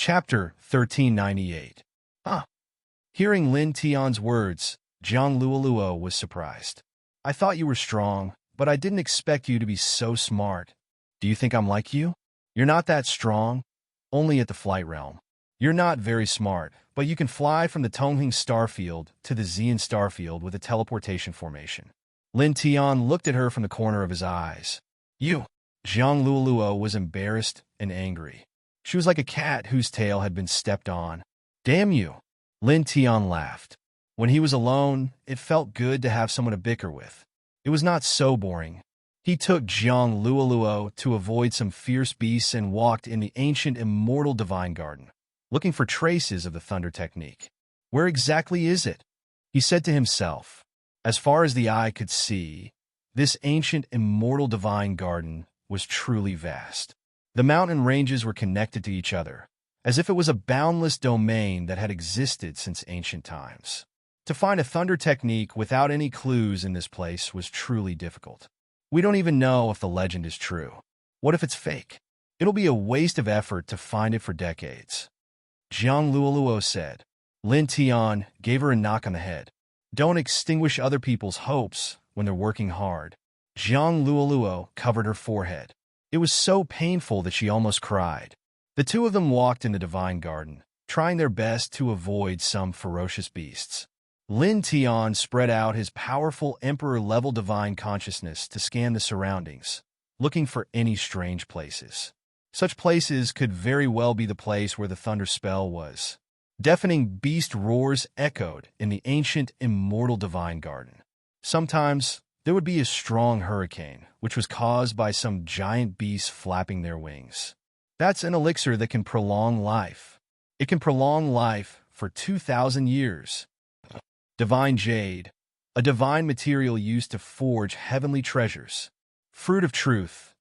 Chapter 1398. Huh. Hearing Lin Tian's words, Jiang Luoluo was surprised. I thought you were strong, but I didn't expect you to be so smart. Do you think I'm like you? You're not that strong, only at the flight realm. You're not very smart, but you can fly from the Tongheng starfield to the Xian starfield with a teleportation formation. Lin Tian looked at her from the corner of his eyes. You! Jiang Luoluo was embarrassed and angry. She was like a cat whose tail had been stepped on. Damn you! Lin Tian laughed. When he was alone, it felt good to have someone to bicker with. It was not so boring. He took Jiang Luoluo to avoid some fierce beasts and walked in the ancient immortal divine garden, looking for traces of the thunder technique. Where exactly is it? He said to himself. As far as the eye could see, this ancient immortal divine garden was truly vast. The mountain ranges were connected to each other, as if it was a boundless domain that had existed since ancient times. To find a thunder technique without any clues in this place was truly difficult. We don't even know if the legend is true. What if it's fake? It'll be a waste of effort to find it for decades. Jiang Luoluo said. Lin Tian gave her a knock on the head. Don't extinguish other people's hopes when they're working hard. Jiang Luoluo covered her forehead. It was so painful that she almost cried. The two of them walked in the divine garden, trying their best to avoid some ferocious beasts. Lin Tian spread out his powerful emperor-level divine consciousness to scan the surroundings, looking for any strange places. Such places could very well be the place where the thunder spell was. Deafening beast roars echoed in the ancient immortal divine garden. Sometimes, there would be a strong hurricane, which was caused by some giant beasts flapping their wings. That's an elixir that can prolong life. It can prolong life for 2,000 years. Divine jade, a divine material used to forge heavenly treasures. Fruit of truth.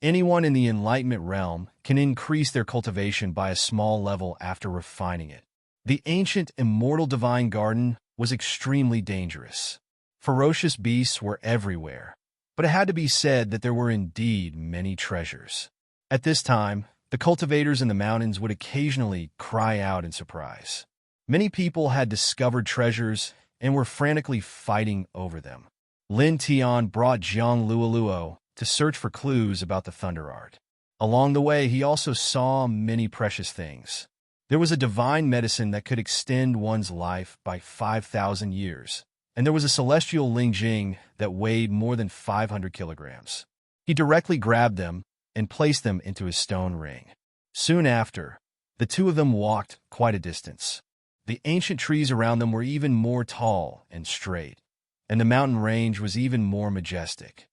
Anyone in the enlightenment realm can increase their cultivation by a small level after refining it. The ancient immortal divine garden was extremely dangerous. Ferocious beasts were everywhere, but it had to be said that there were indeed many treasures. At this time, the cultivators in the mountains would occasionally cry out in surprise. Many people had discovered treasures and were frantically fighting over them. Lin Tian brought Jiang Luoluo to search for clues about the thunder art. Along the way, he also saw many precious things. There was a divine medicine that could extend one's life by 5,000 years, and there was a celestial lingjing that weighed more than 500 kilograms. He directly grabbed them and placed them into his stone ring. Soon after, the two of them walked quite a distance. The ancient trees around them were even more tall and straight, and the mountain range was even more majestic.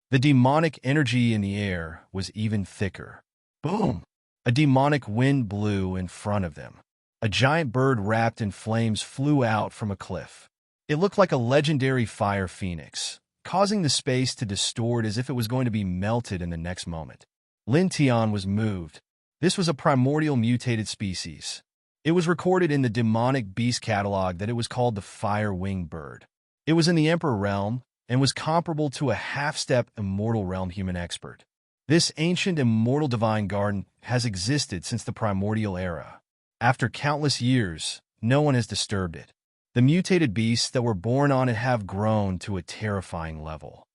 The demonic energy in the air was even thicker. Boom! A demonic wind blew in front of them. A giant bird wrapped in flames flew out from a cliff. It looked like a legendary fire phoenix, causing the space to distort as if it was going to be melted in the next moment. Lin Tian was moved. This was a primordial mutated species. It was recorded in the demonic beast catalog that it was called the fire-winged bird. It was in the Emperor realm and was comparable to a half-step immortal realm human expert. This ancient immortal divine garden has existed since the primordial era. After countless years, no one has disturbed it. The mutated beasts that were born on it have grown to a terrifying level.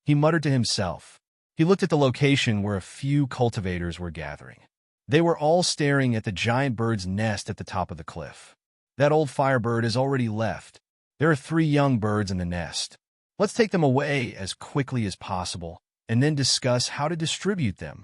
He muttered to himself. He looked at the location where a few cultivators were gathering. They were all staring at the giant bird's nest at the top of the cliff. That old firebird has already left. There are 3 young birds in the nest. Let's take them away as quickly as possible, and then discuss how to distribute them.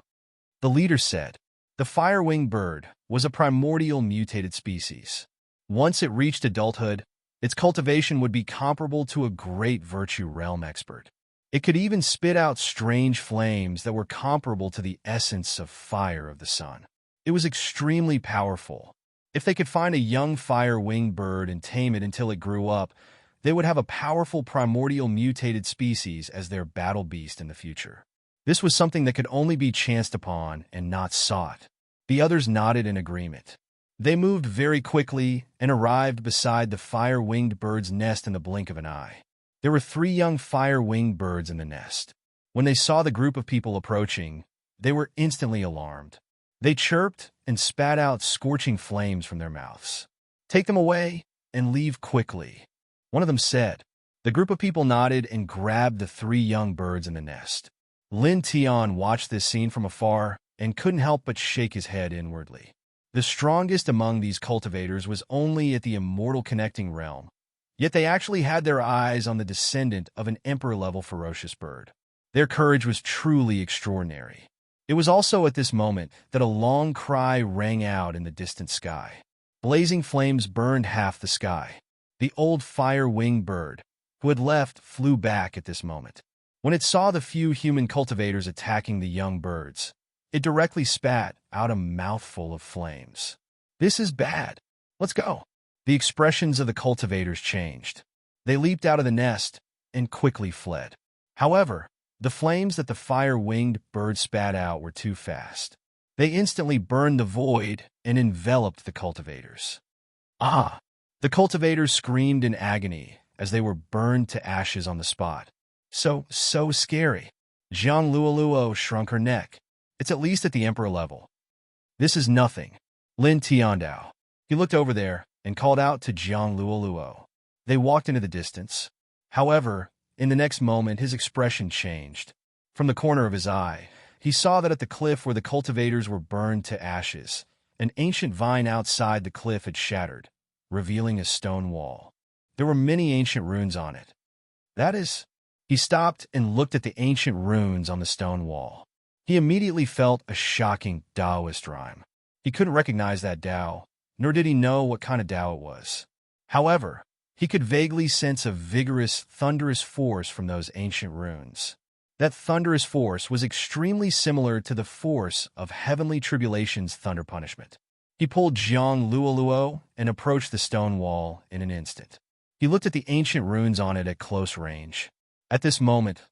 The leader said. The fire-winged bird was a primordial mutated species. Once it reached adulthood, its cultivation would be comparable to a great virtue realm expert. It could even spit out strange flames that were comparable to the essence of fire of the sun. It was extremely powerful. If they could find a young fire-winged bird and tame it until it grew up, they would have a powerful primordial mutated species as their battle beast in the future. This was something that could only be chanced upon and not sought. The others nodded in agreement. They moved very quickly and arrived beside the fire-winged bird's nest in the blink of an eye. There were 3 young fire-winged birds in the nest. When they saw the group of people approaching, they were instantly alarmed. They chirped and spat out scorching flames from their mouths. "Take them away and leave quickly," one of them said. The group of people nodded and grabbed the 3 young birds in the nest. Lin Tian watched this scene from afar and couldn't help but shake his head inwardly. The strongest among these cultivators was only at the immortal connecting realm, yet they actually had their eyes on the descendant of an emperor-level ferocious bird. Their courage was truly extraordinary. It was also at this moment that a long cry rang out in the distant sky. Blazing flames burned half the sky. The old fire-winged bird, who had left, flew back at this moment. When it saw the few human cultivators attacking the young birds, it directly spat out a mouthful of flames. "This is bad. Let's go." The expressions of the cultivators changed. They leaped out of the nest and quickly fled. However, the flames that the fire-winged bird spat out were too fast. They instantly burned the void and enveloped the cultivators. "Ah!" The cultivators screamed in agony as they were burned to ashes on the spot. So scary." Zhang Luoluo shrunk her neck. "It's at least at the emperor level." "This is nothing." Lin Tiandao. He looked over there and called out to Zhang Luoluo. They walked into the distance. However, in the next moment, his expression changed. From the corner of his eye, he saw that at the cliff where the cultivators were burned to ashes, an ancient vine outside the cliff had shattered, revealing a stone wall. There were many ancient runes on it. That is... He stopped and looked at the ancient runes on the stone wall. He immediately felt a shocking Taoist rhyme. He couldn't recognize that Tao, nor did he know what kind of Tao it was. However, he could vaguely sense a vigorous, thunderous force from those ancient runes. That thunderous force was extremely similar to the force of Heavenly Tribulation's thunder punishment. He pulled Zhang Luoluo and approached the stone wall in an instant. He looked at the ancient runes on it at close range. At this moment,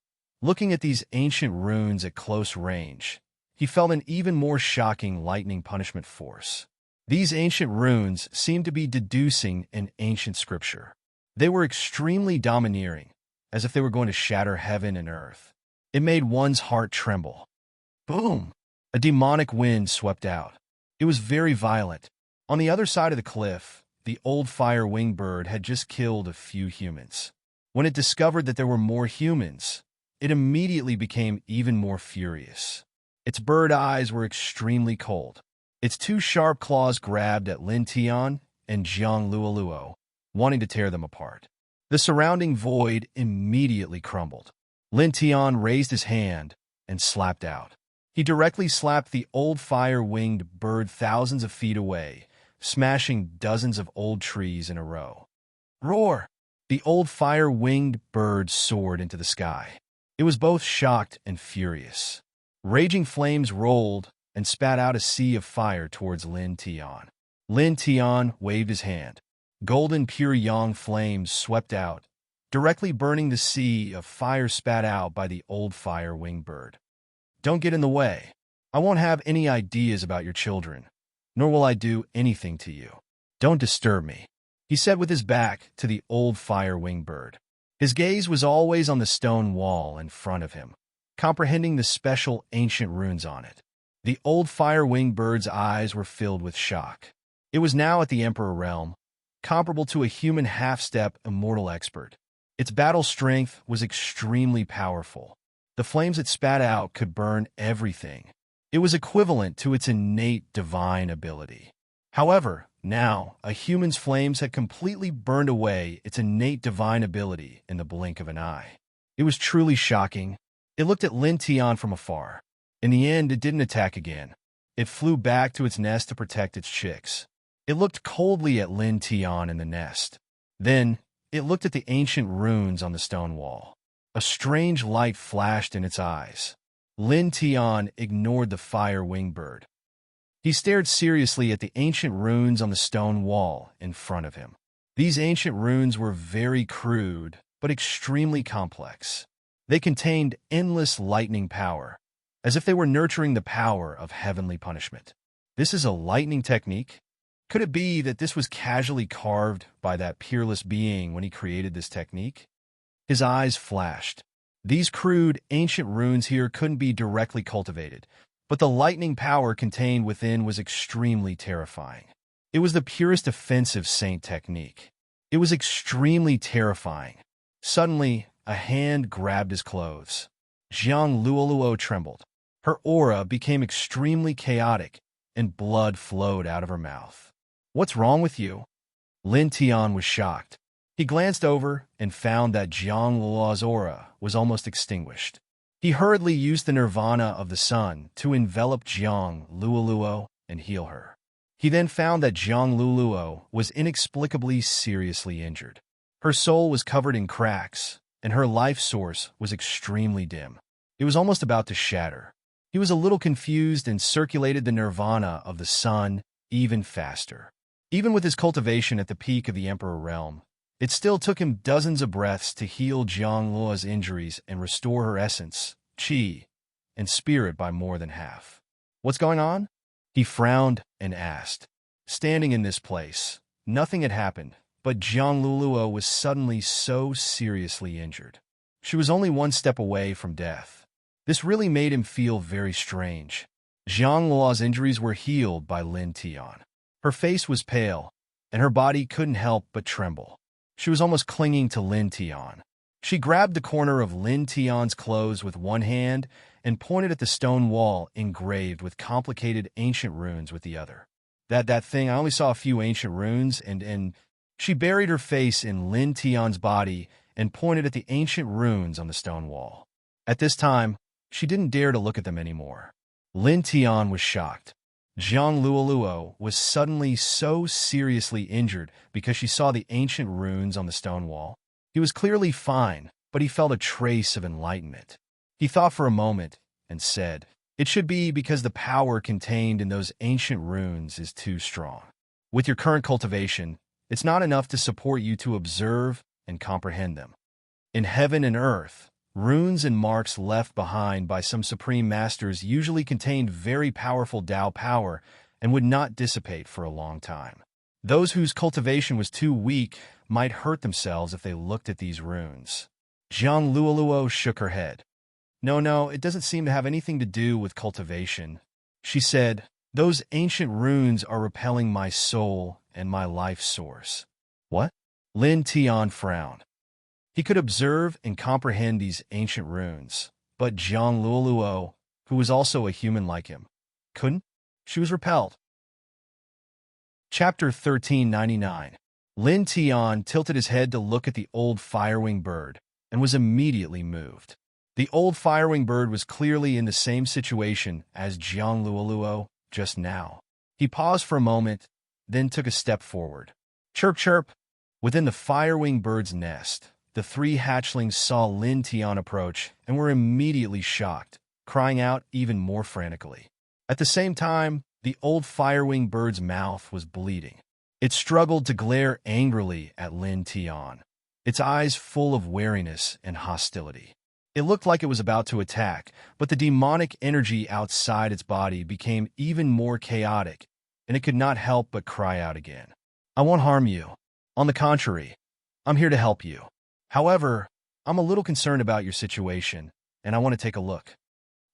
looking at these ancient runes at close range, he felt an even more shocking lightning punishment force. These ancient runes seemed to be deducing an ancient scripture. They were extremely domineering, as if they were going to shatter heaven and earth. It made one's heart tremble. Boom! A demonic wind swept out. It was very violent. On the other side of the cliff, the old fire-winged bird had just killed a few humans. When it discovered that there were more humans, it immediately became even more furious. Its bird eyes were extremely cold. Its 2 sharp claws grabbed at Lin Tian and Zhang Luoluo, wanting to tear them apart. The surrounding void immediately crumbled. Lin Tian raised his hand and slapped out. He directly slapped the old fire-winged bird thousands of feet away, smashing dozens of old trees in a row. Roar! The old fire-winged bird soared into the sky. It was both shocked and furious. Raging flames rolled and spat out a sea of fire towards Lin Tian. Lin Tian waved his hand. Golden pure yang flames swept out, directly burning the sea of fire spat out by the old fire-winged bird. "Don't get in the way. I won't have any ideas about your children, nor will I do anything to you. Don't disturb me," he said with his back to the old fire-winged bird. His gaze was always on the stone wall in front of him, comprehending the special ancient runes on it. The old fire-winged bird's eyes were filled with shock. It was now at the Emperor realm, comparable to a human half-step immortal expert. Its battle strength was extremely powerful. The flames it spat out could burn everything. It was equivalent to its innate divine ability. However, now, a human's flames had completely burned away its innate divine ability in the blink of an eye. It was truly shocking. It looked at Lin Tian from afar. In the end, it didn't attack again. It flew back to its nest to protect its chicks. It looked coldly at Lin Tian in the nest. Then, it looked at the ancient runes on the stone wall. A strange light flashed in its eyes. Lin Tian ignored the fire-winged bird. He stared seriously at the ancient runes on the stone wall in front of him. These ancient runes were very crude, but extremely complex. They contained endless lightning power, as if they were nurturing the power of heavenly punishment. This is a lightning technique? Could it be that this was casually carved by that peerless being when he created this technique? His eyes flashed. These crude, ancient runes here couldn't be directly cultivated, but the lightning power contained within was extremely terrifying. It was the purest offensive saint technique. It was extremely terrifying. Suddenly, a hand grabbed his clothes. Jiang Luoluo trembled. Her aura became extremely chaotic, and blood flowed out of her mouth. "What's wrong with you?" Lin Tian was shocked. He glanced over and found that Jiang Luoluo's aura was almost extinguished. He hurriedly used the nirvana of the sun to envelop Jiang Luoluo and heal her. He then found that Jiang Luoluo was inexplicably seriously injured. Her soul was covered in cracks, and her life source was extremely dim. It was almost about to shatter. He was a little confused and circulated the nirvana of the sun even faster. Even with his cultivation at the peak of the Emperor realm, it still took him dozens of breaths to heal Jiang Luo's injuries and restore her essence, qi, and spirit by more than half. "What's going on?" He frowned and asked. Standing in this place, nothing had happened, but Jiang Luoluo was suddenly so seriously injured. She was only one step away from death. This really made him feel very strange. Jiang Luoluo's injuries were healed by Lin Tian. Her face was pale, and her body couldn't help but tremble. She was almost clinging to Lin Tian. She grabbed the corner of Lin Tian's clothes with one hand and pointed at the stone wall engraved with complicated ancient runes with the other. That thing, I only saw a few ancient runes, and she buried her face in Lin Tian's body and pointed at the ancient runes on the stone wall. At this time, she didn't dare to look at them anymore. Lin Tian was shocked. Jiang Luoluo was suddenly so seriously injured because she saw the ancient runes on the stone wall. He was clearly fine, but he felt a trace of enlightenment. He thought for a moment and said, "It should be because the power contained in those ancient runes is too strong. With your current cultivation, it's not enough to support you to observe and comprehend them. In heaven and earth, runes and marks left behind by some supreme masters usually contained very powerful Tao power and would not dissipate for a long time. Those whose cultivation was too weak might hurt themselves if they looked at these runes." Jiang Luoluo shook her head. No, it doesn't seem to have anything to do with cultivation. She said, "Those ancient runes are repelling my soul and my life source." "What?" Lin Tian frowned. He could observe and comprehend these ancient runes, but Jiang Luoluo, who was also a human like him, couldn't. She was repelled. Chapter 1399. Lin Tian tilted his head to look at the old firewing bird and was immediately moved. The old firewing bird was clearly in the same situation as Jiang Luoluo just now. He paused for a moment, then took a step forward. Chirp, chirp. Within the firewing bird's nest, the three hatchlings saw Lin Tian approach and were immediately shocked, crying out even more frantically. At the same time, the old firewing bird's mouth was bleeding. It struggled to glare angrily at Lin Tian, its eyes full of wariness and hostility. It looked like it was about to attack, but the demonic energy outside its body became even more chaotic, and it could not help but cry out again. "I won't harm you. On the contrary, I'm here to help you. However, I'm a little concerned about your situation, and I want to take a look."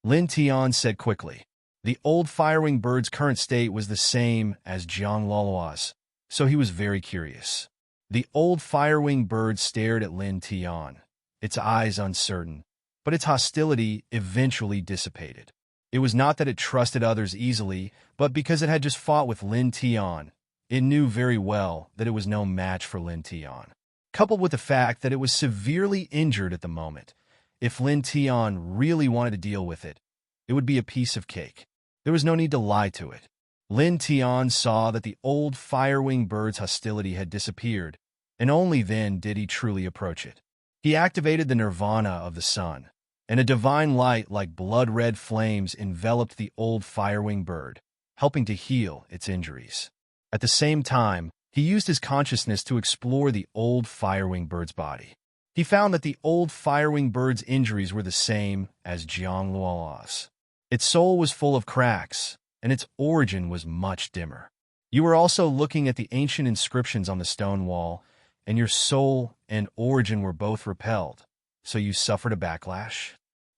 Lin Tian said quickly. The old firewing bird's current state was the same as Jiang Luoluo's, so he was very curious. The old firewing bird stared at Lin Tian, its eyes uncertain, but its hostility eventually dissipated. It was not that it trusted others easily, but because it had just fought with Lin Tian, it knew very well that it was no match for Lin Tian. Coupled with the fact that it was severely injured at the moment, if Lin Tian really wanted to deal with it, it would be a piece of cake. There was no need to lie to it. Lin Tian saw that the old firewing bird's hostility had disappeared, and only then did he truly approach it. He activated the nirvana of the sun, and a divine light like blood-red flames enveloped the old firewing bird, helping to heal its injuries. At the same time, he used his consciousness to explore the old firewing bird's body. He found that the old firewing bird's injuries were the same as Jiang Luoluo's. Its soul was full of cracks, and its origin was much dimmer. You were also looking at the ancient inscriptions on the stone wall, and your soul and origin were both repelled, so you suffered a backlash?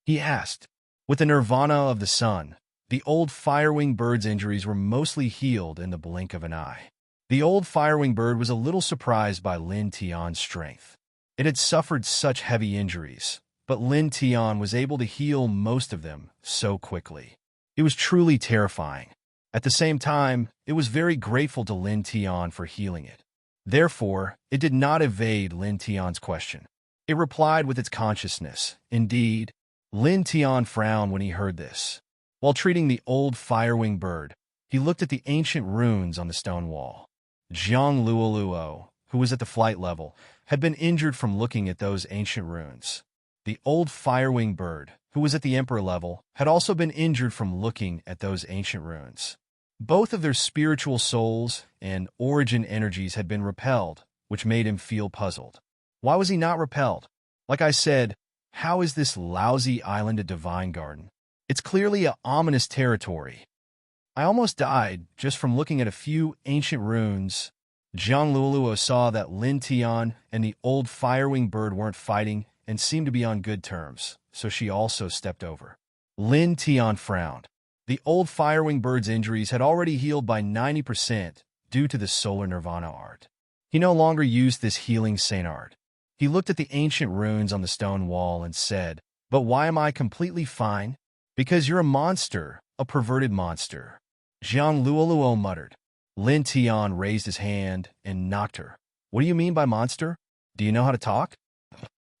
He asked. With the nirvana of the sun, The old firewing bird's injuries were mostly healed in the blink of an eye. The old firewing bird was a little surprised by Lin Tian's strength. It had suffered such heavy injuries, but Lin Tian was able to heal most of them so quickly. It was truly terrifying. At the same time, it was very grateful to Lin Tian for healing it. Therefore, it did not evade Lin Tian's question. It replied with its consciousness. Indeed, Lin Tian frowned when he heard this. While treating the old firewing bird, he looked at the ancient runes on the stone wall. Zhang Luoluo, who was at the flight level, had been injured from looking at those ancient runes. The old firewing bird, who was at the emperor level, had also been injured from looking at those ancient runes. Both of their spiritual souls and origin energies had been repelled, which made him feel puzzled. Why was he not repelled? Like I said, how is this lousy island a divine garden? It's clearly an ominous territory. I almost died just from looking at a few ancient runes. Zhang Luoluo saw that Lin Tian and the old firewing bird weren't fighting and seemed to be on good terms, so she also stepped over. Lin Tian frowned. The old firewing bird's injuries had already healed by 90% due to the solar nirvana art. He no longer used this healing saint art. He looked at the ancient runes on the stone wall and said, "But why am I completely fine?" "Because you're a monster, a perverted monster," Zhang Luoluo muttered. Lin Tian raised his hand and knocked her. "What do you mean by monster? Do you know how to talk?"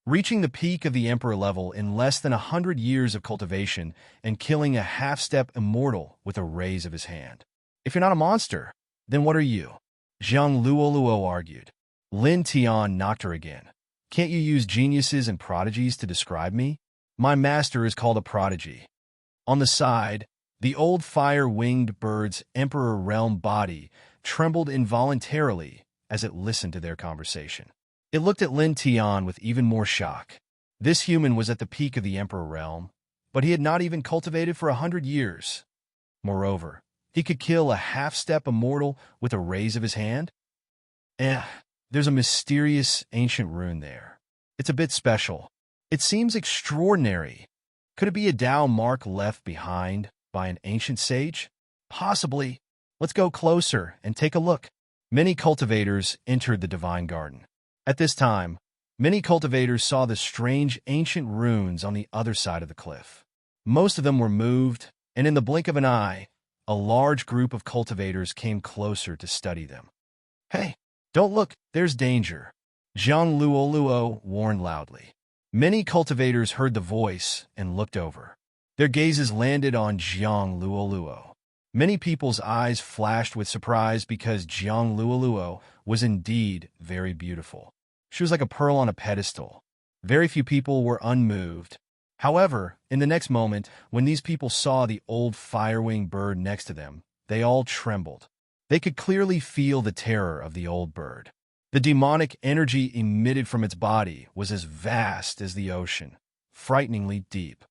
Reaching the peak of the emperor level in less than 100 years of cultivation and killing a half-step immortal with a raise of his hand. "If you're not a monster, then what are you?" Zhang Luoluo argued. Lin Tian knocked her again. "Can't you use geniuses and prodigies to describe me? My master is called a prodigy." On the side, the old fire-winged bird's emperor realm body trembled involuntarily as it listened to their conversation. It looked at Lin Tian with even more shock. This human was at the peak of the emperor realm, but he had not even cultivated for 100 years. Moreover, he could kill a half-step immortal with a raise of his hand? There's a mysterious ancient rune there. It's a bit special. It seems extraordinary. Could it be a Tao mark left behind by an ancient sage? Possibly. Let's go closer and take a look. Many cultivators entered the divine garden. At this time, many cultivators saw the strange ancient runes on the other side of the cliff. Most of them were moved, and in the blink of an eye, a large group of cultivators came closer to study them. "Hey, don't look, there's danger," Zhang Luoluo warned loudly. Many cultivators heard the voice and looked over. Their gazes landed on Zhang Luoluo. Many people's eyes flashed with surprise because Zhang Luoluo was indeed very beautiful. She was like a pearl on a pedestal. Very few people were unmoved. However, in the next moment, when these people saw the old firewing bird next to them, they all trembled. They could clearly feel the terror of the old bird. The demonic energy emitted from its body was as vast as the ocean, frighteningly deep.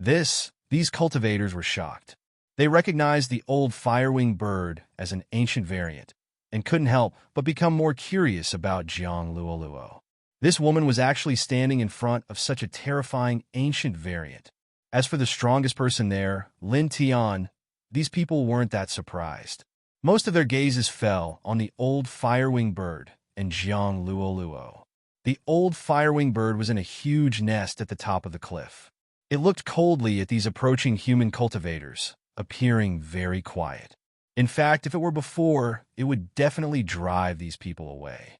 These cultivators were shocked. They recognized the old firewing bird as an ancient variant, and couldn't help but become more curious about Zhang Luoluo. This woman was actually standing in front of such a terrifying ancient variant. As for the strongest person there, Lin Tian, these people weren't that surprised. Most of their gazes fell on the old firewing bird and Zhang Luoluo. The old firewing bird was in a huge nest at the top of the cliff. It looked coldly at these approaching human cultivators, appearing very quiet. In fact, if it were before, it would definitely drive these people away.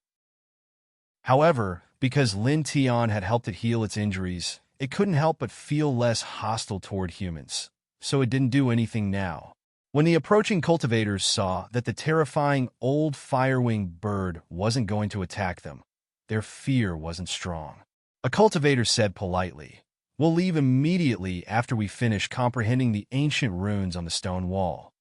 However, because Lin Tian had helped it heal its injuries, it couldn't help but feel less hostile toward humans, so it didn't do anything now. When the approaching cultivators saw that the terrifying old firewing bird wasn't going to attack them, their fear wasn't strong. A cultivator said politely, "We'll leave immediately after we finish comprehending the ancient runes on the stone wall."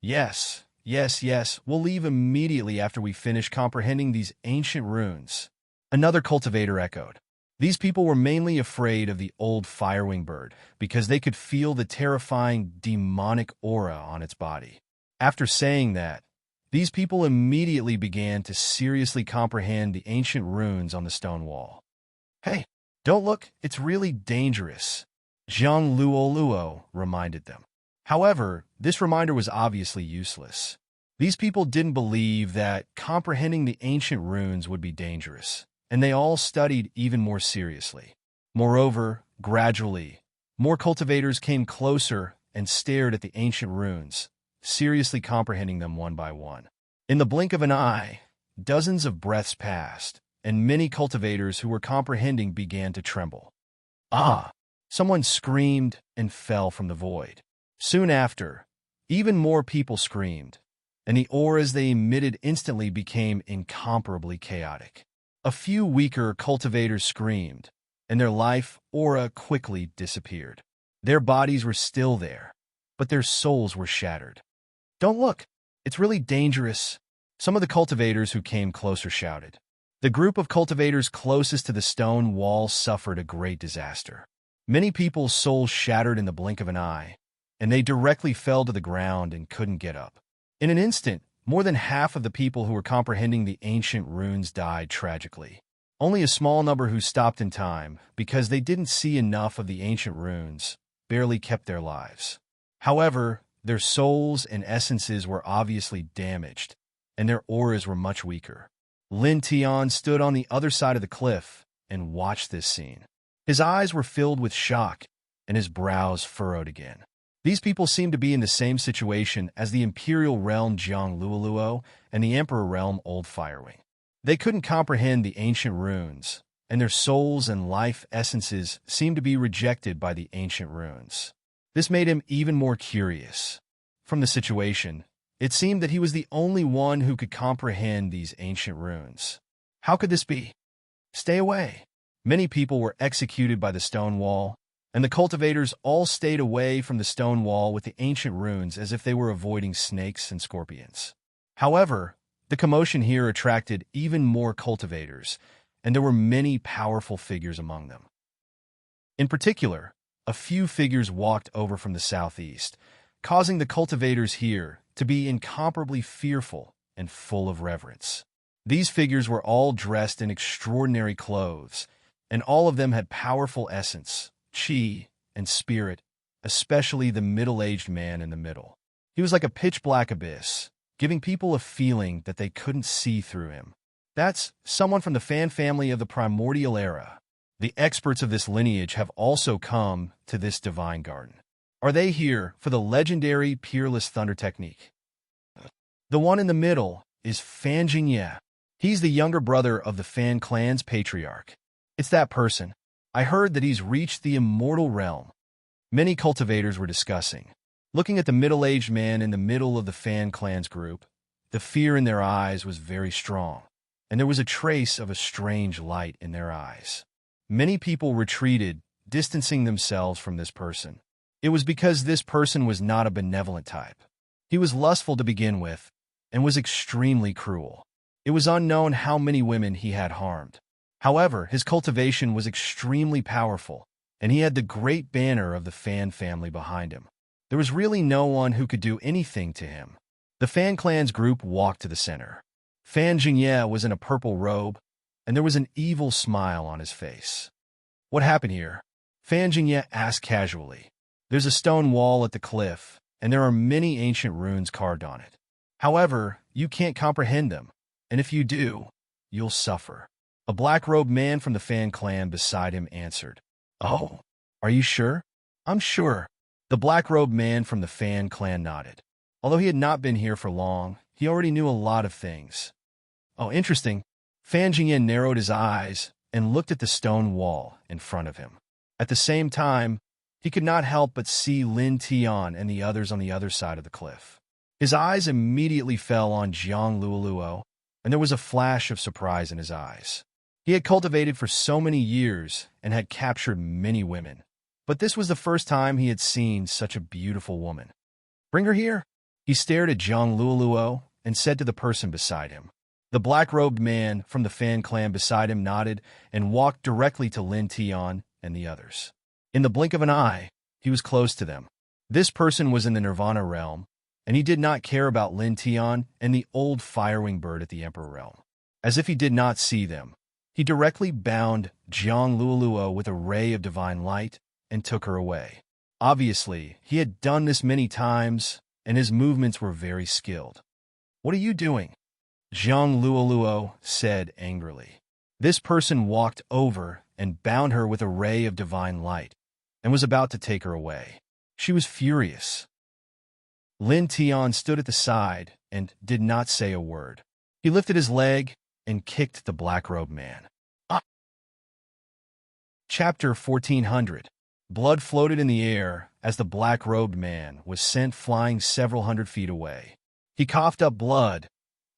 Yes, we'll leave immediately after we finish comprehending these ancient runes. Another cultivator echoed. These people were mainly afraid of the old firewing bird because they could feel the terrifying demonic aura on its body. After saying that, these people immediately began to seriously comprehend the ancient runes on the stone wall. "Hey, don't look, it's really dangerous," Zhang Luoluo reminded them. However, this reminder was obviously useless. These people didn't believe that comprehending the ancient runes would be dangerous, and they all studied even more seriously. Moreover, gradually, more cultivators came closer and stared at the ancient runes, seriously comprehending them one by one. In the blink of an eye, dozens of breaths passed, and many cultivators who were comprehending began to tremble. Ah! Someone screamed and fell from the void. Soon after, even more people screamed, and the auras they emitted instantly became incomparably chaotic. A few weaker cultivators screamed, and their life aura quickly disappeared. Their bodies were still there, but their souls were shattered. "Don't look! It's really dangerous," some of the cultivators who came closer shouted. The group of cultivators closest to the stone wall suffered a great disaster. Many people's souls shattered in the blink of an eye, and they directly fell to the ground and couldn't get up. In an instant, more than half of the people who were comprehending the ancient runes died tragically. Only a small number who stopped in time, because they didn't see enough of the ancient runes, barely kept their lives. However, their souls and essences were obviously damaged, and their auras were much weaker. Lin Tian stood on the other side of the cliff and watched this scene. His eyes were filled with shock, and his brows furrowed again. These people seemed to be in the same situation as the Imperial Realm Jiang Luoluo and the Emperor Realm Old Firewing. They couldn't comprehend the ancient runes, and their souls and life essences seemed to be rejected by the ancient runes. This made him even more curious. From the situation, it seemed that he was the only one who could comprehend these ancient runes. How could this be? Stay away! Many people were executed by the stone wall, and the cultivators all stayed away from the stone wall with the ancient runes as if they were avoiding snakes and scorpions. However, the commotion here attracted even more cultivators, and there were many powerful figures among them. In particular, a few figures walked over from the southeast, causing the cultivators here to be incomparably fearful and full of reverence. These figures were all dressed in extraordinary clothes, and all of them had powerful essence, chi, and spirit, especially the middle-aged man in the middle. He was like a pitch-black abyss, giving people a feeling that they couldn't see through him. That's someone from the Fan family of the primordial era. The experts of this lineage have also come to this divine garden. Are they here for the legendary Peerless Thunder technique? The one in the middle is Fan Jingye. He's the younger brother of the Fan clan's patriarch. It's that person. I heard that he's reached the immortal realm. Many cultivators were discussing. Looking at the middle-aged man in the middle of the Fan clan's group, the fear in their eyes was very strong, and there was a trace of a strange light in their eyes. Many people retreated, distancing themselves from this person. It was because this person was not a benevolent type. He was lustful to begin with, and was extremely cruel. It was unknown how many women he had harmed. However, his cultivation was extremely powerful, and he had the great banner of the Fan family behind him. There was really no one who could do anything to him. The Fan clan's group walked to the center. Fan Jingye was in a purple robe, and there was an evil smile on his face. "What happened here?" Fan Jingye asked casually. "There's a stone wall at the cliff, and there are many ancient runes carved on it. However, you can't comprehend them, and if you do, you'll suffer." A black-robed man from the Fan clan beside him answered. "Oh, are you sure?" "I'm sure." The black-robed man from the Fan clan nodded. Although he had not been here for long, he already knew a lot of things. "Oh, interesting." Fan Jingye narrowed his eyes and looked at the stone wall in front of him. At the same time, he could not help but see Lin Tian and the others on the other side of the cliff. His eyes immediately fell on Jiang Luoluo, and there was a flash of surprise in his eyes. He had cultivated for so many years and had captured many women, but this was the first time he had seen such a beautiful woman. "Bring her here." He stared at Jiang Luoluo and said to the person beside him. The black-robed man from the Fan clan beside him nodded and walked directly to Lin Tian and the others. In the blink of an eye, he was close to them. This person was in the Nirvana realm, and he did not care about Lin Tian and the old firewing bird at the Emperor realm. As if he did not see them, he directly bound Jiang Luoluo with a ray of divine light and took her away. Obviously, he had done this many times, and his movements were very skilled. "What are you doing?" Zhang Luoluo said angrily. This person walked over and bound her with a ray of divine light, and was about to take her away. She was furious. Lin Tian stood at the side and did not say a word. He lifted his leg and kicked the black-robed man. Ah! Chapter 1400. Blood floated in the air as the black-robed man was sent flying several hundred feet away. He coughed up blood,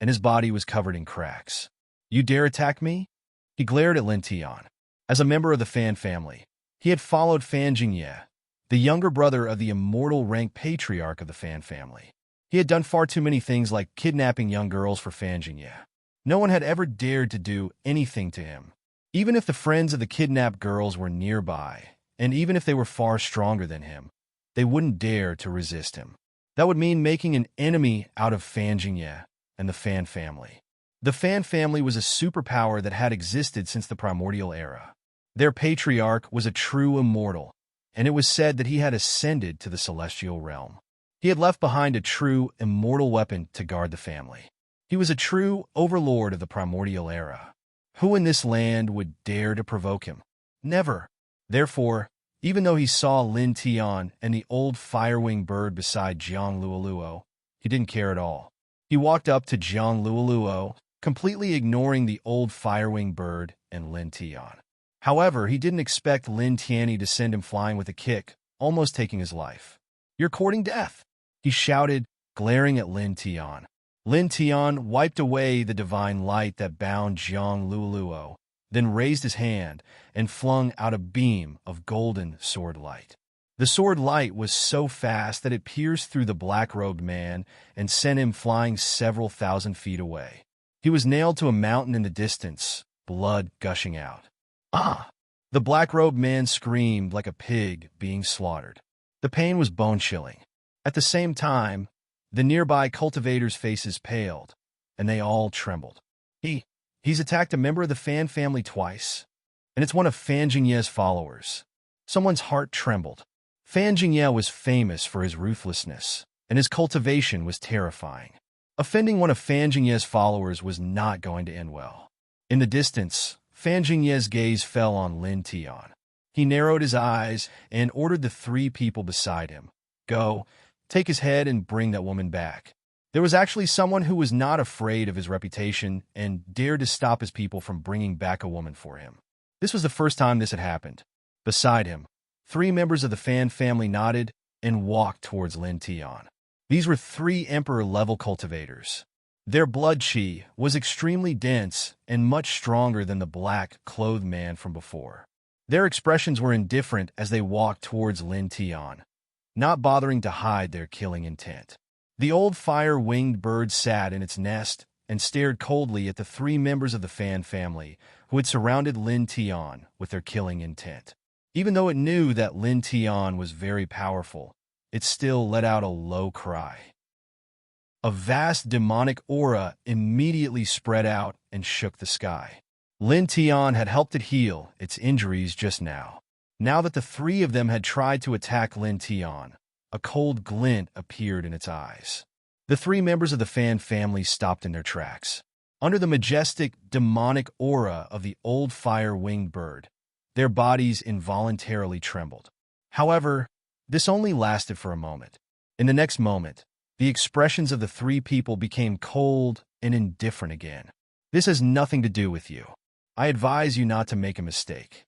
and his body was covered in cracks. "You dare attack me?" He glared at Lin Tian. As a member of the Fan family, he had followed Fan Jingye, the younger brother of the immortal-ranked patriarch of the Fan family. He had done far too many things like kidnapping young girls for Fan Jingye. No one had ever dared to do anything to him. Even if the friends of the kidnapped girls were nearby, and even if they were far stronger than him, they wouldn't dare to resist him. That would mean making an enemy out of Fan Jingye and the Fan family. The Fan family was a superpower that had existed since the primordial era. Their patriarch was a true immortal, and it was said that he had ascended to the celestial realm. He had left behind a true immortal weapon to guard the family. He was a true overlord of the primordial era. Who in this land would dare to provoke him? Never. Therefore, even though he saw Lin Tian and the old fire-winged bird beside Zhang Luoluo, he didn't care at all. He walked up to Zhang Luoluo, completely ignoring the old fire-winged bird and Lin Tian. However, he didn't expect Lin Tianyi to send him flying with a kick, almost taking his life. "You're courting death," he shouted, glaring at Lin Tian. Lin Tian wiped away the divine light that bound Zhang Luoluo, then raised his hand and flung out a beam of golden sword light. The sword light was so fast that it pierced through the black-robed man and sent him flying several thousand feet away. He was nailed to a mountain in the distance, blood gushing out. "Ah!" The black-robed man screamed like a pig being slaughtered. The pain was bone-chilling. At the same time, the nearby cultivators' faces paled, and they all trembled. He's attacked a member of the Fan family twice, and it's one of Fan Jingye's followers." Someone's heart trembled. Fan Jingye was famous for his ruthlessness, and his cultivation was terrifying. Offending one of Fan Jingye's followers was not going to end well. In the distance, Fan Jingye's gaze fell on Lin Tian. He narrowed his eyes and ordered the three people beside him, "Go, take his head and bring that woman back." There was actually someone who was not afraid of his reputation and dared to stop his people from bringing back a woman for him. This was the first time this had happened. Beside him, three members of the Fan family nodded and walked towards Lin Tian. These were three Emperor-level cultivators. Their blood chi was extremely dense and much stronger than the black-clothed man from before. Their expressions were indifferent as they walked towards Lin Tian, not bothering to hide their killing intent. The old fire-winged bird sat in its nest and stared coldly at the three members of the Fan family who had surrounded Lin Tian with their killing intent. Even though it knew that Lin Tian was very powerful, it still let out a low cry. A vast demonic aura immediately spread out and shook the sky. Lin Tian had helped it heal its injuries just now. Now that the three of them had tried to attack Lin Tian, a cold glint appeared in its eyes. The three members of the Fan family stopped in their tracks. Under the majestic, demonic aura of the old fire-winged bird, their bodies involuntarily trembled. However, this only lasted for a moment. In the next moment, the expressions of the three people became cold and indifferent again. "This has nothing to do with you. I advise you not to make a mistake,"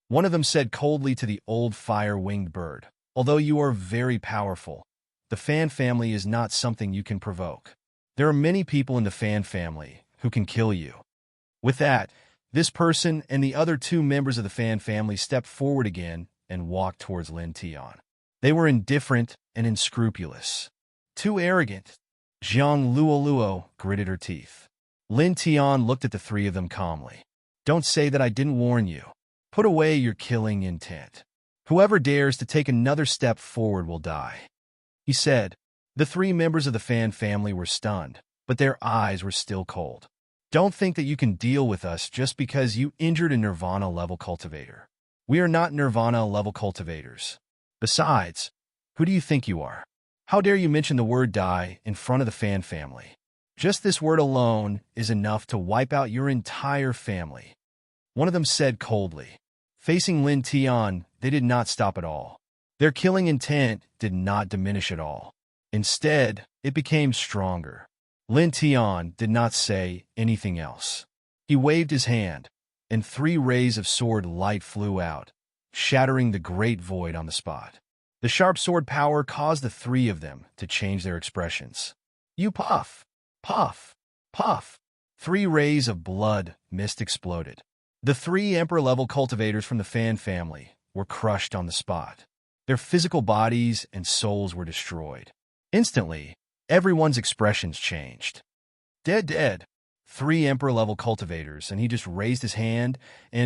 one of them said coldly to the old fire-winged bird. "Although you are very powerful, the Fan family is not something you can provoke. There are many people in the Fan family who can kill you." With that, this person and the other two members of the Fan family stepped forward again and walked towards Lin Tian. They were indifferent and unscrupulous. Too arrogant. Zhang Luoluo gritted her teeth. Lin Tian looked at the three of them calmly. "Don't say that I didn't warn you. Put away your killing intent. Whoever dares to take another step forward will die," he said. The three members of the Fan family were stunned, but their eyes were still cold. "Don't think that you can deal with us just because you injured a Nirvana-level cultivator. We are not Nirvana-level cultivators. Besides, who do you think you are? How dare you mention the word die in front of the Fan family? Just this word alone is enough to wipe out your entire family. One of them said coldly. Facing Lin Tian, they did not stop at all. Their killing intent did not diminish at all. Instead, it became stronger. Lin Tian did not say anything else. He waved his hand, and 3 rays of sword light flew out, shattering the great void on the spot. The sharp sword power caused the 3 of them to change their expressions. You puff, puff, puff. 3 rays of blood mist exploded. The 3 Emperor-level cultivators from the Fan family were crushed on the spot. Their physical bodies and souls were destroyed. Instantly, everyone's expressions changed. Dead, dead. 3 Emperor-level cultivators, and he just raised his hand,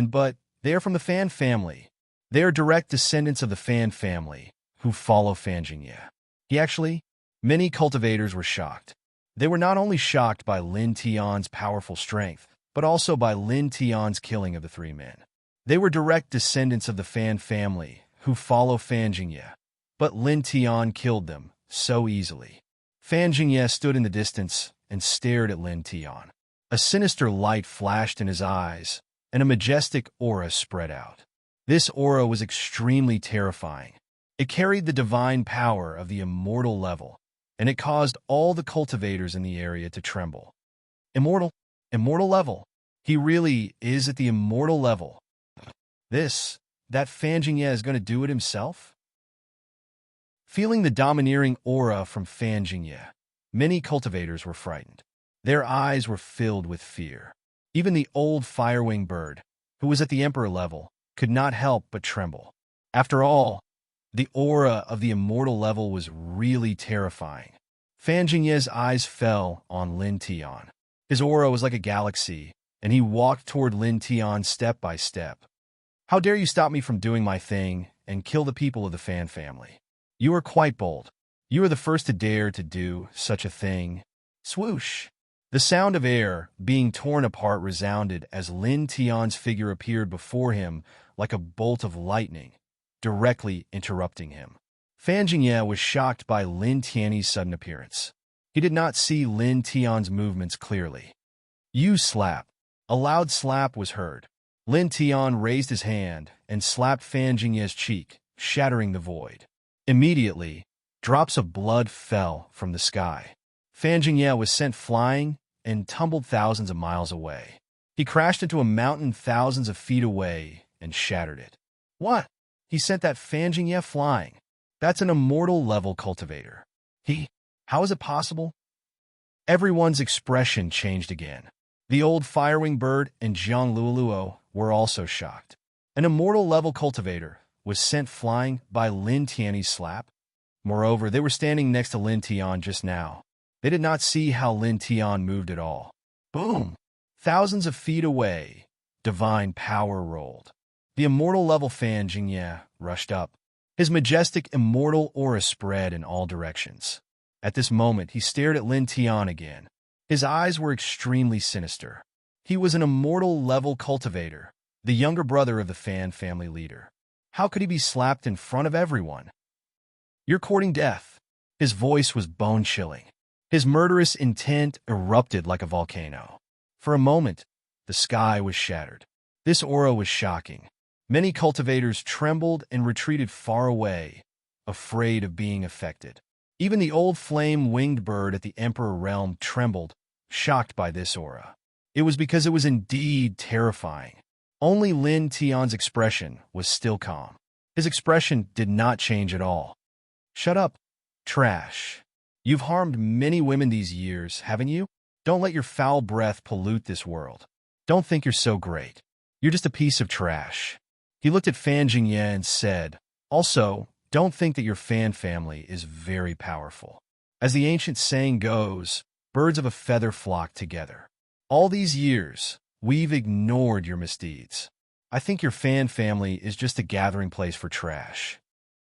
but they are from the Fan family. They are direct descendants of the Fan family, who follow Fan Jingye. Many cultivators were shocked. They were not only shocked by Lin Tian's powerful strength, but also by Lin Tian's killing of the 3 men. They were direct descendants of the Fan family, who follow Fan Jingye. But Lin Tian killed them so easily. Fan Jingye stood in the distance and stared at Lin Tian. A sinister light flashed in his eyes, and a majestic aura spread out. This aura was extremely terrifying. It carried the divine power of the immortal level, and it caused all the cultivators in the area to tremble. Immortal level. He really is at the immortal level. That Fan Jingye is going to do it himself? Feeling the domineering aura from Fan Jingye, many cultivators were frightened. Their eyes were filled with fear. Even the old firewing bird, who was at the Emperor level, could not help but tremble. After all, the aura of the immortal level was really terrifying. Fan Jingye's eyes fell on Lin Tian. His aura was like a galaxy, and he walked toward Lin Tian step by step. How dare you stop me from doing my thing and kill the people of the Fan family? You are quite bold. You are the first to dare to do such a thing. Swoosh! The sound of air being torn apart resounded as Lin Tian's figure appeared before him like a bolt of lightning, directly interrupting him. Fan Jingye was shocked by Lin Tian's sudden appearance. He did not see Lin Tian's movements clearly. You slap. A loud slap was heard. Lin Tian raised his hand and slapped Fan Jingye's cheek, shattering the void. Immediately, drops of blood fell from the sky. Fan Jingye was sent flying and tumbled thousands of miles away. He crashed into a mountain thousands of feet away and shattered it. What? He sent that Fan Jingye flying. That's an immortal level cultivator. How is it possible? Everyone's expression changed again. The old firewing bird and Zhang Luoluo were also shocked. An immortal level cultivator was sent flying by Lin Tian's slap. Moreover, they were standing next to Lin Tian just now. They did not see how Lin Tian moved at all. Boom! Thousands of feet away, divine power rolled. The immortal level Fan Jingye rushed up. His majestic immortal aura spread in all directions. At this moment, he stared at Lin Tian again. His eyes were extremely sinister. He was an immortal level cultivator, the younger brother of the Fan family leader. How could he be slapped in front of everyone? You're courting death. His voice was bone-chilling. His murderous intent erupted like a volcano. For a moment, the sky was shattered. This aura was shocking. Many cultivators trembled and retreated far away, afraid of being affected. Even the old flame-winged bird at the Emperor realm trembled, shocked by this aura. It was because it was indeed terrifying. Only Lin Tian's expression was still calm. His expression did not change at all. Shut up, trash. You've harmed many women these years, haven't you? Don't let your foul breath pollute this world. Don't think you're so great. You're just a piece of trash. He looked at Fan Jingye and said, also, don't think that your Fan family is very powerful. As the ancient saying goes, birds of a feather flock together. All these years, we've ignored your misdeeds. I think your Fan family is just a gathering place for trash.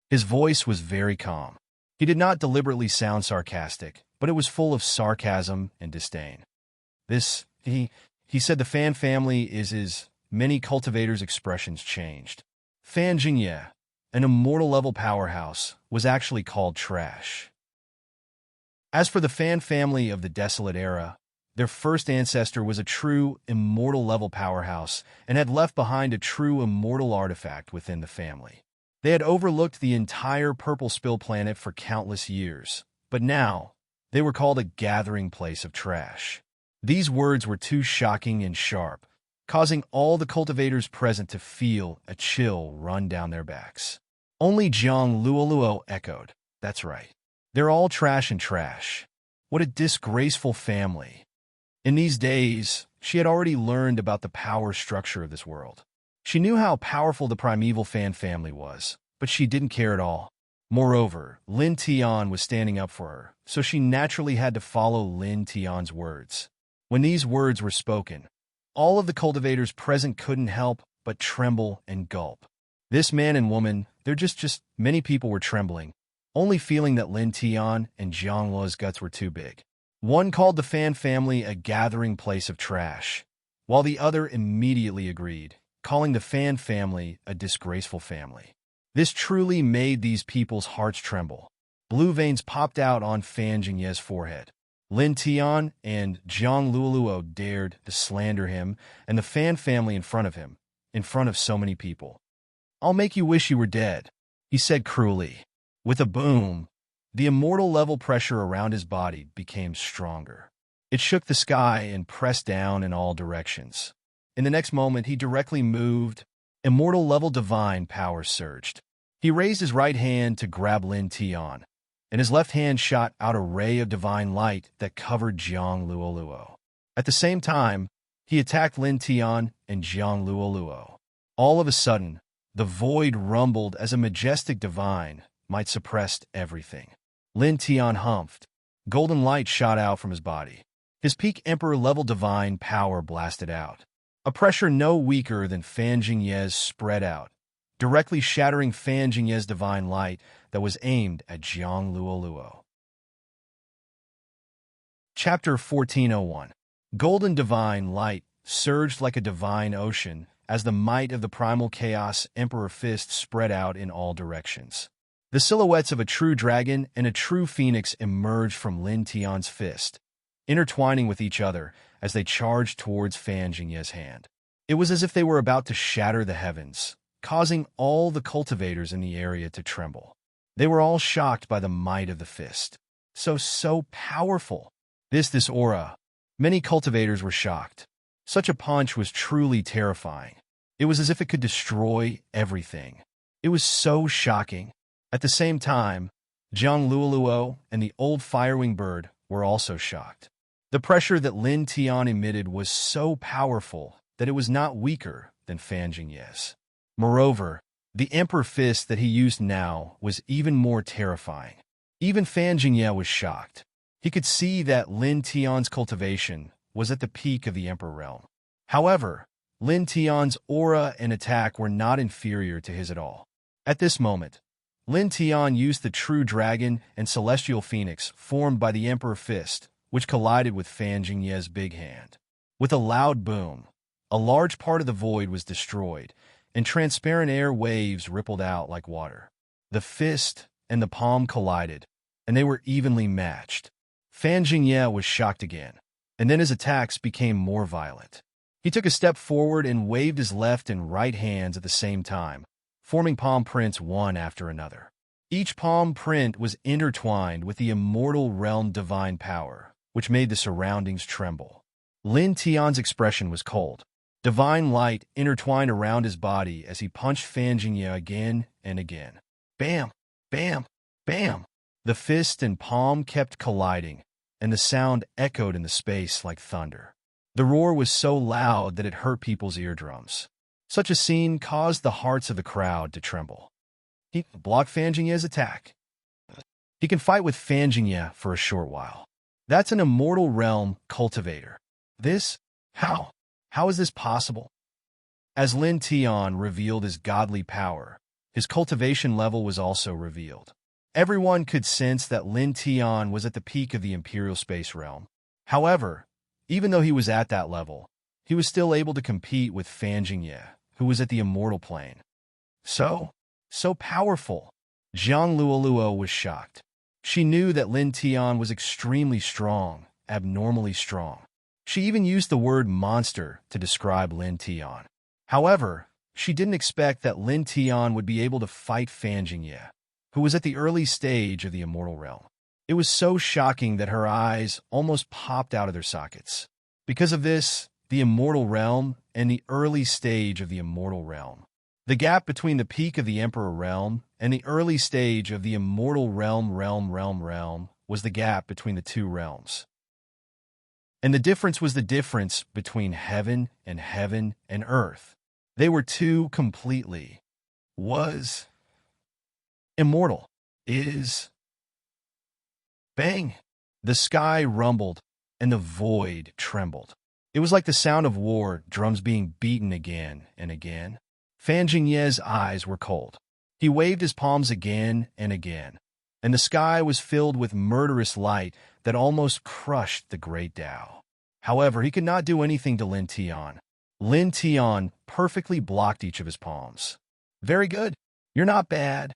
His voice was very calm. He did not deliberately sound sarcastic, but it was full of sarcasm and disdain. He said the Fan family is his. Many cultivators' expressions changed. Fan Jingye, an immortal level powerhouse, was actually called trash. As for the Fan family of the Desolate Era, their first ancestor was a true immortal level powerhouse and had left behind a true immortal artifact within the family. They had overlooked the entire Purple Spill planet for countless years, but now they were called a gathering place of trash. These words were too shocking and sharp, causing all the cultivators present to feel a chill run down their backs. Only Jiang Luoluo echoed, "That's right. They're all trash and trash. What a disgraceful family." In these days, she had already learned about the power structure of this world. She knew how powerful the primeval Fan family was, but she didn't care at all. Moreover, Lin Tian was standing up for her, so she naturally had to follow Lin Tian's words. When these words were spoken, all of the cultivators present couldn't help but tremble and gulp. This man and woman, many people were trembling, only feeling that Lin Tian and Jiang Luo's guts were too big. One called the Fan family a gathering place of trash, while the other immediately agreed, calling the Fan family a disgraceful family. This truly made these people's hearts tremble. Blue veins popped out on Fan Jingye's forehead. Lin Tian and Jiang Luoluo dared to slander him and the Fan family in front of him, in front of so many people. "I'll make you wish you were dead," he said cruelly. With a boom, the immortal level pressure around his body became stronger. It shook the sky and pressed down in all directions. In the next moment, he directly moved. Immortal level divine power surged. He raised his right hand to grab Lin Tian, and his left hand shot out a ray of divine light that covered Jiang Luoluo. At the same time, he attacked Lin Tian and Jiang Luoluo. All of a sudden, the void rumbled as a majestic divine might suppress everything. Lin Tian humphed. Golden light shot out from his body. His peak emperor-level divine power blasted out. A pressure no weaker than Fan Jingye's spread out, directly shattering Fan Jingye's divine light that was aimed at Jiang Luoluo. Chapter 1401. Golden divine light surged like a divine ocean as the might of the primal chaos emperor fist spread out in all directions. The silhouettes of a true dragon and a true phoenix emerged from Lin Tian's fist, intertwining with each other as they charged towards Fan Jingye's hand. It was as if they were about to shatter the heavens, causing all the cultivators in the area to tremble. They were all shocked by the might of the fist. So powerful. This aura. Many cultivators were shocked. Such a punch was truly terrifying. It was as if it could destroy everything. It was so shocking. At the same time, Jiang Luoluo and the old firewing bird were also shocked. The pressure that Lin Tian emitted was so powerful that it was not weaker than Fan Jingye's. Moreover, the Emperor Fist that he used now was even more terrifying. Even Fan Jingye was shocked. He could see that Lin Tian's cultivation was at the peak of the Emperor realm. However, Lin Tian's aura and attack were not inferior to his at all. At this moment, Lin Tian used the true dragon and celestial phoenix formed by the Emperor Fist, which collided with Fan Jingye's big hand. With a loud boom, a large part of the void was destroyed, and transparent air waves rippled out like water. The fist and the palm collided, and they were evenly matched. Fan Jingye was shocked again, and then his attacks became more violent. He took a step forward and waved his left and right hands at the same time, forming palm prints one after another. Each palm print was intertwined with the immortal realm divine power, which made the surroundings tremble. Lin Tian's expression was cold. Divine light intertwined around his body as he punched Fan Jingye again and again. Bam! Bam! Bam! The fist and palm kept colliding, and the sound echoed in the space like thunder. The roar was so loud that it hurt people's eardrums. Such a scene caused the hearts of the crowd to tremble. He blocked Fan Jingye's attack. He can fight with Fan Jingye for a short while. That's an immortal realm cultivator. How is this possible? As Lin Tian revealed his godly power, his cultivation level was also revealed. Everyone could sense that Lin Tian was at the peak of the Imperial Space Realm. However, even though he was at that level, he was still able to compete with Fan Jingye, who was at the Immortal Plane. So So powerful. Zhang Luoluo was shocked. She knew that Lin Tian was extremely strong, abnormally strong. She even used the word monster to describe Lin Tian. However, she didn't expect that Lin Tian would be able to fight Fan Jingye, who was at the early stage of the immortal realm. It was so shocking that her eyes almost popped out of their sockets. Because of this, the immortal realm and the early stage of the immortal realm. The gap between the peak of the Emperor realm and the early stage of the immortal realm was the gap between the two realms. And the difference was the difference between heaven and earth. They were two completely. Was. Immortal. Is. Bang! The sky rumbled, and the void trembled. It was like the sound of war, drums being beaten again and again. Fan Jingye's eyes were cold. He waved his palms again and again, and the sky was filled with murderous light that almost crushed the great Tao. However, he could not do anything to Lin Tian. Lin Tian perfectly blocked each of his palms. Very good. You're not bad.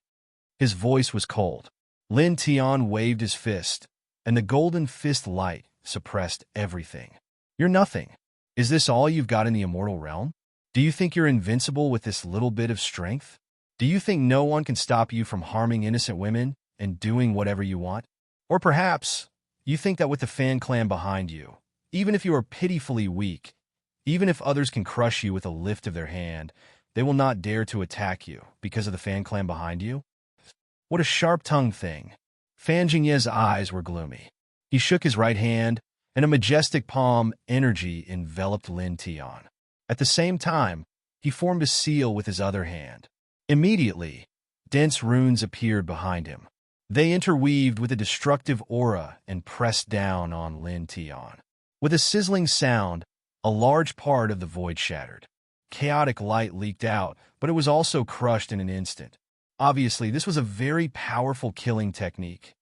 His voice was cold. Lin Tian waved his fist, and the golden fist light suppressed everything. You're nothing. Is this all you've got in the immortal realm? Do you think you're invincible with this little bit of strength? Do you think no one can stop you from harming innocent women and doing whatever you want? Or perhaps you think that with the Fan clan behind you, even if you are pitifully weak, even if others can crush you with a lift of their hand, they will not dare to attack you because of the Fan clan behind you? What a sharp-tongued thing. Fan Jingye's eyes were gloomy. He shook his right hand, and a majestic palm energy enveloped Lin Tian. At the same time, he formed a seal with his other hand. Immediately, dense runes appeared behind him. They interweaved with a destructive aura and pressed down on Lin Tian. With a sizzling sound, a large part of the void shattered. Chaotic light leaked out, but it was also crushed in an instant. Obviously, this was a very powerful killing technique.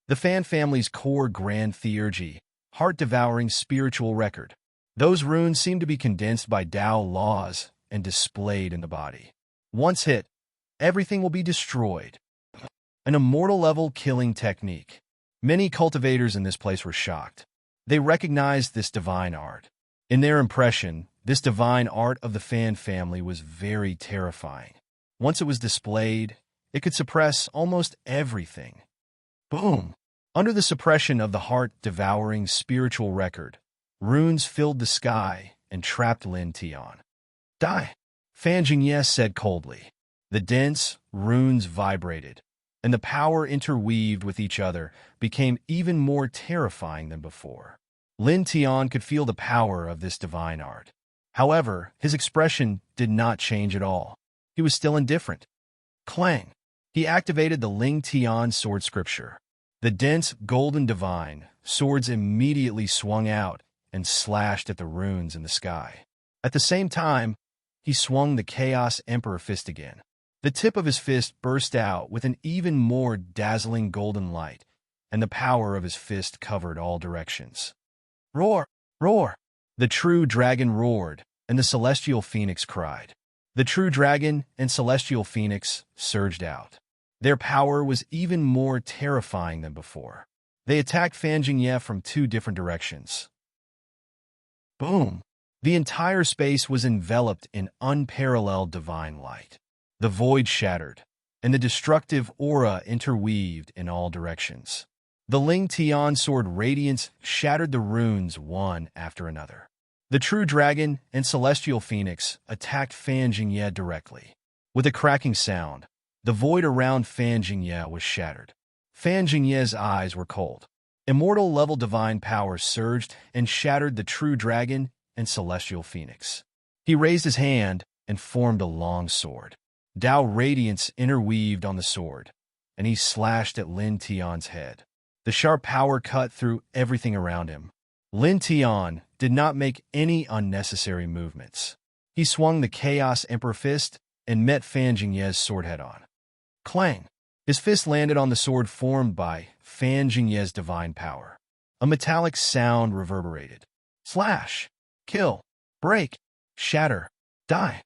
The Fan family's core grand theurgy, heart-devouring spiritual record. Those runes seemed to be condensed by Tao laws and displayed in the body. Once hit, everything will be destroyed. An immortal-level killing technique. Many cultivators in this place were shocked. They recognized this divine art. In their impression, this divine art of the Fan family was very terrifying. Once it was displayed, it could suppress almost everything. Boom! Under the suppression of the heart-devouring spiritual record, runes filled the sky and trapped Lin Tian. Die! Fan Jingye said coldly. The dense runes vibrated, and the power interweaved with each other became even more terrifying than before. Lin Tian could feel the power of this divine art. However, his expression did not change at all. He was still indifferent. Clang! He activated the Ling Tian sword scripture. The dense golden divine swords immediately swung out and slashed at the runes in the sky. At the same time, he swung the Chaos Emperor fist again. The tip of his fist burst out with an even more dazzling golden light, and the power of his fist covered all directions. Roar! Roar! The true dragon roared, and the celestial phoenix cried. The true dragon and celestial phoenix surged out. Their power was even more terrifying than before. They attacked Fan Jingye from two different directions. Boom! The entire space was enveloped in unparalleled divine light. The void shattered, and the destructive aura interweaved in all directions. The Ling Tian sword radiance shattered the runes one after another. The true dragon and celestial phoenix attacked Fan Jingye directly. With a cracking sound, the void around Fan Jingye was shattered. Fan Jingye's eyes were cold. Immortal-level divine power surged and shattered the true dragon and celestial phoenix. He raised his hand and formed a long sword. Tao radiance interweaved on the sword, and he slashed at Lin Tian's head. The sharp power cut through everything around him. Lin Tian did not make any unnecessary movements. He swung the Chaos Emperor fist and met Fan Jingye's sword head-on. Clang! His fist landed on the sword formed by Fan Jingye's divine power. A metallic sound reverberated. Slash! Kill! Break! Shatter! Die!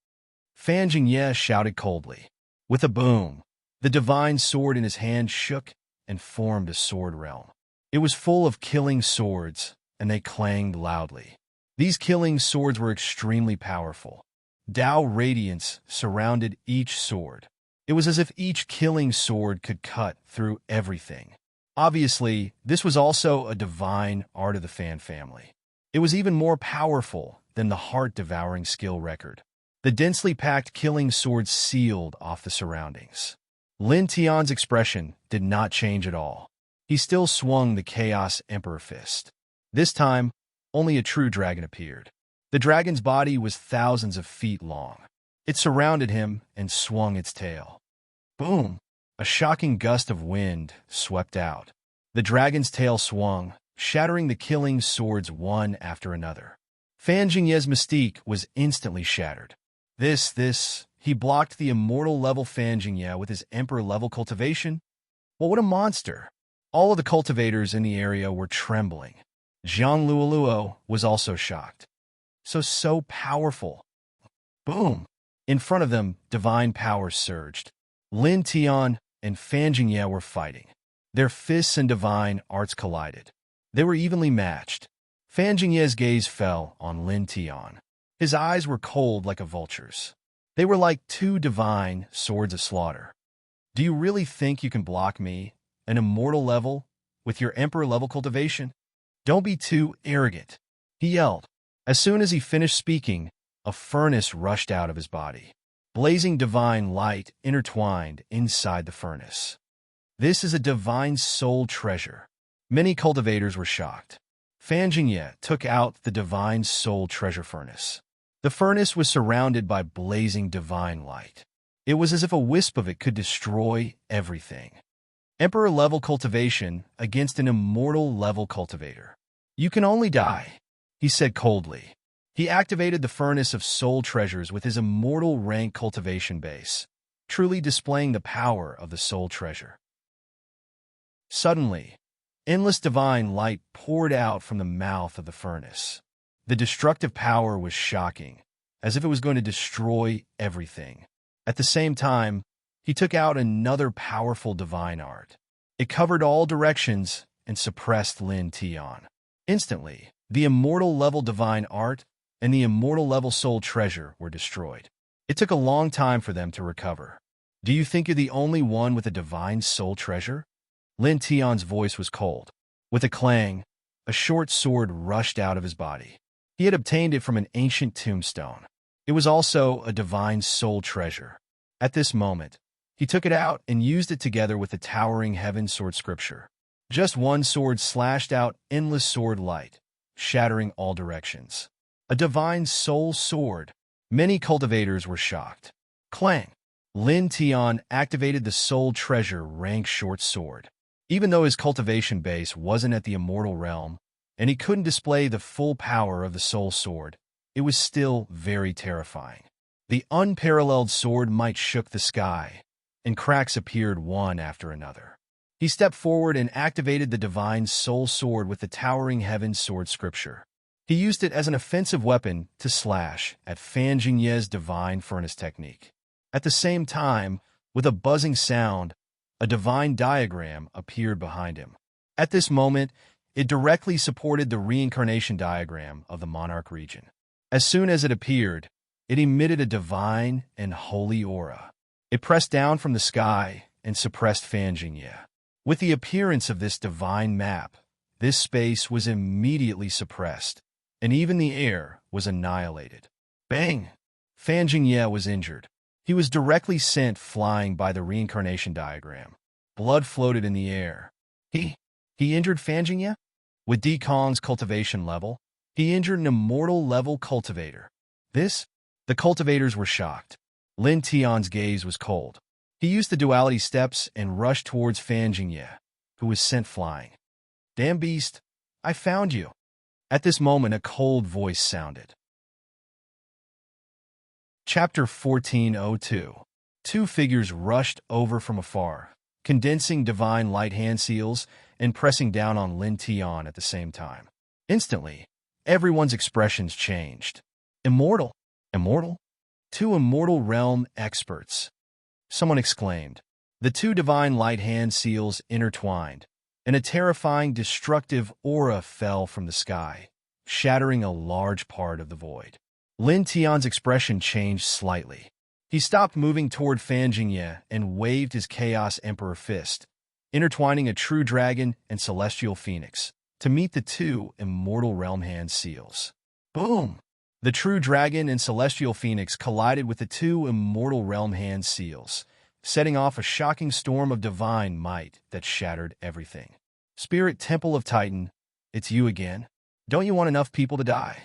Fan Jingye shouted coldly. With a boom, the divine sword in his hand shook and formed a sword realm. It was full of killing swords, and they clanged loudly. These killing swords were extremely powerful. Tao radiance surrounded each sword. It was as if each killing sword could cut through everything. Obviously, this was also a divine art of the Fan family. It was even more powerful than the heart-devouring skill record. The densely packed killing swords sealed off the surroundings. Lin Tian's expression did not change at all. He still swung the Chaos Emperor fist. This time, only a true dragon appeared. The dragon's body was thousands of feet long. It surrounded him and swung its tail. Boom! A shocking gust of wind swept out. The dragon's tail swung, shattering the killing swords one after another. Fan Jingye's mystique was instantly shattered. He blocked the immortal-level Fan Jingye with his Emperor-level cultivation? Well, what a monster! All of the cultivators in the area were trembling. Zhang Luoluo was also shocked. So powerful. Boom! In front of them, divine power surged. Lin Tian and Fan Jingye were fighting. Their fists and divine arts collided. They were evenly matched. Fan Jingye's gaze fell on Lin Tian. His eyes were cold like a vulture's. They were like two divine swords of slaughter. Do you really think you can block me, an immortal level, with your Emperor-level cultivation? Don't be too arrogant, he yelled. As soon as he finished speaking, a furnace rushed out of his body. Blazing divine light intertwined inside the furnace. This is a divine soul treasure. Many cultivators were shocked. Fan Jingye took out the divine soul treasure furnace. The furnace was surrounded by blazing divine light. It was as if a wisp of it could destroy everything. Emperor-level cultivation against an immortal-level cultivator. You can only die, he said coldly. He activated the furnace of soul treasures with his immortal rank cultivation base, truly displaying the power of the soul treasure. Suddenly, endless divine light poured out from the mouth of the furnace. The destructive power was shocking, as if it was going to destroy everything. At the same time, he took out another powerful divine art. It covered all directions and suppressed Lin Tian. Instantly, the immortal-level divine art and the immortal-level soul treasure were destroyed. It took a long time for them to recover. Do you think you're the only one with a divine soul treasure? Lin Tian's voice was cold. With a clang, a short sword rushed out of his body. He had obtained it from an ancient tombstone. It was also a divine soul treasure. At this moment, he took it out and used it together with the towering heaven sword scripture. Just one sword slashed out endless sword light, shattering all directions. A divine soul sword. Many cultivators were shocked. Clang! Lin Tian activated the soul treasure rank short sword. Even though his cultivation base wasn't at the immortal realm, and he couldn't display the full power of the soul sword, it was still very terrifying. The unparalleled sword might shook the sky, and cracks appeared one after another. He stepped forward and activated the divine soul sword with the towering heaven sword scripture. He used it as an offensive weapon to slash at Fan Jingye's divine furnace technique. At the same time, with a buzzing sound, a divine diagram appeared behind him. At this moment, it directly supported the reincarnation diagram of the monarch region. As soon as it appeared, it emitted a divine and holy aura. It pressed down from the sky and suppressed Fan Jingye. With the appearance of this divine map, this space was immediately suppressed, and even the air was annihilated. Bang! Fan Jingye was injured. He was directly sent flying by the reincarnation diagram. Blood floated in the air. He injured Fan Jingye? With D. Kong's cultivation level, he injured an immortal-level cultivator. The cultivators were shocked. Lin Tian's gaze was cold. He used the duality steps and rushed towards Fan Jingye, who was sent flying. Damn beast, I found you. At this moment, a cold voice sounded. Chapter 1402. Two figures rushed over from afar, condensing divine light hand seals and pressing down on Lin Tian at the same time. Instantly, everyone's expressions changed. Immortal? Two immortal realm experts. someone exclaimed. The two divine light hand seals intertwined, and a terrifying, destructive aura fell from the sky, shattering a large part of the void. Lin Tian's expression changed slightly. He stopped moving toward Fan Jingye and waved his Chaos Emperor fist, intertwining a true dragon and celestial phoenix, to meet the two immortal realm hand seals. Boom! The true dragon and celestial phoenix collided with the two immortal realm hand seals, setting off a shocking storm of divine might that shattered everything. Spirit Temple of Titan, it's you again. Don't you want enough people to die?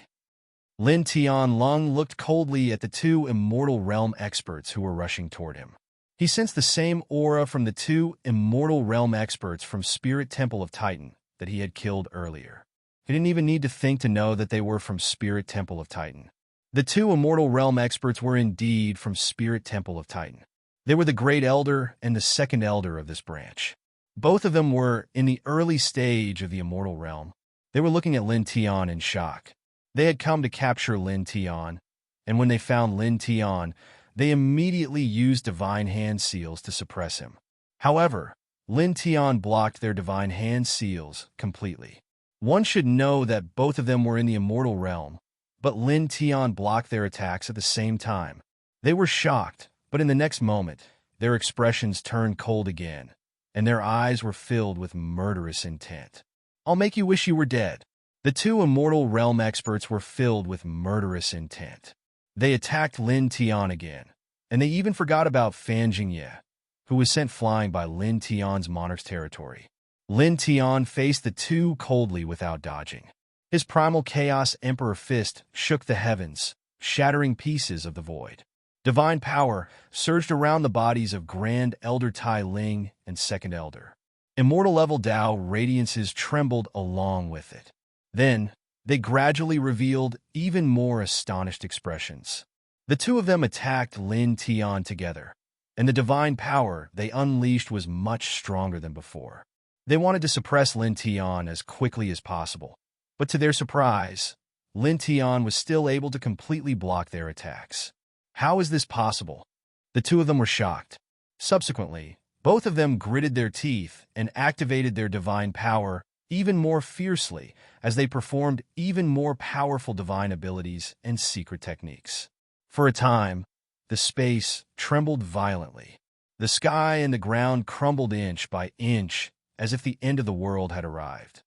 Lin Tianlong looked coldly at the two immortal realm experts who were rushing toward him. He sensed the same aura from the two immortal realm experts from Spirit Temple of Titan that he had killed earlier. He didn't even need to think to know that they were from Spirit Temple of Titan. The two immortal realm experts were indeed from Spirit Temple of Titan. They were the Great Elder and the Second Elder of this branch. Both of them were in the early stage of the immortal realm. They were looking at Lin Tian in shock. They had come to capture Lin Tian, and when they found Lin Tian, they immediately used divine hand seals to suppress him. However, Lin Tian blocked their divine hand seals completely. One should know that both of them were in the immortal realm, but Lin Tian blocked their attacks at the same time. They were shocked, but in the next moment, their expressions turned cold again, and their eyes were filled with murderous intent. I'll make you wish you were dead. The two immortal realm experts were filled with murderous intent. They attacked Lin Tian again, and they even forgot about Fan Jingye, who was sent flying by Lin Tian's monarch's territory. Lin Tian faced the two coldly without dodging. His primal Chaos Emperor fist shook the heavens, shattering pieces of the void. Divine power surged around the bodies of Grand Elder Tai Ling and Second Elder. Immortal-level Tao radiances trembled along with it. Then, they gradually revealed even more astonished expressions. The two of them attacked Lin Tian together, and the divine power they unleashed was much stronger than before. They wanted to suppress Lin Tian as quickly as possible, but to their surprise, Lin Tian was still able to completely block their attacks. How is this possible? The two of them were shocked. Subsequently, both of them gritted their teeth and activated their divine power even more fiercely as they performed even more powerful divine abilities and secret techniques. For a time, the space trembled violently. The sky and the ground crumbled inch by inch as if the end of the world had arrived.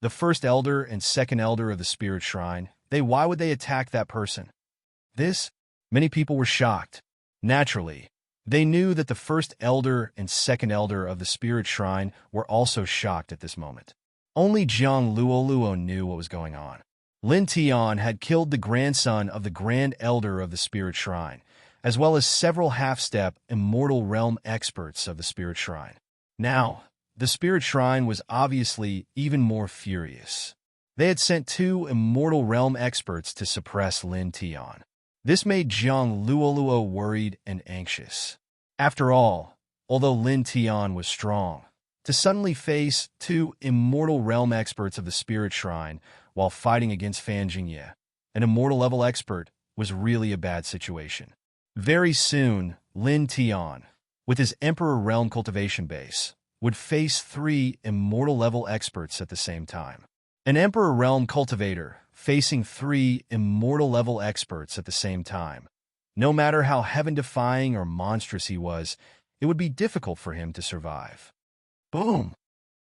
The First Elder and Second Elder of the Spirit Shrine, why would they attack that person? Many people were shocked. Naturally, they knew that the First Elder and Second Elder of the Spirit Shrine were also shocked at this moment. Only Jiang Luoluo knew what was going on. Lin Tian had killed the grandson of the Grand Elder of the Spirit Shrine, as well as several half-step immortal realm experts of the Spirit Shrine. Now, the Spirit Shrine was obviously even more furious. They had sent two immortal realm experts to suppress Lin Tian. This made Jiang Luoluo worried and anxious. After all, although Lin Tian was strong, to suddenly face two immortal realm experts of the Spirit Shrine while fighting against Fan Jingye, an immortal-level expert, was really a bad situation. Very soon, Lin Tian, with his Emperor Realm cultivation base, would face three immortal-level experts at the same time. An Emperor Realm cultivator facing three immortal-level experts at the same time. No matter how heaven-defying or monstrous he was, it would be difficult for him to survive. Boom!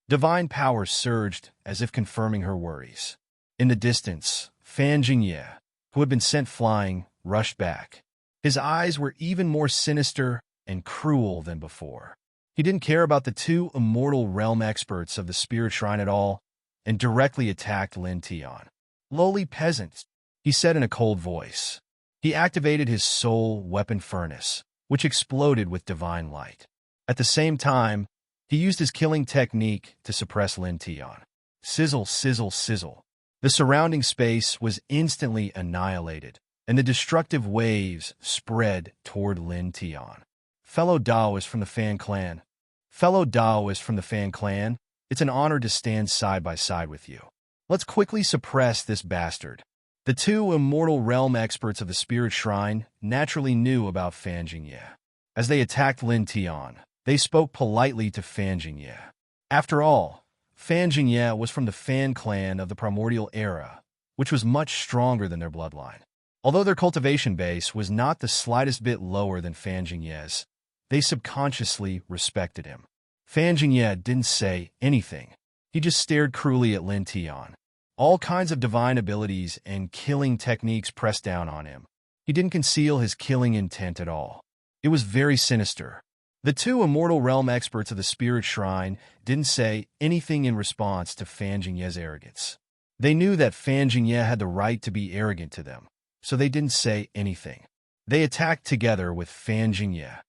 Divine power surged as if confirming her worries. In the distance, Fan Jingye, who had been sent flying, rushed back. His eyes were even more sinister and cruel than before. He didn't care about the two immortal realm experts of the Spirit Shrine at all and directly attacked Lin Tian. Lowly peasants, he said in a cold voice. He activated his soul weapon furnace, which exploded with divine light. At the same time, he used his killing technique to suppress Lin Tian. Sizzle, sizzle, sizzle. The surrounding space was instantly annihilated, and the destructive waves spread toward Lin Tian. Fellow Daoists from the Fan Clan. Fellow Daoists from the Fan Clan, it's an honor to stand side by side with you. Let's quickly suppress this bastard. The two immortal realm experts of the Spirit Shrine naturally knew about Fan Jingye. As they attacked Lin Tian, they spoke politely to Fan Jingye. After all, Fan Jingye was from the Fan clan of the primordial era, which was much stronger than their bloodline. Although their cultivation base was not the slightest bit lower than Fan Jingye's, they subconsciously respected him. Fan Jingye didn't say anything. He just stared cruelly at Lin Tian. All kinds of divine abilities and killing techniques pressed down on him. He didn't conceal his killing intent at all. It was very sinister. The two immortal realm experts of the Spirit Shrine didn't say anything in response to Fan Jingye's arrogance. They knew that Fan Jingye had the right to be arrogant to them, so they didn't say anything. They attacked together with Fan Jingye,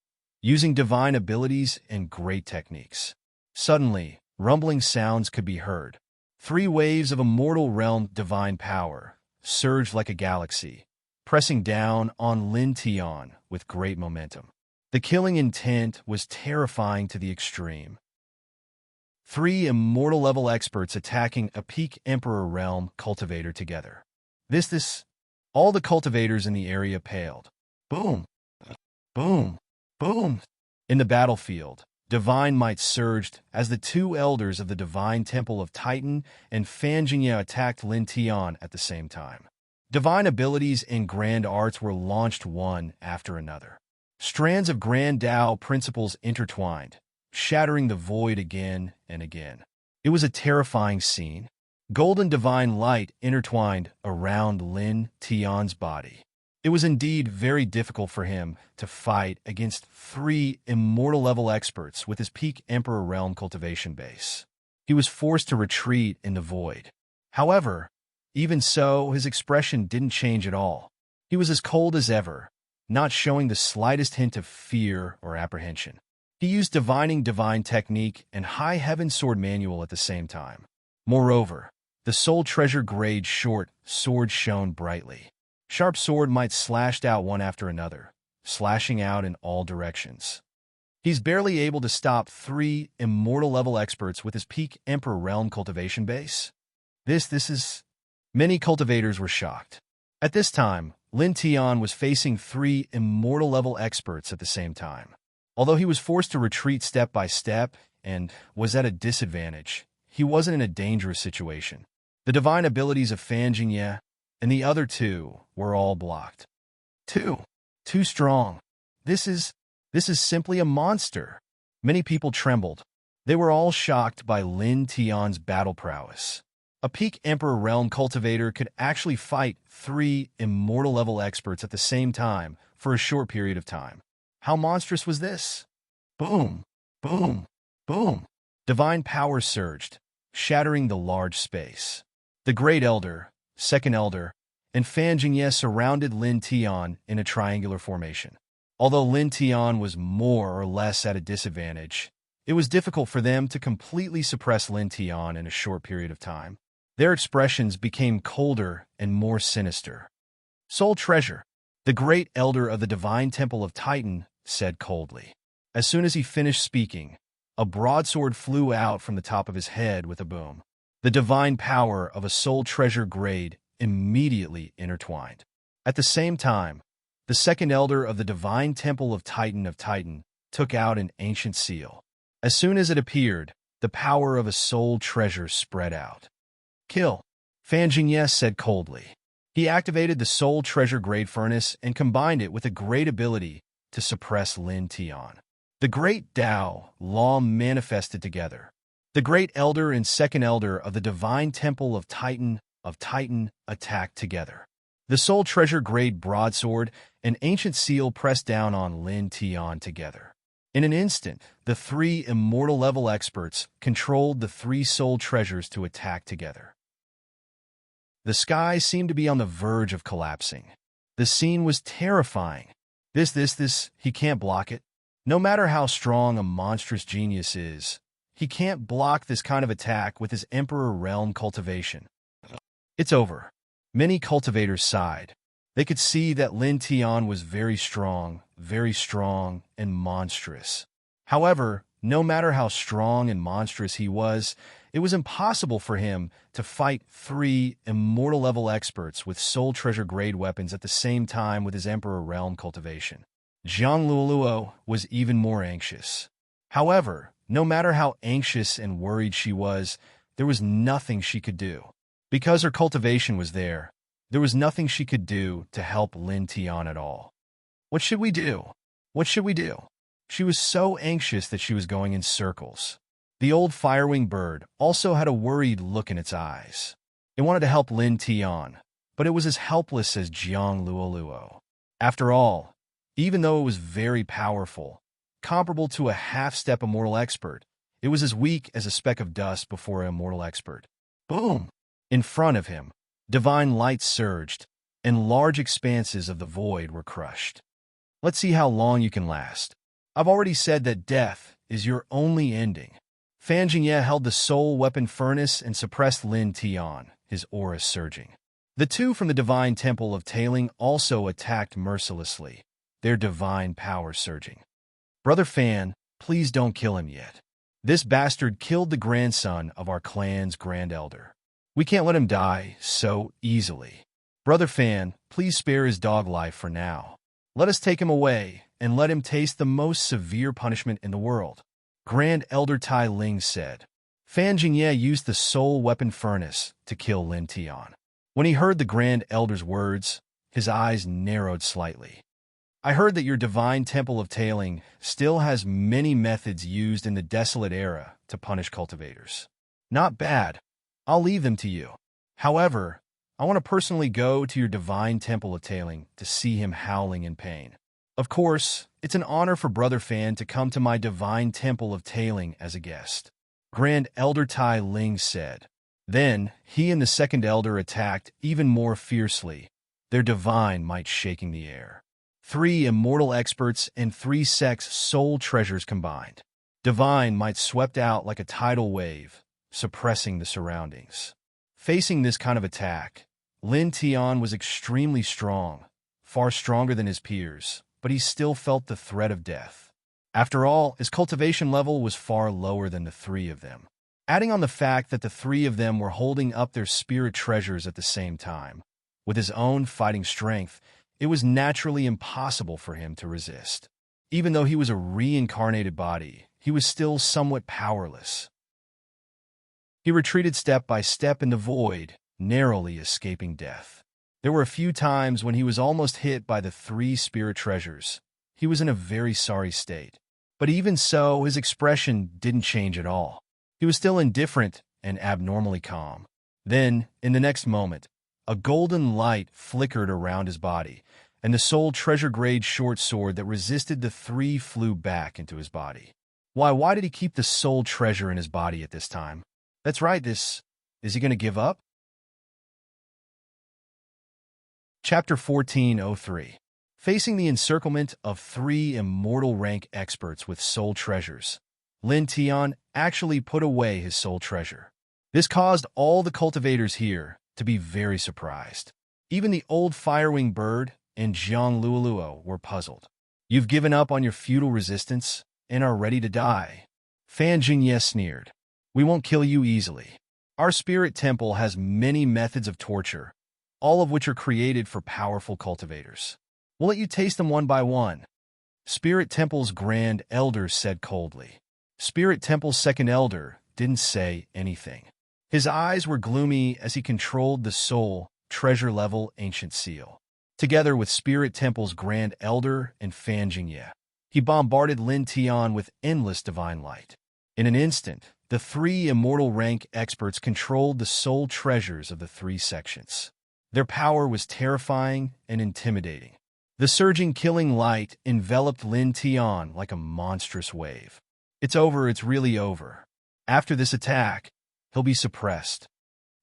using divine abilities and great techniques. Suddenly, rumbling sounds could be heard. 3 waves of immortal realm divine power surged like a galaxy, pressing down on Lin Tian with great momentum. The killing intent was terrifying to the extreme. 3 immortal-level experts attacking a peak Emperor realm cultivator together. All the cultivators in the area paled. Boom! Boom! Boom! In the battlefield, divine might surged as the 2 elders of the Divine Temple of Titan and Fan Jingye attacked Lin Tian at the same time. Divine abilities and grand arts were launched one after another. Strands of grand Tao principles intertwined, shattering the void again and again. It was a terrifying scene. Golden divine light intertwined around Lin Tian's body. It was indeed very difficult for him to fight against 3 immortal-level experts with his peak Emperor realm cultivation base. He was forced to retreat in the void. However, even so, his expression didn't change at all. He was as cold as ever, not showing the slightest hint of fear or apprehension. He used divining divine technique and high heaven sword manual at the same time. Moreover, the soul treasure grade short sword shone brightly. Sharp sword might slashed out one after another, slashing out in all directions. He's barely able to stop 3 immortal-level experts with his peak Emperor realm cultivation base. Many cultivators were shocked. At this time, Lin Tian was facing 3 immortal-level experts at the same time. Although he was forced to retreat step by step and was at a disadvantage, he wasn't in a dangerous situation. The divine abilities of Fan Jingye and the other 2 were all blocked. Too strong. This is simply a monster. Many people trembled. They were all shocked by Lin Tian's battle prowess. A peak Emperor realm cultivator could actually fight 3 immortal-level experts at the same time for a short period of time. How monstrous was this? Boom! Boom! Boom! Divine power surged, shattering the large space. The Great Elder, Second Elder, and Fan Jingye surrounded Lin Tian in a triangular formation. Although Lin Tian was more or less at a disadvantage, it was difficult for them to completely suppress Lin Tian in a short period of time. Their expressions became colder and more sinister. Soul Treasure, the Great Elder of the Divine Temple of Titan, said coldly. As soon as he finished speaking, a broadsword flew out from the top of his head with a boom. The divine power of a Soul Treasure grade immediately intertwined. At the same time, the Second Elder of the Divine Temple of Titan took out an ancient seal. As soon as it appeared, the power of a Soul Treasure spread out. Kill, Fan Jingye said coldly. He activated the Soul Treasure Grade Furnace and combined it with a great ability to suppress Lin Tian. The Great Tao Law manifested together. The Great Elder and Second Elder of the Divine Temple of Titan attacked together. The Soul Treasure Grade Broadsword and Ancient Seal pressed down on Lin Tian together. In an instant, the 3 immortal-level experts controlled the 3 soul treasures to attack together. The sky seemed to be on the verge of collapsing. The scene was terrifying. He can't block it. No matter how strong a monstrous genius is, he can't block this kind of attack with his Emperor realm cultivation. It's over. Many cultivators sighed. They could see that Lin Tian was very strong and monstrous. However, no matter how strong and monstrous he was, it was impossible for him to fight 3 immortal-level experts with Soul Treasure grade weapons at the same time with his Emperor realm cultivation. Jiang Luoluo was even more anxious. However, no matter how anxious and worried she was, there was nothing she could do. Because her cultivation was there was nothing she could do to help Lin Tian at all. What should we do? What should we do? She was so anxious that she was going in circles. The old firewing bird also had a worried look in its eyes. It wanted to help Lin Tian, but it was as helpless as Jiang Luoluo. After all, even though it was very powerful, comparable to a half-step immortal expert, it was as weak as a speck of dust before an immortal expert. Boom! In front of him, divine light surged, and large expanses of the void were crushed. Let's see how long you can last. I've already said that death is your only ending. Fan Jingye held the soul weapon furnace and suppressed Lin Tian, his aura surging. The two from the divine temple of Tailing also attacked mercilessly, their divine power surging. Brother Fan, please don't kill him yet. This bastard killed the grandson of our clan's grand elder. We can't let him die so easily. Brother Fan, please spare his dog life for now. Let us take him away and let him taste the most severe punishment in the world. Grand Elder Tai Ling said. Fan Jingye used the soul weapon furnace to kill Lin Tian. When he heard the Grand Elder's words, his eyes narrowed slightly. I heard that your divine temple of Tailing still has many methods used in the desolate era to punish cultivators. Not bad. I'll leave them to you. However, I want to personally go to your divine temple of Tailing to see him howling in pain. Of course, it's an honor for Brother Fan to come to my divine temple of Tailing as a guest. Grand Elder Tai Ling said. Then, he and the second elder attacked even more fiercely, their divine might shaking the air. 3 immortal experts and 3 sects' soul treasures combined. Divine might swept out like a tidal wave, suppressing the surroundings. Facing this kind of attack, Lin Tian was extremely strong, far stronger than his peers, but he still felt the threat of death. After all, his cultivation level was far lower than the 3 of them. Adding on the fact that the 3 of them were holding up their spirit treasures at the same time, with his own fighting strength, it was naturally impossible for him to resist. Even though he was a reincarnated body, he was still somewhat powerless. He retreated step by step in the void, narrowly escaping death. There were a few times when he was almost hit by the 3 spirit treasures. He was in a very sorry state. But even so, his expression didn't change at all. He was still indifferent and abnormally calm. Then, in the next moment, a golden light flickered around his body, and the soul treasure-grade short sword that resisted the 3 flew back into his body. Why did he keep the soul treasure in his body at this time? That's right, is he going to give up? Chapter 1403. Facing the encirclement of 3 immortal rank experts with soul treasures, Lin Tian actually put away his soul treasure. This caused all the cultivators here to be very surprised. Even the old firewing bird and Jiang Luoluo were puzzled. You've given up on your futile resistance and are ready to die. Fan Jingye sneered. We won't kill you easily. Our spirit temple has many methods of torture, all of which are created for powerful cultivators. We'll let you taste them one by one. Spirit Temple's Grand Elder said coldly. Spirit Temple's second elder didn't say anything. His eyes were gloomy as he controlled the soul, treasure-level ancient seal. Together with Spirit Temple's Grand Elder and Fan Jingye, he bombarded Lin Tian with endless divine light. In an instant, the 3 immortal rank experts controlled the soul treasures of the 3 sections. Their power was terrifying and intimidating. The surging killing light enveloped Lin Tian like a monstrous wave. It's over, it's really over. After this attack, he'll be suppressed.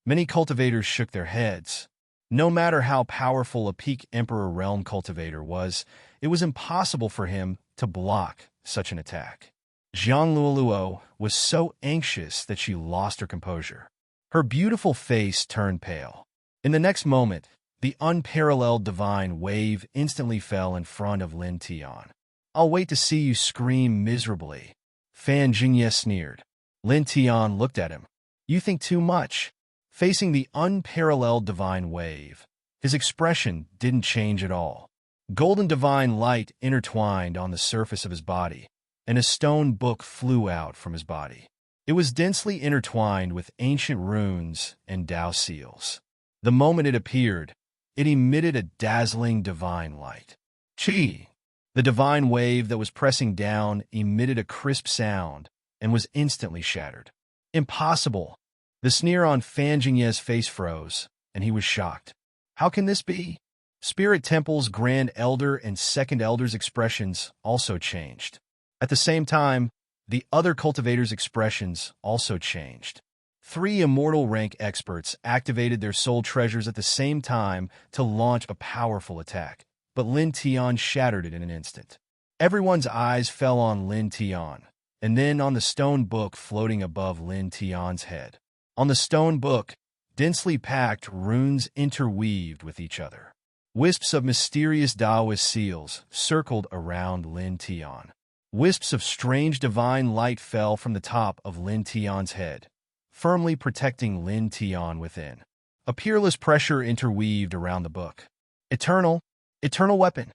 Many cultivators shook their heads. No matter how powerful a peak Emperor Realm cultivator was, it was impossible for him to block such an attack. Jiang Luoluo was so anxious that she lost her composure. Her beautiful face turned pale. In the next moment, the unparalleled divine wave instantly fell in front of Lin Tian. I'll wait to see you scream miserably. Fan Jingye sneered. Lin Tian looked at him. You think too much. Facing the unparalleled divine wave, his expression didn't change at all. Golden divine light intertwined on the surface of his body, and a stone book flew out from his body. It was densely intertwined with ancient runes and Tao seals. The moment it appeared, it emitted a dazzling divine light. Chi! The divine wave that was pressing down emitted a crisp sound and was instantly shattered. Impossible! The sneer on Fan Jingye's face froze, and he was shocked. How can this be? Spirit Temple's Grand Elder and Second Elder's expressions also changed. At the same time, the other cultivators' expressions also changed. 3 immortal rank experts activated their soul treasures at the same time to launch a powerful attack, but Lin Tian shattered it in an instant. Everyone's eyes fell on Lin Tian, and then on the stone book floating above Lin Tian's head. On the stone book, densely packed runes interweaved with each other. Wisps of mysterious Taoist seals circled around Lin Tian. Wisps of strange divine light fell from the top of Lin Tian's head, firmly protecting Lin Tian within. A peerless pressure interweaved around the book. Eternal weapon!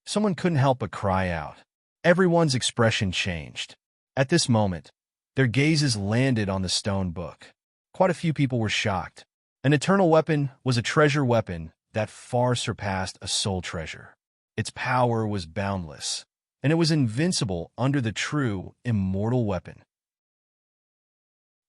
Someone couldn't help but cry out. Everyone's expression changed. At this moment, their gazes landed on the stone book. Quite a few people were shocked. An eternal weapon was a treasure weapon that far surpassed a soul treasure. Its power was boundless, and it was invincible under the true, immortal weapon.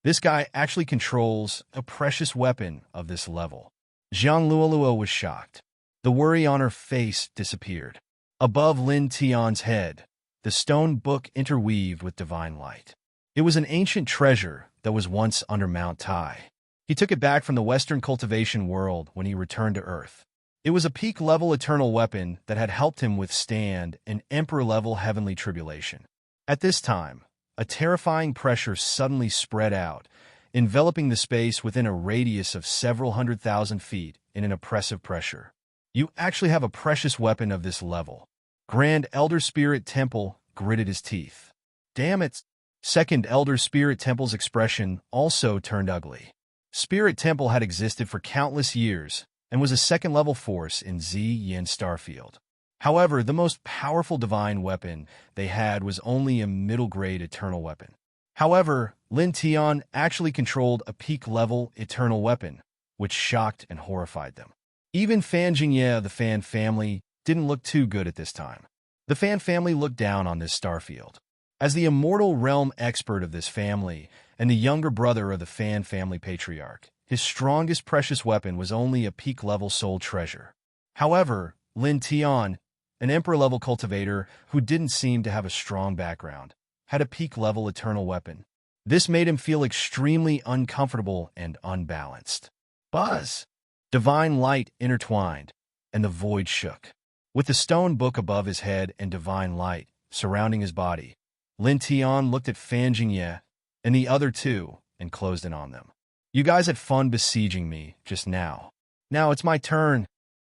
This guy actually controls a precious weapon of this level. Zhang Luoluo was shocked. The worry on her face disappeared. Above Lin Tian's head, the stone book interweaved with divine light. It was an ancient treasure that was once under Mount Tai. He took it back from the Western cultivation world when he returned to Earth. It was a peak-level eternal weapon that had helped him withstand an Emperor-level heavenly tribulation. At this time, a terrifying pressure suddenly spread out, enveloping the space within a radius of several 100,000 feet in an oppressive pressure. You actually have a precious weapon of this level. Grand Elder Spirit Temple gritted his teeth. Damn it! Second Elder Spirit Temple's expression also turned ugly. Spirit Temple had existed for countless years and was a second-level force in Yin Starfield. However, the most powerful divine weapon they had was only a middle-grade eternal weapon. However, Lin Tian actually controlled a peak-level eternal weapon, which shocked and horrified them. Even Fan Jingye of the Fan family didn't look too good at this time. The Fan family looked down on this Starfield. As the immortal realm expert of this family and the younger brother of the Fan family patriarch, his strongest precious weapon was only a peak-level soul treasure. However, Lin Tian, an emperor-level cultivator who didn't seem to have a strong background, had a peak-level eternal weapon. This made him feel extremely uncomfortable and unbalanced. Buzz! Divine light intertwined, and the void shook. With the stone book above his head and divine light surrounding his body, Lin Tian looked at Fan Jingye and the other two and closed in on them. You guys had fun besieging me just now. Now it's my turn,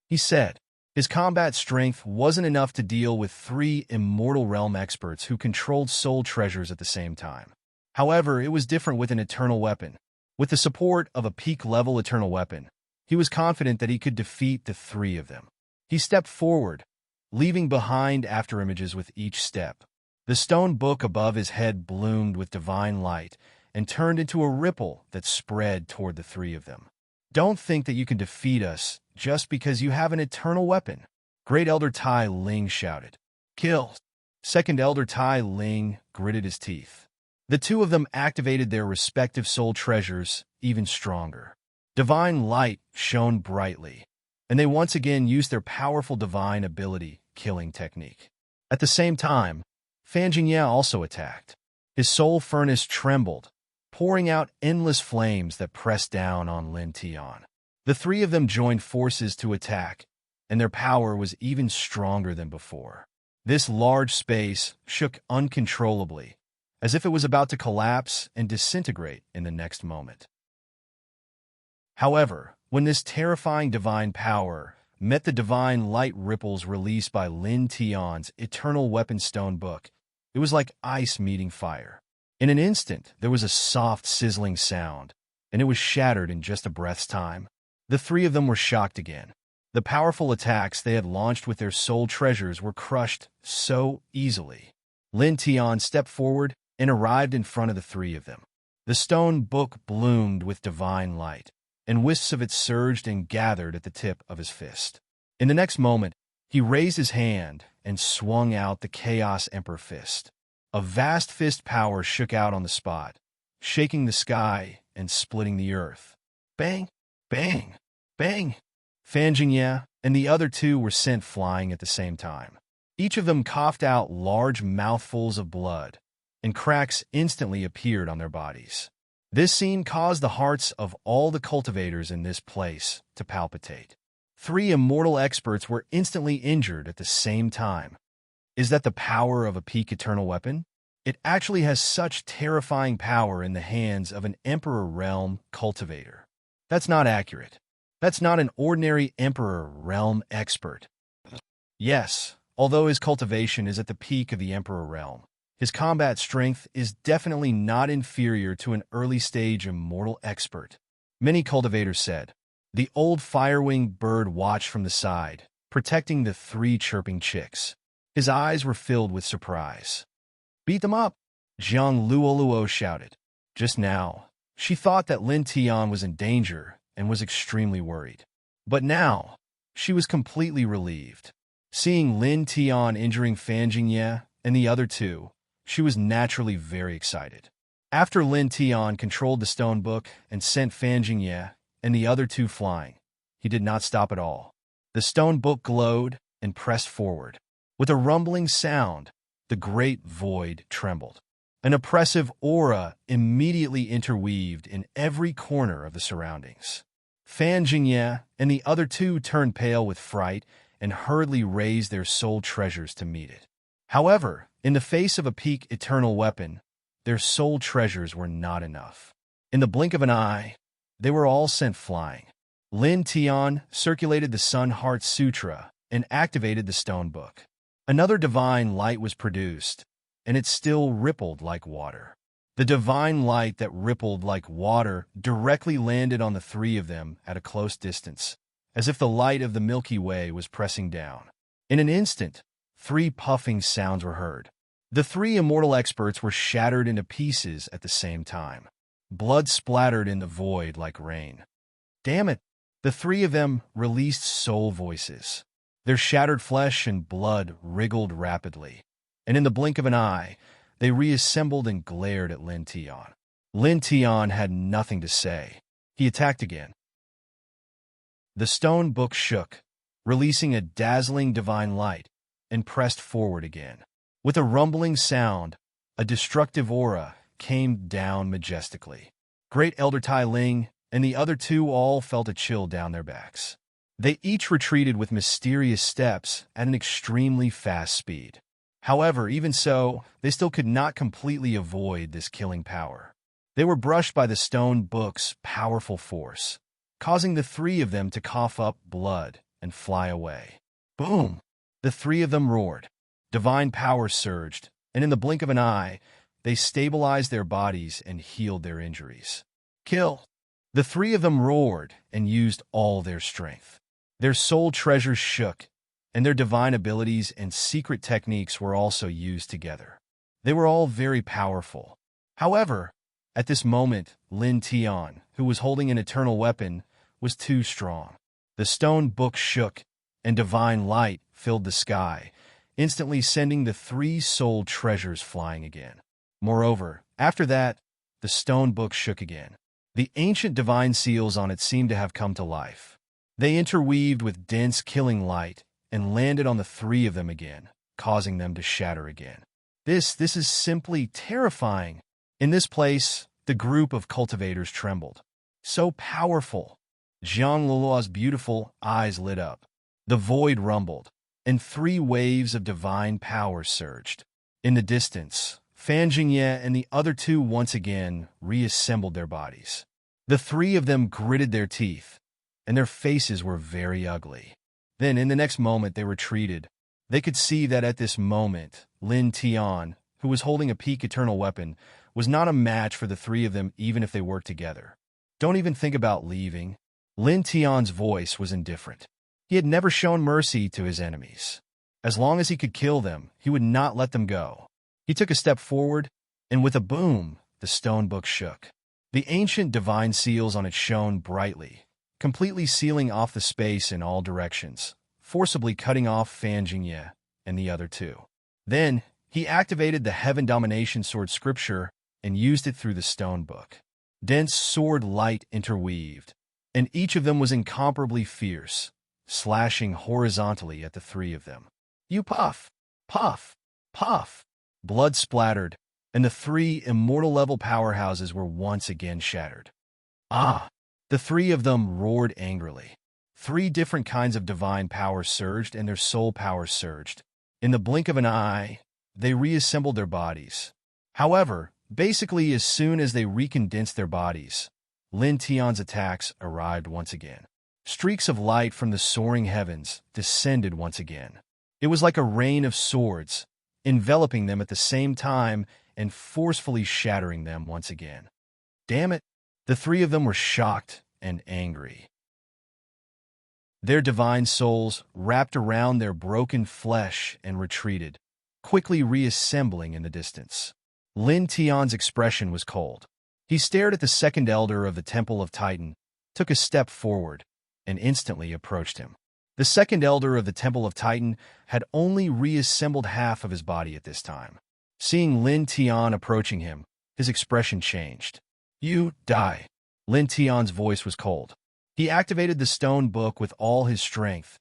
he said. His combat strength wasn't enough to deal with 3 immortal realm experts who controlled soul treasures at the same time. However, it was different with an eternal weapon. With the support of a peak-level eternal weapon, he was confident that he could defeat the 3 of them. He stepped forward, leaving behind afterimages with each step. The stone book above his head bloomed with divine light and turned into a ripple that spread toward the 3 of them. Don't think that you can defeat us just because you have an eternal weapon, Great Elder Tai Ling shouted. Kill! Second Elder Tai Ling gritted his teeth. The 2 of them activated their respective soul treasures even stronger. Divine light shone brightly, and they once again used their powerful divine ability, killing technique. At the same time, Fan Jingye also attacked. His soul furnace trembled, pouring out endless flames that pressed down on Lin Tian. The 3 of them joined forces to attack, and their power was even stronger than before. This large space shook uncontrollably, as if it was about to collapse and disintegrate in the next moment. However, when this terrifying divine power met the divine light ripples released by Lin Tian's eternal weapon stone book, it was like ice meeting fire. In an instant, there was a soft, sizzling sound, and it was shattered in just a breath's time. The 3 of them were shocked again. The powerful attacks they had launched with their soul treasures were crushed so easily. Lin Tian stepped forward and arrived in front of the three of them. The stone book bloomed with divine light, and wisps of it surged and gathered at the tip of his fist. In the next moment, he raised his hand and swung out the Chaos Emperor fist. A vast fist power shook out on the spot, shaking the sky and splitting the earth. Bang! Bang! Bang! Fan Jingye and the other two were sent flying at the same time. Each of them coughed out large mouthfuls of blood, and cracks instantly appeared on their bodies. This scene caused the hearts of all the cultivators in this place to palpitate. 3 immortal experts were instantly injured at the same time. Is that the power of a peak eternal weapon? It actually has such terrifying power in the hands of an Emperor Realm cultivator. That's not accurate. That's not an ordinary Emperor Realm expert. Yes, although his cultivation is at the peak of the Emperor Realm, his combat strength is definitely not inferior to an early-stage immortal expert. Many cultivators said. The old fire-winged bird watched from the side, protecting the 3 chirping chicks. His eyes were filled with surprise. Beat them up! Zhang Luoluo shouted. Just now, she thought that Lin Tian was in danger and was extremely worried. But now, she was completely relieved. Seeing Lin Tian injuring Fan Jingye and the other 2, she was naturally very excited. After Lin Tian controlled the stone book and sent Fan Jingye and the other 2 flying, he did not stop at all. The stone book glowed and pressed forward. With a rumbling sound, the great void trembled. An oppressive aura immediately interweaved in every corner of the surroundings. Fan Jingye and the other 2 turned pale with fright and hurriedly raised their soul treasures to meet it. However, in the face of a peak eternal weapon, their soul treasures were not enough. In the blink of an eye, they were all sent flying. Lin Tian circulated the Sun Heart Sutra and activated the stone book. Another divine light was produced, and it still rippled like water. The divine light that rippled like water directly landed on the 3 of them at a close distance, as if the light of the Milky Way was pressing down. In an instant, 3 puffing sounds were heard. The 3 immortal experts were shattered into pieces at the same time. Blood splattered in the void like rain. Damn it! The 3 of them released soul voices. Their shattered flesh and blood wriggled rapidly, and in the blink of an eye, they reassembled and glared at Lin Tian. Lin Tian had nothing to say. He attacked again. The stone book shook, releasing a dazzling divine light, and pressed forward again. With a rumbling sound, a destructive aura came down majestically. Great Elder Tai Ling and the other 2 all felt a chill down their backs. They each retreated with mysterious steps at an extremely fast speed. However, even so, they still could not completely avoid this killing power. They were brushed by the stone book's powerful force, causing the 3 of them to cough up blood and fly away. Boom! The 3 of them roared. Divine power surged, and in the blink of an eye, they stabilized their bodies and healed their injuries. Kill! The 3 of them roared and used all their strength. Their soul treasures shook, and their divine abilities and secret techniques were also used together. They were all very powerful. However, at this moment, Lin Tian, who was holding an eternal weapon, was too strong. The stone book shook, and divine light filled the sky, instantly sending the 3 soul treasures flying again. Moreover, after that, the stone book shook again. The ancient divine seals on it seemed to have come to life. They interweaved with dense killing light and landed on the 3 of them again, causing them to shatter again. This is simply terrifying. In this place, the group of cultivators trembled. So powerful. Zhang Luoluo's beautiful eyes lit up. The void rumbled, and 3 waves of divine power surged. In the distance, Fan Jingye and the other 2 once again reassembled their bodies. The 3 of them gritted their teeth, and their faces were very ugly. Then, in the next moment, they retreated. They could see that at this moment, Lin Tian, who was holding a peak eternal weapon, was not a match for the 3 of them even if they worked together. Don't even think about leaving. Lin Tian's voice was indifferent. He had never shown mercy to his enemies. As long as he could kill them, he would not let them go. He took a step forward, and with a boom, the stone book shook. The ancient divine seals on it shone brightly, completely sealing off the space in all directions, forcibly cutting off Fanjingye and the other two. Then, he activated the Heaven Domination Sword scripture and used it through the stone book. Dense sword light interweaved, and each of them was incomparably fierce, slashing horizontally at the three of them. You puff, puff, puff. Blood splattered, and the three immortal-level powerhouses were once again shattered. Ah! The three of them roared angrily. Three different kinds of divine power surged, and their soul power surged. In the blink of an eye, they reassembled their bodies. However, basically as soon as they recondensed their bodies, Lin Tian's attacks arrived once again. Streaks of light from the soaring heavens descended once again. It was like a rain of swords, enveloping them at the same time and forcefully shattering them once again. Damn it! The three of them were shocked and angry. Their divine souls wrapped around their broken flesh and retreated, quickly reassembling in the distance. Lin Tian's expression was cold. He stared at the second elder of the Temple of Titan, took a step forward, and instantly approached him. The second elder of the Temple of Titan had only reassembled half of his body at this time. Seeing Lin Tian approaching him, his expression changed. You die. Lin Tian's voice was cold. He activated the stone book with all his strength,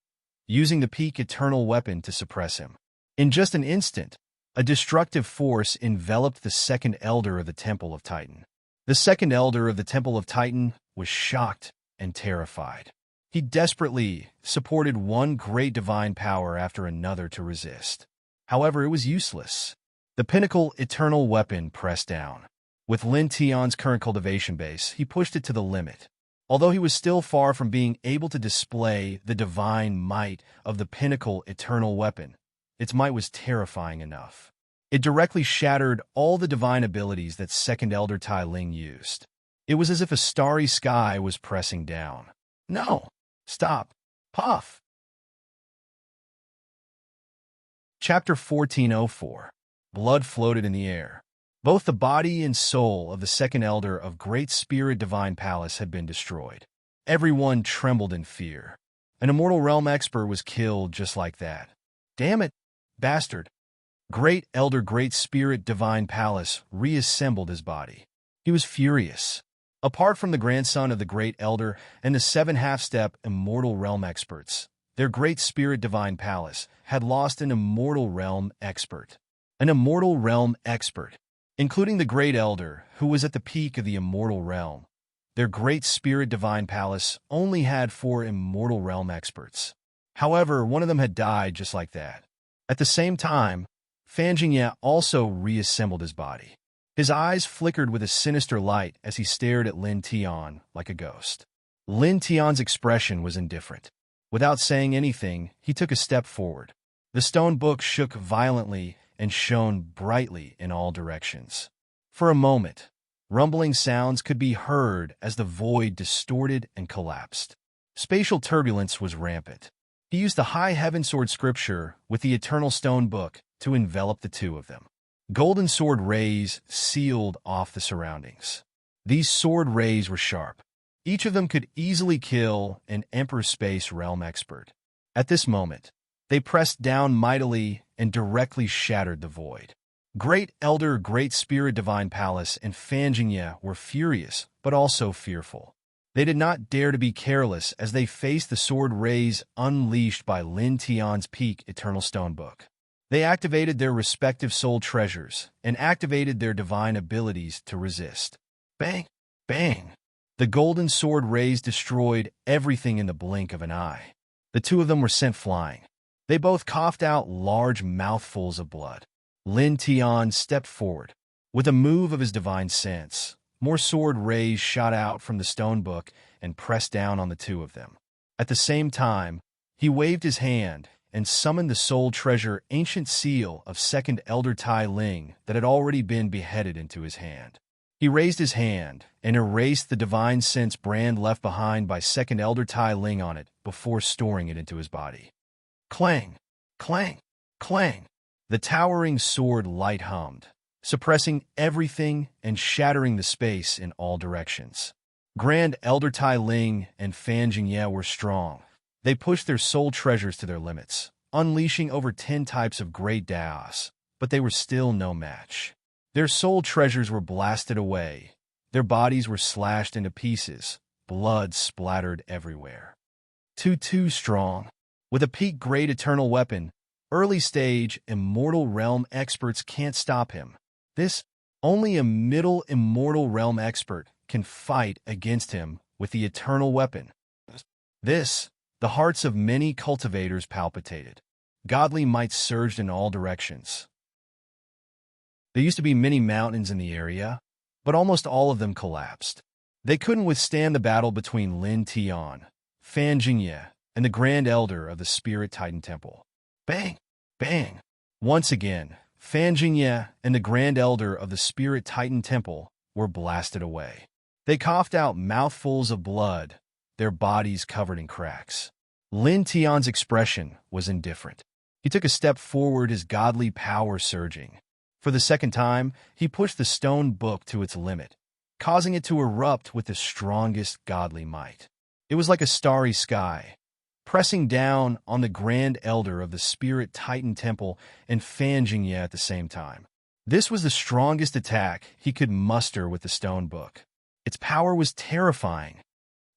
using the peak eternal weapon to suppress him. In just an instant, a destructive force enveloped the second elder of the Temple of Titan. The second elder of the Temple of Titan was shocked and terrified. He desperately supported one great divine power after another to resist. However, it was useless. The pinnacle eternal weapon pressed down. With Lin Tian's current cultivation base, he pushed it to the limit. Although he was still far from being able to display the divine might of the pinnacle eternal weapon, its might was terrifying enough. It directly shattered all the divine abilities that Second Elder Tai Ling used. It was as if a starry sky was pressing down. No! Stop! Puff! Chapter 1404. Blood floated in the air. Both the body and soul of the second elder of Great Spirit Divine Palace had been destroyed. Everyone trembled in fear. An Immortal Realm expert was killed just like that. Damn it, bastard. Great Elder Great Spirit Divine Palace reassembled his body. He was furious. Apart from the grandson of the Great Elder and the 7 half-step Immortal Realm experts, their Great Spirit Divine Palace had lost an Immortal Realm expert. An Immortal Realm expert, including the Great Elder, who was at the peak of the Immortal Realm. Their Great Spirit Divine Palace only had 4 Immortal Realm experts. However, one of them had died just like that. At the same time, Fan Jingye also reassembled his body. His eyes flickered with a sinister light as he stared at Lin Tian like a ghost. Lin Tian's expression was indifferent. Without saying anything, he took a step forward. The stone book shook violently and shone brightly in all directions. For a moment, rumbling sounds could be heard as the void distorted and collapsed. Spatial turbulence was rampant. He used the High Heaven Sword scripture with the Eternal Stone Book to envelop the two of them. Golden sword rays sealed off the surroundings. These sword rays were sharp. Each of them could easily kill an Emperor Space Realm expert. At this moment, they pressed down mightily and directly shattered the void. Great Elder Great Spirit Divine Palace and Fan Jingye were furious, but also fearful. They did not dare to be careless as they faced the sword rays unleashed by Lin Tian's peak Eternal Stone Book. They activated their respective soul treasures and activated their divine abilities to resist. Bang! Bang! The golden sword rays destroyed everything in the blink of an eye. The two of them were sent flying. They both coughed out large mouthfuls of blood. Lin Tian stepped forward. With a move of his divine sense, more sword rays shot out from the stone book and pressed down on the two of them. At the same time, he waved his hand and summoned the soul treasure ancient seal of second Elder Tai Ling that had already been beheaded into his hand. He raised his hand and erased the divine sense brand left behind by second Elder Tai Ling on it before storing it into his body. Clang, clang, clang. The towering sword light hummed, suppressing everything and shattering the space in all directions. Grand Elder Tai Ling and Fan Jingye were strong. They pushed their soul treasures to their limits, unleashing over 10 types of great Daos, but they were still no match. Their soul treasures were blasted away. Their bodies were slashed into pieces. Blood splattered everywhere. Too strong. With a peak-grade eternal weapon, early-stage Immortal Realm experts can't stop him. Only a middle Immortal Realm expert can fight against him with the eternal weapon. The hearts of many cultivators palpitated. Godly might surged in all directions. There used to be many mountains in the area, but almost all of them collapsed. They couldn't withstand the battle between Lin Tian, Fan Jingye, and the Grand Elder of the Spirit Titan Temple. Bang! Bang! Once again, Fan Jingye and the Grand Elder of the Spirit Titan Temple were blasted away. They coughed out mouthfuls of blood, their bodies covered in cracks. Lin Tian's expression was indifferent. He took a step forward, his godly power surging. For the second time, he pushed the stone book to its limit, causing it to erupt with the strongest godly might. It was like a starry sky, pressing down on the Grand Elder of the Spirit Titan Temple and Fan Jingye at the same time. This was the strongest attack he could muster with the stone book. Its power was terrifying.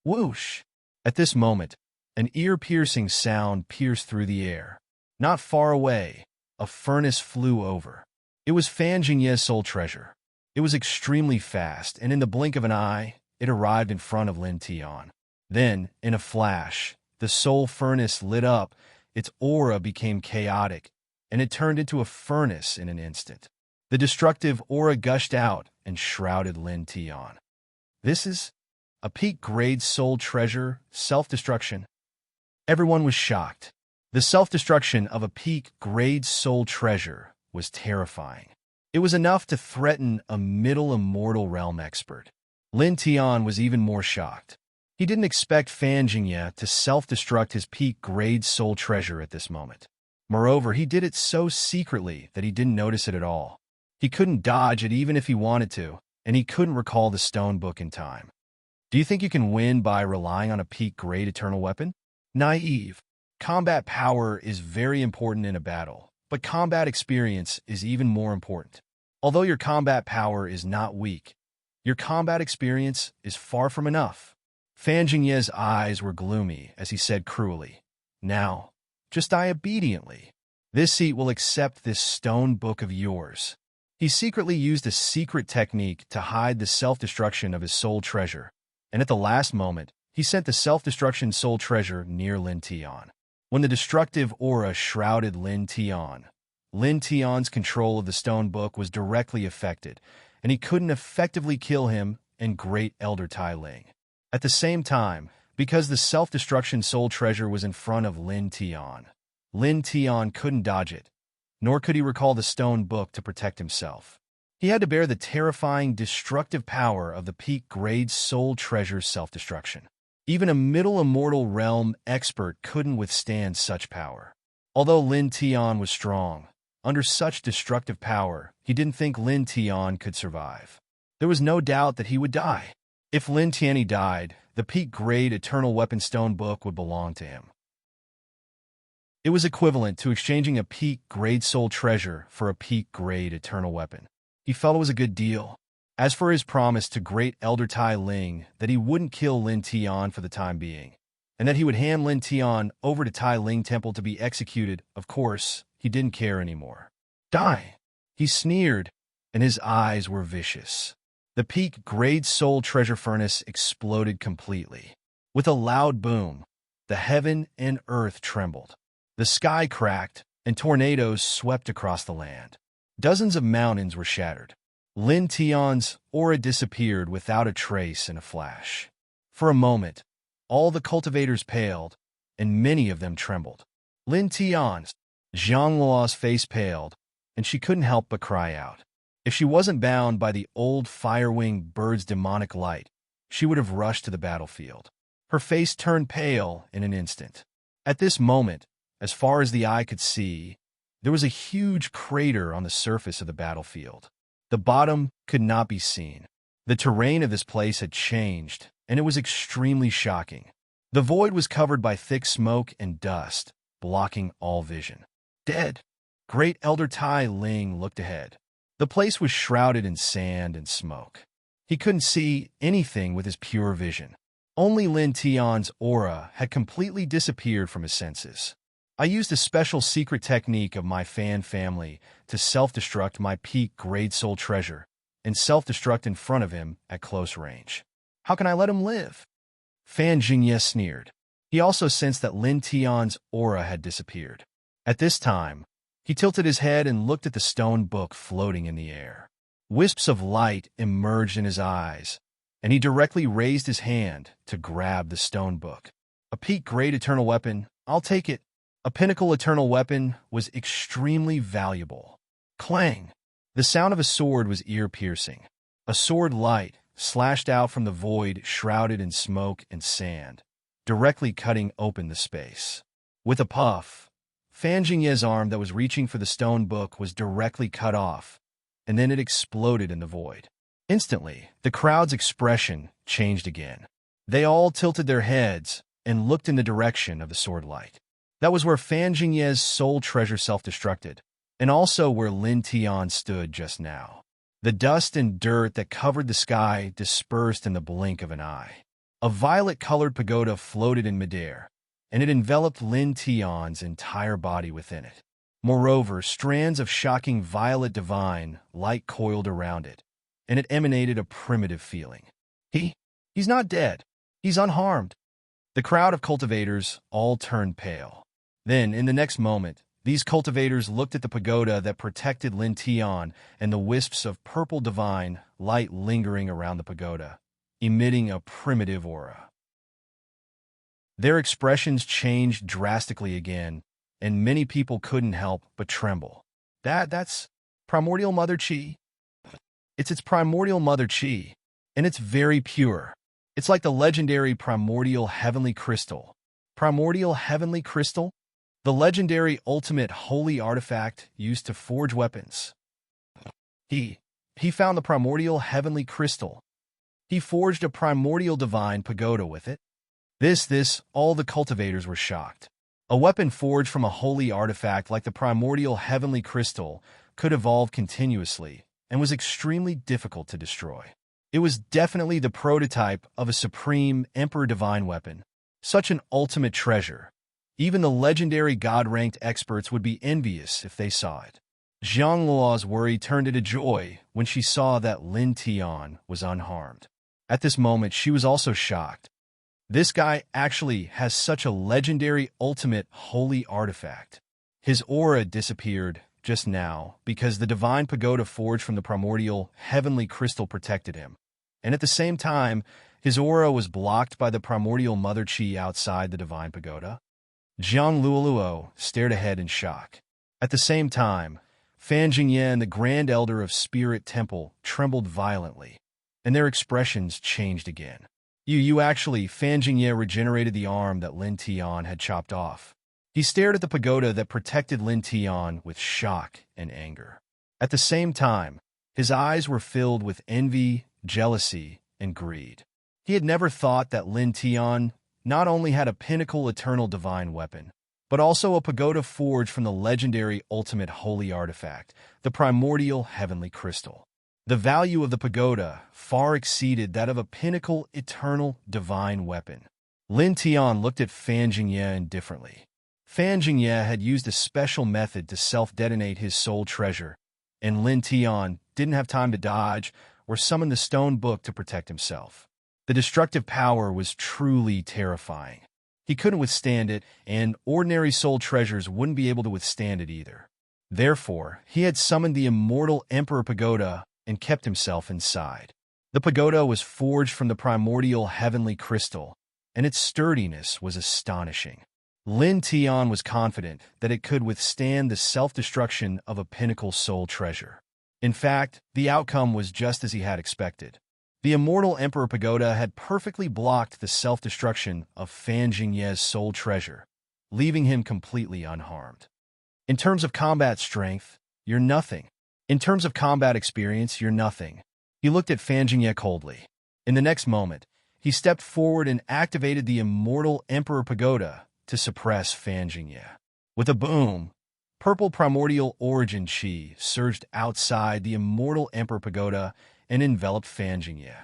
Whoosh! At this moment, an ear-piercing sound pierced through the air. Not far away, a furnace flew over. It was Fan Jingye's soul treasure. It was extremely fast, and in the blink of an eye, it arrived in front of Lin Tian. Then, in a flash, the soul furnace lit up, its aura became chaotic, and it turned into a furnace in an instant. The destructive aura gushed out and shrouded Lin Tian. This is a peak-grade soul treasure, self-destruction. Everyone was shocked. The self-destruction of a peak-grade soul treasure was terrifying. It was enough to threaten a middle Immortal Realm expert. Lin Tian was even more shocked. He didn't expect Fan Jingye to self-destruct his peak-grade soul treasure at this moment. Moreover, he did it so secretly that he didn't notice it at all. He couldn't dodge it even if he wanted to, and he couldn't recall the stone book in time. Do you think you can win by relying on a peak-grade eternal weapon? Naive. Combat power is very important in a battle, but combat experience is even more important. Although your combat power is not weak, your combat experience is far from enough. Fan Jingye's eyes were gloomy as he said cruelly, "Now, just die obediently. This seat will accept this stone book of yours." He secretly used a secret technique to hide the self-destruction of his soul treasure, and at the last moment, he sent the self-destruction soul treasure near Lin Tian. When the destructive aura shrouded Lin Tian's control of the stone book was directly affected, and he couldn't effectively kill him and Great Elder Tai Ling. At the same time, because the self-destruction soul treasure was in front of Lin Tian couldn't dodge it, nor could he recall the stone book to protect himself. He had to bear the terrifying, destructive power of the peak-grade soul treasure's self-destruction. Even a middle Immortal Realm expert couldn't withstand such power. Although Lin Tian was strong, under such destructive power, he didn't think Lin Tian could survive. There was no doubt that he would die. If Lin Tian died, the peak-grade Eternal Weapon Stone Book would belong to him. It was equivalent to exchanging a peak-grade soul treasure for a peak-grade Eternal Weapon. He felt it was a good deal. As for his promise to Great Elder Tai Ling that he wouldn't kill Lin Tian for the time being, and that he would hand Lin Tian over to Tai Ling Temple to be executed, of course, he didn't care anymore. Die! He sneered, and his eyes were vicious. The peak-grade soul treasure furnace exploded completely. With a loud boom, the heaven and earth trembled. The sky cracked, and tornadoes swept across the land. Dozens of mountains were shattered. Lin Tian's aura disappeared without a trace in a flash. For a moment, all the cultivators paled, and many of them trembled. Lin Tian's, Zhang Luo's face paled, and she couldn't help but cry out. If she wasn't bound by the old fire-winged bird's demonic light, she would have rushed to the battlefield. Her face turned pale in an instant. At this moment, as far as the eye could see, there was a huge crater on the surface of the battlefield. The bottom could not be seen. The terrain of this place had changed, and it was extremely shocking. The void was covered by thick smoke and dust, blocking all vision. Dead. Great Elder Tai Ling looked ahead. The place was shrouded in sand and smoke. He couldn't see anything with his pure vision. Only Lin Tian's aura had completely disappeared from his senses. I used a special secret technique of my fan family to self-destruct my peak grade soul treasure and self-destruct in front of him at close range. How can I let him live? Fan Jingye sneered. He also sensed that Lin Tian's aura had disappeared. At this time, he tilted his head and looked at the stone book floating in the air. Wisps of light emerged in his eyes, and he directly raised his hand to grab the stone book. A peak grade eternal weapon, I'll take it. A pinnacle eternal weapon was extremely valuable. Clang! The sound of a sword was ear-piercing. A sword light slashed out from the void shrouded in smoke and sand, directly cutting open the space. With a puff, Fan Jingye's arm that was reaching for the stone book was directly cut off, and then it exploded in the void. Instantly, the crowd's expression changed again. They all tilted their heads and looked in the direction of the sword light. That was where Fan Jingye's soul treasure self-destructed, and also where Lin Tian stood just now. The dust and dirt that covered the sky dispersed in the blink of an eye. A violet-colored pagoda floated in midair, and it enveloped Lin Tian's entire body within it. Moreover, strands of shocking violet divine light coiled around it, and it emanated a primitive feeling. He's not dead. He's unharmed. The crowd of cultivators all turned pale. Then, in the next moment, these cultivators looked at the pagoda that protected Lin Tian and the wisps of purple divine light lingering around the pagoda, emitting a primitive aura. Their expressions changed drastically again, and many people couldn't help but tremble. That's primordial mother chi. It's its primordial mother chi, and it's very pure. It's like the legendary primordial heavenly crystal. Primordial heavenly crystal? The legendary ultimate holy artifact used to forge weapons. He found the primordial heavenly crystal. He forged a primordial divine pagoda with it. All the cultivators were shocked. A weapon forged from a holy artifact like the primordial heavenly crystal could evolve continuously and was extremely difficult to destroy. It was definitely the prototype of a supreme emperor divine weapon. Such an ultimate treasure. Even the legendary god-ranked experts would be envious if they saw it. Zhang Luo's worry turned into joy when she saw that Lin Tian was unharmed. At this moment, she was also shocked. This guy actually has such a legendary ultimate holy artifact. His aura disappeared just now because the divine pagoda forged from the primordial heavenly crystal protected him. And at the same time, his aura was blocked by the primordial mother chi outside the divine pagoda. Zhang Luoluo stared ahead in shock. At the same time, Fan Jingye and the Grand Elder of Spirit Temple trembled violently, and their expressions changed again. Fan Jingye regenerated the arm that Lin Tian had chopped off. He stared at the pagoda that protected Lin Tian with shock and anger. At the same time, his eyes were filled with envy, jealousy, and greed. He had never thought that Lin Tian not only had a pinnacle eternal divine weapon, but also a pagoda forged from the legendary ultimate holy artifact, the primordial heavenly crystal. The value of the pagoda far exceeded that of a pinnacle eternal divine weapon. Lin Tian looked at Fan Jingye indifferently. Fan Jingye had used a special method to self-detonate his soul treasure, and Lin Tian didn't have time to dodge or summon the stone book to protect himself. The destructive power was truly terrifying. He couldn't withstand it, and ordinary soul treasures wouldn't be able to withstand it either. Therefore, he had summoned the immortal Emperor Pagoda and kept himself inside. The pagoda was forged from the primordial heavenly crystal, and its sturdiness was astonishing. Lin Tian was confident that it could withstand the self-destruction of a pinnacle soul treasure. In fact, the outcome was just as he had expected. The immortal Emperor Pagoda had perfectly blocked the self-destruction of Fan Jingye's soul treasure, leaving him completely unharmed. In terms of combat strength, you're nothing. In terms of combat experience, you're nothing. He looked at Fan Jingye coldly. In the next moment, he stepped forward and activated the immortal Emperor Pagoda to suppress Fan Jingye. With a boom, purple primordial origin chi surged outside the immortal Emperor Pagoda and enveloped Fan Jingye.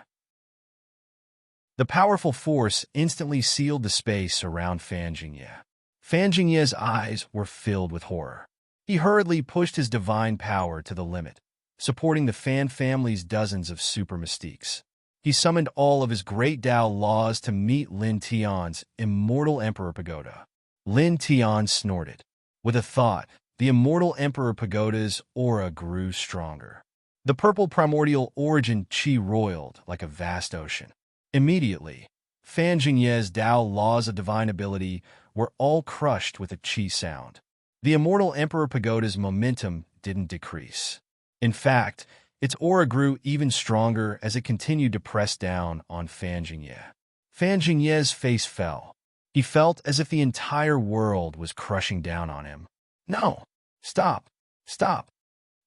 The powerful force instantly sealed the space around Fan Jingye. Fan Jingye's eyes were filled with horror. He hurriedly pushed his divine power to the limit, supporting the Fan family's dozens of super mystiques. He summoned all of his great Tao laws to meet Lin Tian's immortal Emperor Pagoda. Lin Tian snorted. With a thought, the immortal Emperor Pagoda's aura grew stronger. The purple primordial origin chi roiled like a vast ocean. Immediately, Fan Jingye's Tao laws of divine ability were all crushed with a chi sound. The immortal Emperor Pagoda's momentum didn't decrease. In fact, its aura grew even stronger as it continued to press down on Fan Jingye. Fan Jingye's face fell. He felt as if the entire world was crushing down on him. No! Stop! Stop!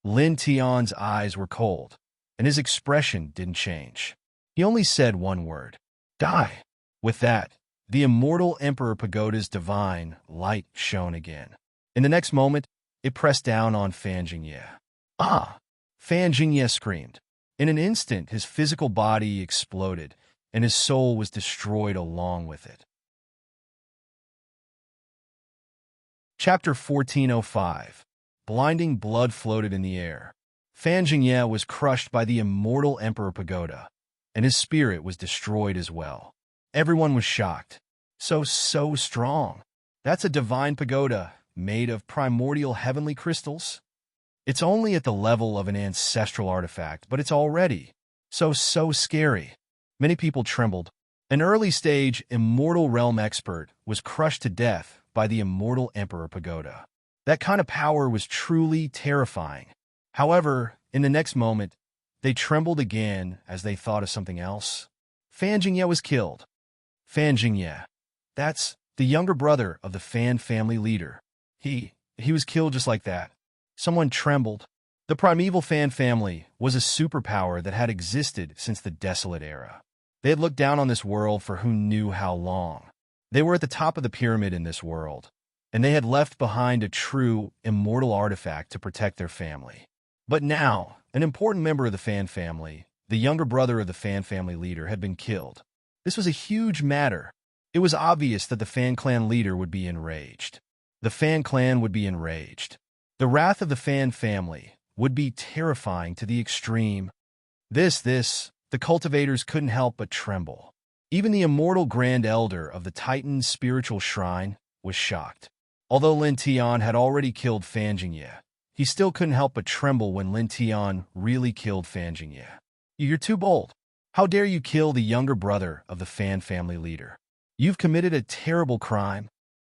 Lin Tian's eyes were cold, and his expression didn't change. He only said one word. Die! With that, the immortal Emperor Pagoda's divine light shone again. In the next moment, it pressed down on Fan Jingye. Ah! Fan Jingye screamed. In an instant, his physical body exploded, and his soul was destroyed along with it. Chapter 1405. Blinding blood floated in the air. Fan Jingye was crushed by the immortal Emperor Pagoda, and his spirit was destroyed as well. Everyone was shocked. So strong. That's a divine pagoda made of primordial heavenly crystals? It's only at the level of an ancestral artifact, but it's already so scary. Many people trembled. An early-stage immortal realm expert was crushed to death by the immortal Emperor Pagoda. That kind of power was truly terrifying. However, in the next moment, they trembled again as they thought of something else. Fan Jingye was killed. Fan Jingye. That's the younger brother of the Fan family leader. He was killed just like that. Someone trembled. The primeval Fan family was a superpower that had existed since the Desolate Era. They had looked down on this world for who knew how long. They were at the top of the pyramid in this world, and they had left behind a true, immortal artifact to protect their family. But now, an important member of the Fan family, the younger brother of the Fan family leader, had been killed. This was a huge matter. It was obvious that the Fan clan leader would be enraged. The Fan clan would be enraged. The wrath of the Fan family would be terrifying to the extreme. The cultivators couldn't help but tremble. Even the immortal Grand Elder of the Titan's spiritual shrine was shocked. Although Lin Tian had already killed Fan Jingye, he still couldn't help but tremble when Lin Tian really killed Fan Jingye. You're too bold. How dare you kill the younger brother of the Fan family leader? You've committed a terrible crime,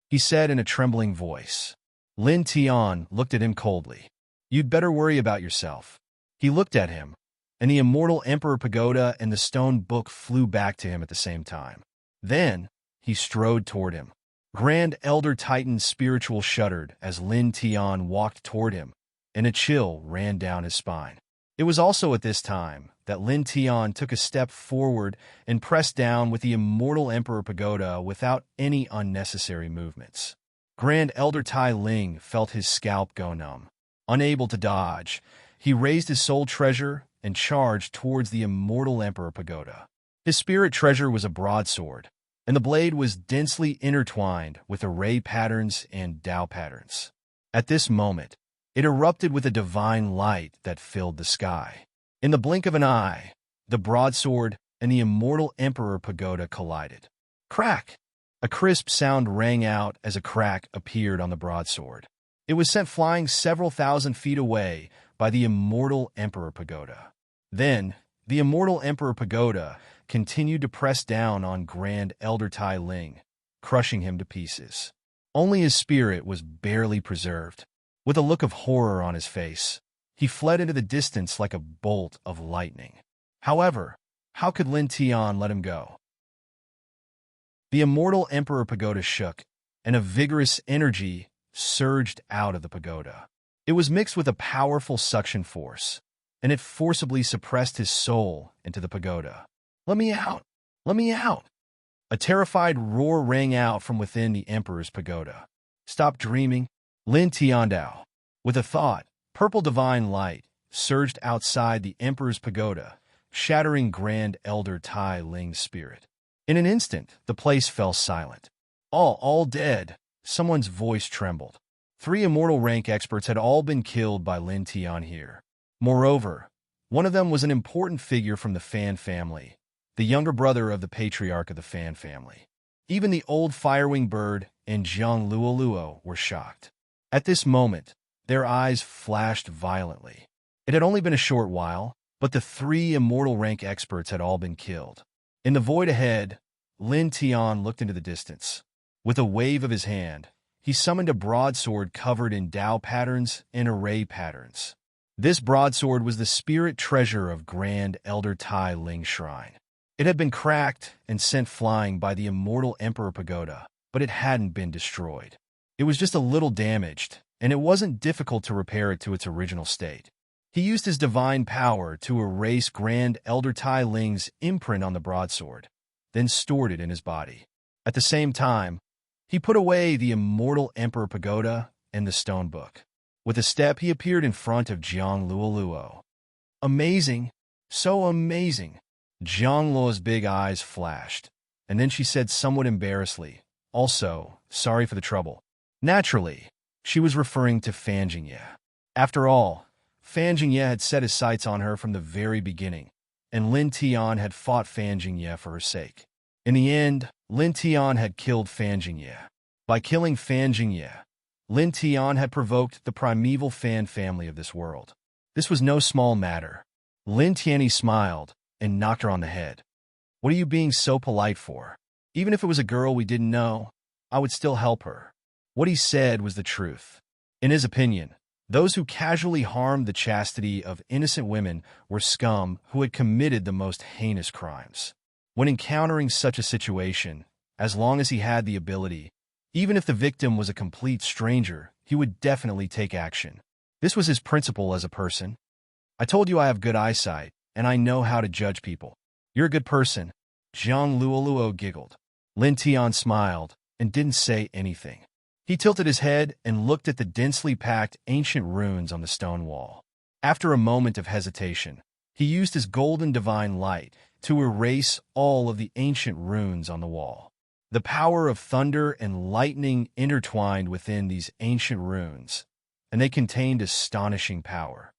he said in a trembling voice. Lin Tian looked at him coldly. You'd better worry about yourself. He looked at him, and the immortal Emperor Pagoda and the stone book flew back to him at the same time. Then, he strode toward him. Grand Elder Titan's spiritual shuddered as Lin Tian walked toward him, and a chill ran down his spine. It was also at this time that Lin Tian took a step forward and pressed down with the immortal Emperor Pagoda without any unnecessary movements. Grand Elder Tai Ling felt his scalp go numb. Unable to dodge, he raised his soul treasure and charged towards the immortal Emperor Pagoda. His spirit treasure was a broadsword, and the blade was densely intertwined with array patterns and Tao patterns. At this moment, it erupted with a divine light that filled the sky. In the blink of an eye, the broadsword and the immortal Emperor Pagoda collided. Crack! A crisp sound rang out as a crack appeared on the broadsword. It was sent flying several thousand feet away by the immortal Emperor Pagoda. Then, the immortal Emperor Pagoda continued to press down on Grand Elder Tai Ling, crushing him to pieces. Only his spirit was barely preserved. With a look of horror on his face, He fled into the distance like a bolt of lightning. However, how could Lin Tian let him go? The immortal Emperor Pagoda shook, and a vigorous energy surged out of the pagoda. It was mixed with a powerful suction force, and it forcibly suppressed his soul into the pagoda. "Let me out! Let me out!" A terrified roar rang out from within the Emperor's pagoda. "Stop dreaming, Lin Tiandao." With a thought, purple divine light surged outside the Emperor's pagoda, shattering Grand Elder Tai Ling's spirit. In an instant, the place fell silent. All dead. Someone's voice trembled. 3 immortal rank experts had all been killed by Lin Tian here. Moreover, one of them was an important figure from the Fan family, the younger brother of the patriarch of the Fan family. Even the old firewing bird and Jiang Luoluo were shocked. At this moment, their eyes flashed violently. It had only been a short while, but the 3 immortal rank experts had all been killed. In the void ahead, Lin Tian looked into the distance. With a wave of his hand, he summoned a broadsword covered in Dao patterns and array patterns. This broadsword was the spirit treasure of Grand Elder Tai Ling Shrine. It had been cracked and sent flying by the immortal Emperor Pagoda, but it hadn't been destroyed. It was just a little damaged, and it wasn't difficult to repair it to its original state. He used his divine power to erase Grand Elder Tai Ling's imprint on the broadsword, then stored it in his body. At the same time, he put away the immortal Emperor Pagoda and the stone book. With a step, he appeared in front of Jiang Luoluo. "Amazing! So amazing!" Jiang Luo's big eyes flashed, and then she said somewhat embarrassedly, "Also, sorry for the trouble." Naturally, she was referring to Fan Jingye. After all, Fan Jingye had set his sights on her from the very beginning, and Lin Tian had fought Fan Jingye for her sake. In the end, Lin Tian had killed Fan Jingye. By killing Fan Jingye, Lin Tian had provoked the primeval Fan family of this world. This was no small matter. Lin Tianyi smiled and knocked her on the head. "What are you being so polite for? Even if it was a girl we didn't know, I would still help her." What he said was the truth. In his opinion, those who casually harmed the chastity of innocent women were scum who had committed the most heinous crimes. When encountering such a situation, as long as he had the ability, even if the victim was a complete stranger, he would definitely take action. This was his principle as a person. "I told you I have good eyesight, and I know how to judge people." "You're a good person." Jiang Luoluo giggled. Lin Tian smiled and didn't say anything. He tilted his head and looked at the densely packed ancient runes on the stone wall. After a moment of hesitation, he used his golden divine light to erase all of the ancient runes on the wall. The power of thunder and lightning intertwined within these ancient runes, and they contained astonishing power.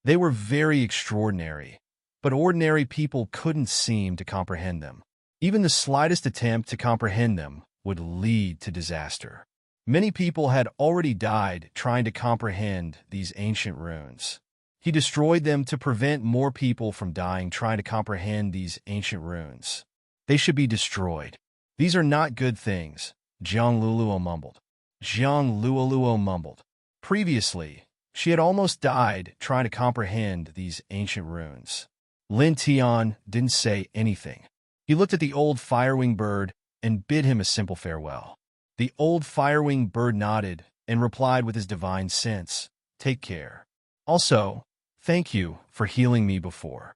They were very extraordinary, but ordinary people couldn't seem to comprehend them. Even the slightest attempt to comprehend them would lead to disaster. Many people had already died trying to comprehend these ancient runes. He destroyed them to prevent more people from dying trying to comprehend these ancient runes. They should be destroyed. "These are not good things," Jiang Luoluo mumbled. Jiang Luoluo mumbled. Previously, she had almost died trying to comprehend these ancient runes. Lin Tian didn't say anything. He looked at the old firewing bird and bid him a simple farewell. The old firewing bird nodded and replied with his divine sense, "Take care. Also, thank you for healing me before.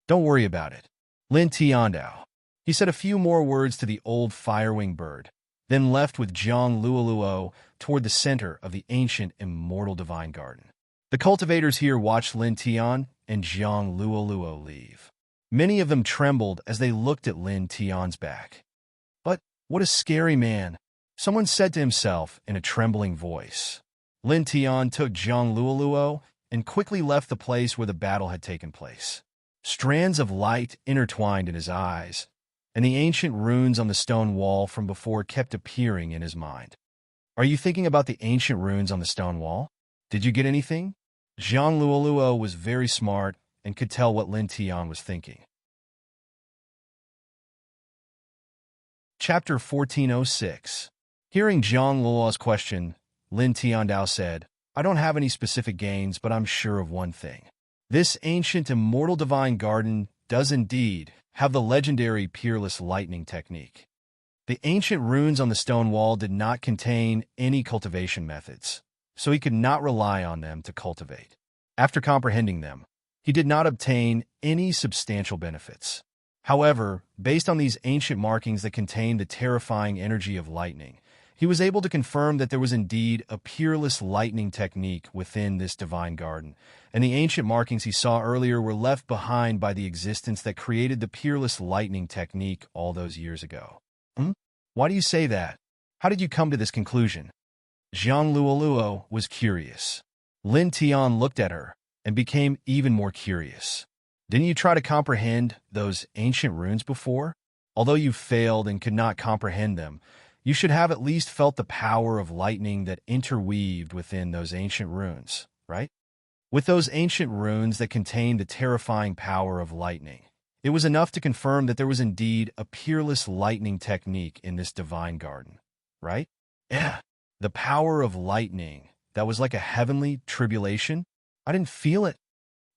Don't worry about it." Lin Tiandao. He said a few more words to the old firewing bird, then left with Jiang Luoluo toward the center of the ancient immortal divine garden. The cultivators here watched Lin Tian and Jiang Luoluo leave. Many of them trembled as they looked at Lin Tian's back. "But what a scary man," someone said to himself in a trembling voice. Lin Tian took Jiang Luoluo and quickly left the place where the battle had taken place. Strands of light intertwined in his eyes, and the ancient runes on the stone wall from before kept appearing in his mind. "Are you thinking about the ancient runes on the stone wall? Did you get anything?" Jiang Luoluo was very smart and could tell what Lin Tian was thinking. Chapter 1406. Hearing Jiang Luoluo's question, Lin Tiandao said, I don't have any specific gains, but I'm sure of one thing. This ancient immortal divine garden does indeed have the legendary peerless lightning technique. The ancient runes on the stone wall did not contain any cultivation methods, so he could not rely on them to cultivate. After comprehending them, he did not obtain any substantial benefits. However, based on these ancient markings that contained the terrifying energy of lightning, he was able to confirm that there was indeed a peerless lightning technique within this divine garden, and the ancient markings he saw earlier were left behind by the existence that created the peerless lightning technique all those years ago. Why do you say that? How did you come to this conclusion? Zhang Luoluo was curious. Lin Tian looked at her and became even more curious. Didn't you try to comprehend those ancient runes before? Although you failed and could not comprehend them, you should have at least felt the power of lightning that interweaved within those ancient runes, right? With those ancient runes that contained the terrifying power of lightning, it was enough to confirm that there was indeed a peerless lightning technique in this divine garden, right? Yeah, the power of lightning that was like a heavenly tribulation. I didn't feel it.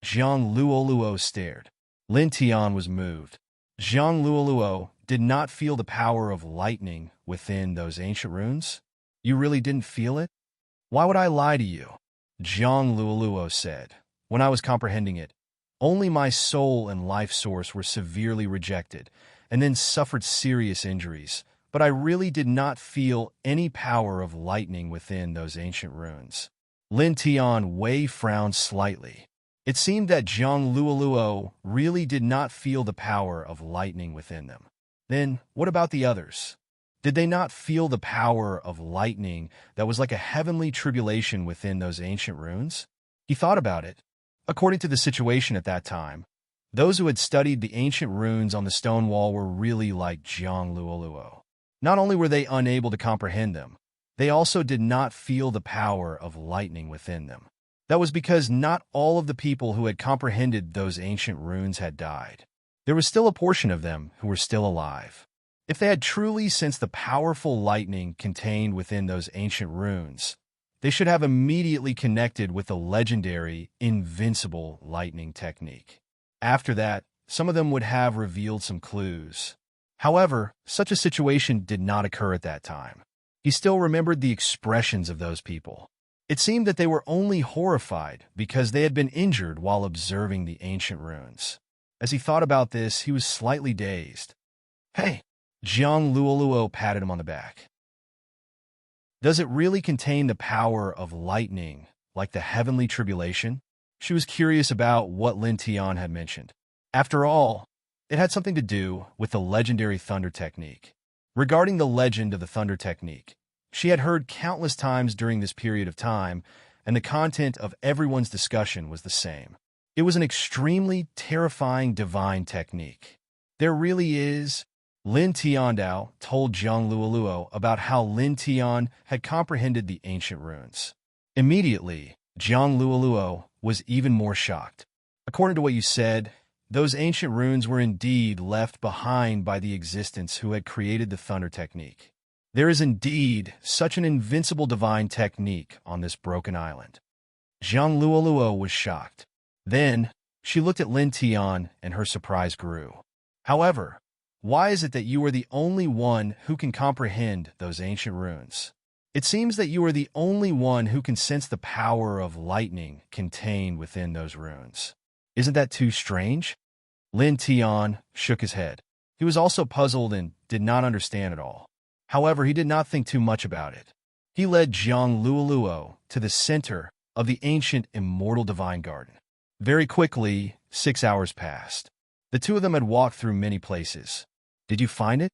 Zhang Luoluo stared. Lin Tian was moved. Zhang Luoluo did not feel the power of lightning within those ancient runes. You really didn't feel it? Why would I lie to you? Zhang Luoluo said. When I was comprehending it, only my soul and life source were severely rejected and then suffered serious injuries, but I really did not feel any power of lightning within those ancient runes. Lin Tian Wei frowned slightly. It seemed that Zhang Luoluo really did not feel the power of lightning within them. Then, what about the others? Did they not feel the power of lightning that was like a heavenly tribulation within those ancient runes? He thought about it. According to the situation at that time, those who had studied the ancient runes on the stone wall were really like Zhang Luoluo. Not only were they unable to comprehend them, they also did not feel the power of lightning within them. That was because not all of the people who had comprehended those ancient runes had died. There was still a portion of them who were still alive. If they had truly sensed the powerful lightning contained within those ancient runes, they should have immediately connected with the legendary, invincible lightning technique. After that, some of them would have revealed some clues. However, such a situation did not occur at that time. He still remembered the expressions of those people. It seemed that they were only horrified because they had been injured while observing the ancient runes. As he thought about this, he was slightly dazed. Hey, Zhang Luoluo patted him on the back. Does it really contain the power of lightning, like the heavenly tribulation? She was curious about what Lin Tian had mentioned. After all, it had something to do with the legendary thunder technique. Regarding the legend of the thunder technique, she had heard countless times during this period of time, and the content of everyone's discussion was the same. It was an extremely terrifying divine technique. There really is. Lin Tiandao told Zhang Luoluo about how Lin Tian had comprehended the ancient runes. Immediately, Zhang Luoluo was even more shocked. According to what you said, those ancient runes were indeed left behind by the existence who had created the thunder technique. There is indeed such an invincible divine technique on this broken island. Zhang Luoluo was shocked. Then, she looked at Lin Tian and her surprise grew. However, why is it that you are the only one who can comprehend those ancient runes? It seems that you are the only one who can sense the power of lightning contained within those runes. Isn't that too strange? Lin Tian shook his head. He was also puzzled and did not understand it all. However, he did not think too much about it. He led Zhang Luoluo to the center of the ancient immortal divine garden. Very quickly, 6 hours passed. The two of them had walked through many places. Did you find it?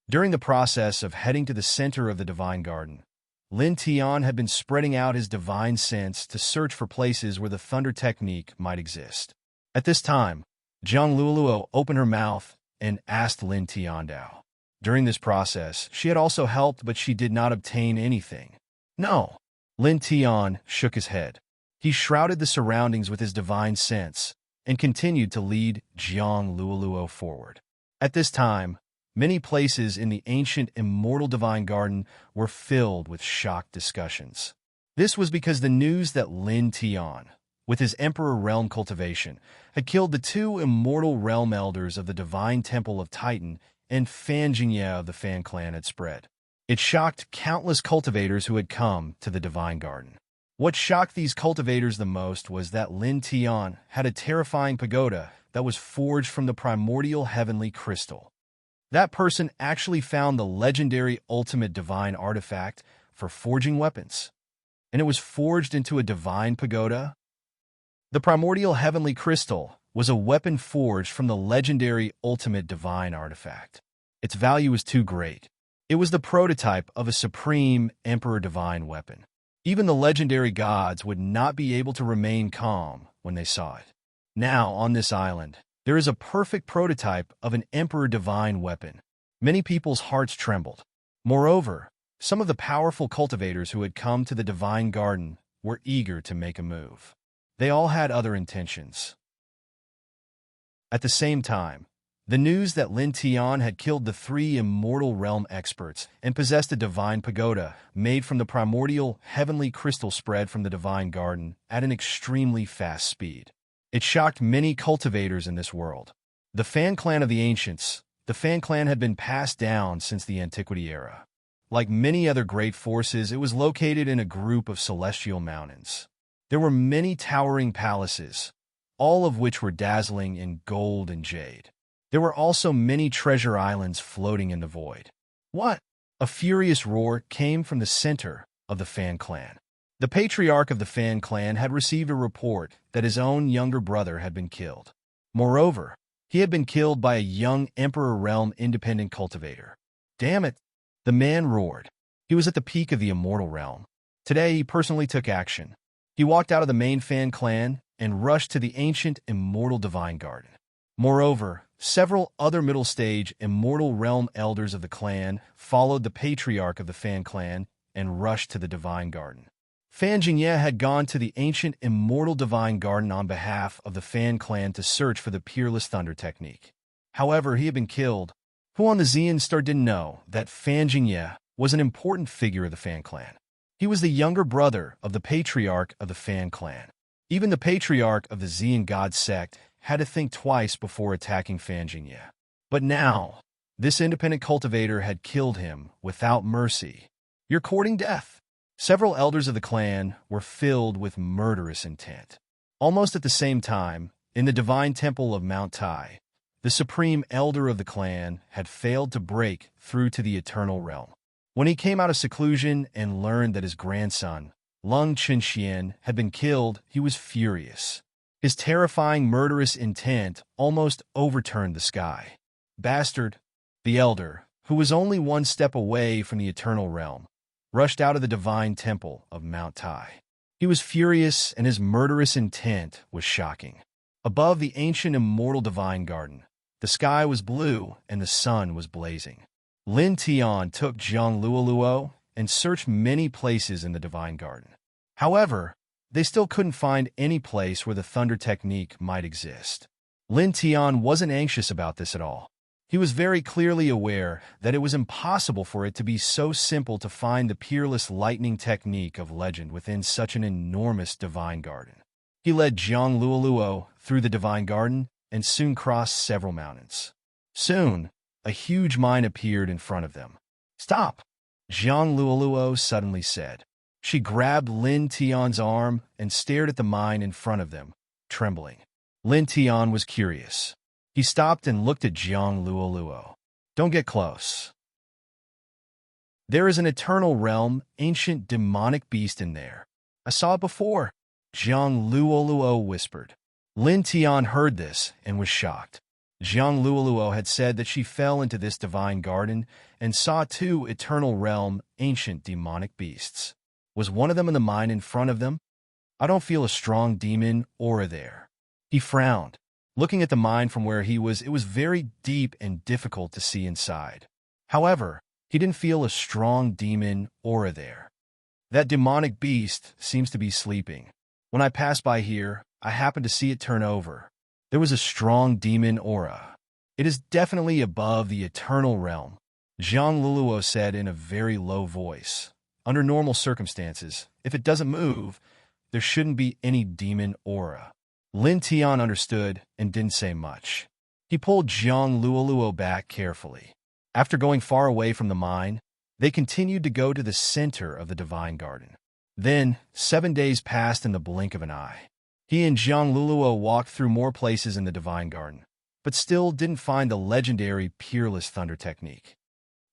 During the process of heading to the center of the divine garden, Lin Tian had been spreading out his divine sense to search for places where the thunder technique might exist. At this time, Zhang Luoluo opened her mouth and asked Lin Tiandao. During this process, she had also helped, but she did not obtain anything. No. Lin Tian shook his head. He shrouded the surroundings with his divine sense and continued to lead Zhang Luoluo forward. At this time, many places in the ancient immortal divine garden were filled with shocked discussions. This was because the news that Lin Tian, with his Emperor Realm cultivation, had killed the two immortal realm elders of the Divine Temple of Titan and Fan Jingye of the Fan clan had spread. It shocked countless cultivators who had come to the Divine Garden. What shocked these cultivators the most was that Lin Tian had a terrifying pagoda that was forged from the primordial heavenly crystal. That person actually found the legendary ultimate divine artifact for forging weapons, and it was forged into a divine pagoda. The primordial heavenly crystal was a weapon forged from the legendary ultimate divine artifact. Its value was too great. It was the prototype of a supreme emperor divine weapon. Even the legendary gods would not be able to remain calm when they saw it. Now, on this island, there is a perfect prototype of an emperor divine weapon. Many people's hearts trembled. Moreover, some of the powerful cultivators who had come to the Divine Garden were eager to make a move. They all had other intentions. At the same time, the news that Lin Tian had killed the three immortal realm experts and possessed a divine pagoda made from the primordial heavenly crystal spread from the Divine Garden at an extremely fast speed. It shocked many cultivators in this world. The Fan clan of the ancients, the Fan clan had been passed down since the Antiquity era. Like many other great forces, it was located in a group of celestial mountains. There were many towering palaces, all of which were dazzling in gold and jade. There were also many treasure islands floating in the void. What? A furious roar came from the center of the Fan clan. The patriarch of the Fan clan had received a report that his own younger brother had been killed. Moreover, he had been killed by a young Emperor Realm independent cultivator. Damn it! The man roared. He was at the peak of the immortal realm. Today, he personally took action. He walked out of the main Fan clan and rushed to the ancient immortal Divine Garden. Moreover, several other middle-stage immortal realm elders of the clan followed the patriarch of the Fan clan and rushed to the Divine Garden. Fan Jingye had gone to the ancient immortal Divine Garden on behalf of the Fan clan to search for the Peerless Thunder technique. However, he had been killed. Who on the Xian Star didn't know that Fan Jingye was an important figure of the Fan clan? He was the younger brother of the patriarch of the Fan clan. Even the patriarch of the Xian God sect had to think twice before attacking Fan Jingye. But now, this independent cultivator had killed him without mercy. You're courting death. Several elders of the clan were filled with murderous intent. Almost at the same time, in the Divine Temple of Mount Tai, the supreme elder of the clan had failed to break through to the eternal realm. When he came out of seclusion and learned that his grandson, Lung Chenxian, had been killed, he was furious. His terrifying murderous intent almost overturned the sky. Bastard, the elder, who was only one step away from the eternal realm, rushed out of the Divine Temple of Mount Tai. He was furious, and his murderous intent was shocking. Above the ancient immortal Divine Garden, the sky was blue and the sun was blazing. Lin Tian took Zhang Luoluo and searched many places in the Divine Garden. However, they still couldn't find any place where the thunder technique might exist. Lin Tian wasn't anxious about this at all. He was very clearly aware that it was impossible for it to be so simple to find the peerless lightning technique of legend within such an enormous Divine Garden. He led Zhang Luoluo through the Divine Garden and soon crossed several mountains. Soon, a huge mine appeared in front of them. "Stop!" Zhang Luoluo suddenly said. She grabbed Lin Tian's arm and stared at the mine in front of them, trembling. Lin Tian was curious. He stopped and looked at Zhang Luoluo. "Don't get close. There is an eternal realm, ancient demonic beast in there. I saw it before," Zhang Luoluo whispered. Lin Tian heard this and was shocked. Zhang Luoluo had said that she fell into this Divine Garden and saw two eternal realm, ancient demonic beasts. Was one of them in the mine in front of them? "I don't feel a strong demon aura there." He frowned. Looking at the mine from where he was, it was very deep and difficult to see inside. However, he didn't feel a strong demon aura there. "That demonic beast seems to be sleeping. When I passed by here, I happened to see it turn over. There was a strong demon aura. It is definitely above the eternal realm," Zhang Luoluo said in a very low voice. Under normal circumstances, if it doesn't move, there shouldn't be any demon aura. Lin Tian understood and didn't say much. He pulled Jiang Luoluo back carefully. After going far away from the mine, they continued to go to the center of the divine garden. Then, 7 days passed in the blink of an eye. He and Jiang Luoluo walked through more places in the divine garden, but still didn't find the legendary peerless thunder technique.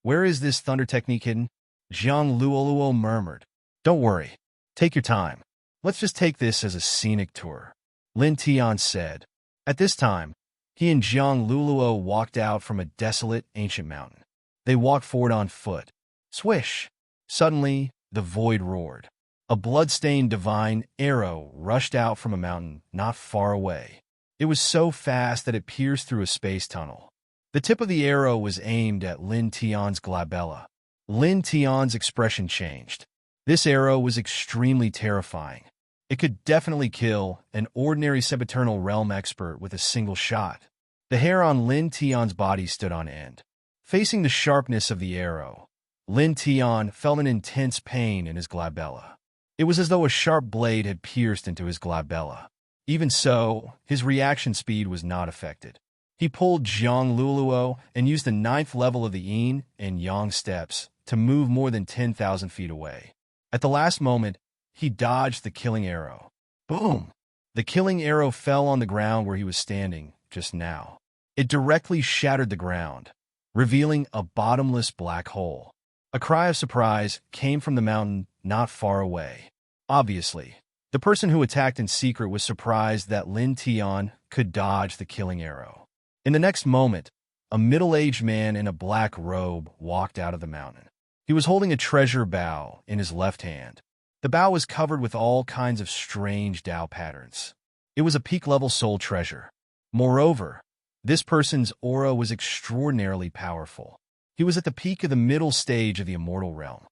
Where is this thunder technique hidden? Jiang Luoluo murmured. Don't worry. Take your time. Let's just take this as a scenic tour, Lin Tian said. At this time, he and Jiang Luoluo walked out from a desolate ancient mountain. They walked forward on foot. Swish! Suddenly, the void roared. A blood-stained divine arrow rushed out from a mountain not far away. It was so fast that it pierced through a space tunnel. The tip of the arrow was aimed at Lin Tian's glabella. Lin Tian's expression changed. This arrow was extremely terrifying. It could definitely kill an ordinary sempiternal realm expert with a single shot. The hair on Lin Tian's body stood on end. Facing the sharpness of the arrow, Lin Tian felt an intense pain in his glabella. It was as though a sharp blade had pierced into his glabella. Even so, his reaction speed was not affected. He pulled Jiang Luoluo and used the 9th level of the yin and yang steps to move more than 10,000 feet away. At the last moment, he dodged the killing arrow. Boom! The killing arrow fell on the ground where he was standing just now. It directly shattered the ground, revealing a bottomless black hole. A cry of surprise came from the mountain not far away. Obviously, the person who attacked in secret was surprised that Lin Tian could dodge the killing arrow. In the next moment, a middle-aged man in a black robe walked out of the mountain. He was holding a treasure bow in his left hand. The bow was covered with all kinds of strange Dao patterns. It was a peak-level soul treasure. Moreover, this person's aura was extraordinarily powerful. He was at the peak of the middle stage of the immortal realm.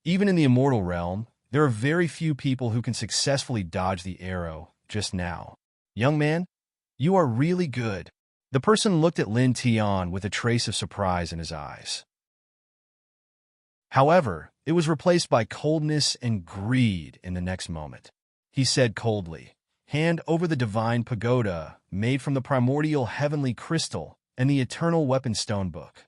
Even in the immortal realm, there are very few people who can successfully dodge the arrow just now. Young man, you are really good. The person looked at Lin Tian with a trace of surprise in his eyes. However, it was replaced by coldness and greed in the next moment. He said coldly, "Hand over the divine pagoda made from the primordial heavenly crystal and the eternal weapon stone book."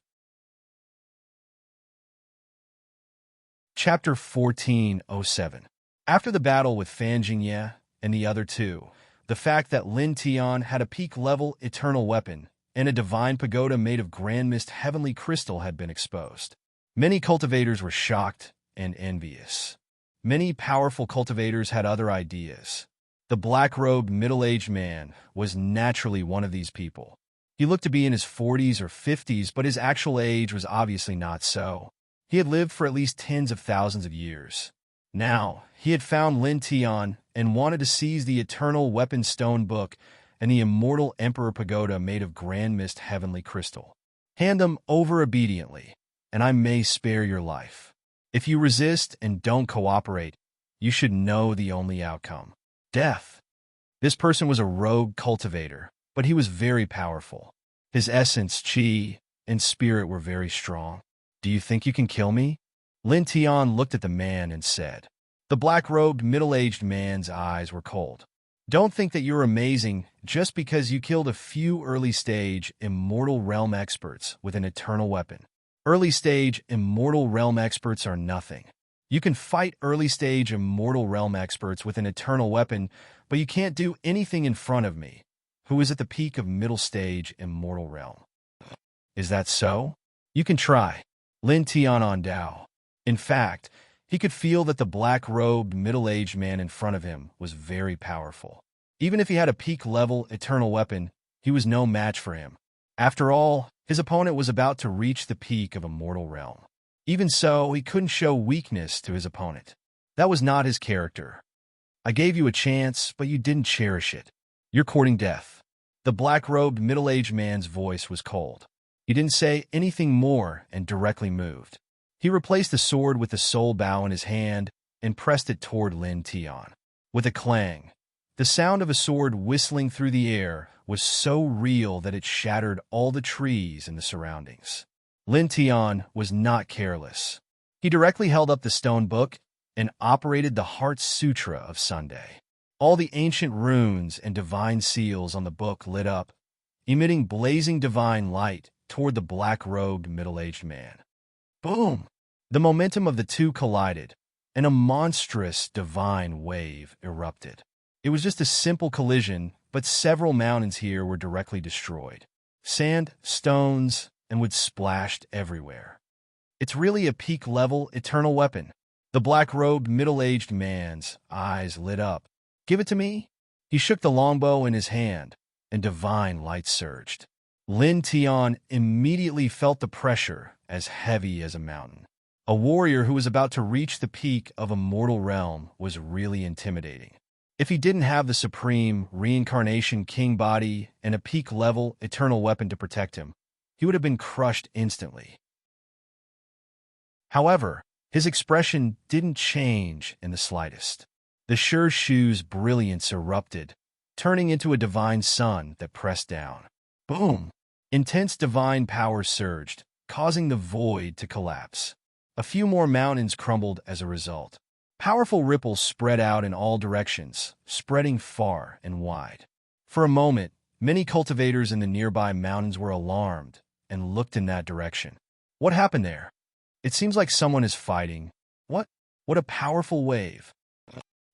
Chapter 1407. After the battle with Fan Jingye and the other two, the fact that Lin Tian had a peak-level eternal weapon and a divine pagoda made of grand mist heavenly crystal had been exposed. Many cultivators were shocked and envious. Many powerful cultivators had other ideas. The black-robed middle-aged man was naturally one of these people. He looked to be in his 40s or 50s, but his actual age was obviously not so. He had lived for at least tens of thousands of years. Now, he had found Lin Tian and wanted to seize the eternal weapon stone book and the immortal emperor pagoda made of grand mist heavenly crystal. Hand them over obediently, and I may spare your life. If you resist and don't cooperate, you should know the only outcome: death. This person was a rogue cultivator, but he was very powerful. His essence, qi, and spirit were very strong. Do you think you can kill me? Lin Tian looked at the man and said. The black-robed, middle-aged man's eyes were cold. Don't think that you're amazing just because you killed a few early-stage immortal realm experts with an eternal weapon. Early-stage immortal realm experts are nothing. You can fight early-stage immortal realm experts with an eternal weapon, but you can't do anything in front of me, who is at the peak of middle-stage immortal realm. Is that so? You can try. Lin Tian on Dao. In fact, he could feel that the black-robed, middle-aged man in front of him was very powerful. Even if he had a peak-level eternal weapon, he was no match for him. After all, his opponent was about to reach the peak of immortal realm. Even so, he couldn't show weakness to his opponent. That was not his character. I gave you a chance, but you didn't cherish it. You're courting death. The black-robed, middle-aged man's voice was cold. He didn't say anything more and directly moved. He replaced the sword with the soul bow in his hand and pressed it toward Lin Tian. With a clang, the sound of a sword whistling through the air was so real that it shattered all the trees in the surroundings. Lin Tian was not careless. He directly held up the stone book and operated the Heart Sutra of Sunday. All the ancient runes and divine seals on the book lit up, emitting blazing divine light toward the black-robed middle-aged man. Boom! The momentum of the two collided, and a monstrous divine wave erupted. It was just a simple collision, but several mountains here were directly destroyed. Sand, stones, and wood splashed everywhere. It's really a peak-level eternal weapon. The black-robed middle-aged man's eyes lit up. Give it to me? He shook the longbow in his hand, and divine light surged. Lin Tian immediately felt the pressure as heavy as a mountain. A warrior who was about to reach the peak of a mortal realm was really intimidating. If he didn't have the supreme reincarnation king body and a peak-level eternal weapon to protect him, he would have been crushed instantly. However, his expression didn't change in the slightest. The Sure Shoe's brilliance erupted, turning into a divine sun that pressed down. Boom! Intense divine power surged, causing the void to collapse. A few more mountains crumbled as a result. Powerful ripples spread out in all directions, spreading far and wide. For a moment, many cultivators in the nearby mountains were alarmed and looked in that direction. What happened there? It seems like someone is fighting. What? What a powerful wave.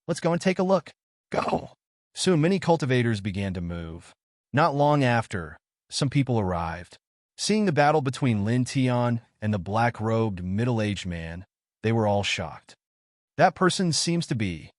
Let's go and take a look. Go! Soon many cultivators began to move. Not long after, some people arrived. Seeing the battle between Lin Tian and the black-robed middle-aged man, they were all shocked. That person seems to be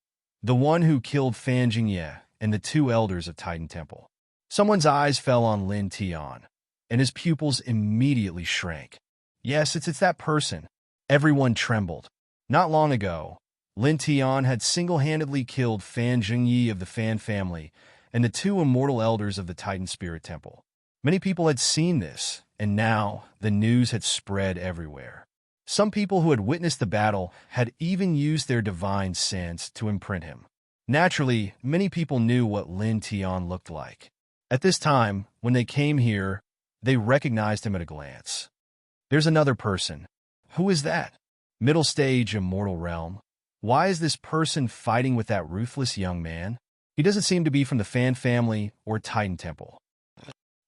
the one who killed Fan Jingye and the two elders of Titan Temple. Someone's eyes fell on Lin Tian, and his pupils immediately shrank. Yes, it's that person. Everyone trembled. Not long ago, Lin Tian had single-handedly killed Fan Jingye of the Fan family and the two immortal elders of the Titan Spirit Temple. Many people had seen this, and now the news had spread everywhere. Some people who had witnessed the battle had even used their divine sense to imprint him. Naturally, many people knew what Lin Tian looked like. At this time, when they came here, they recognized him at a glance. There's another person. Who is that? Middle stage immortal realm. Why is this person fighting with that ruthless young man? He doesn't seem to be from the Fan family or Titan Temple.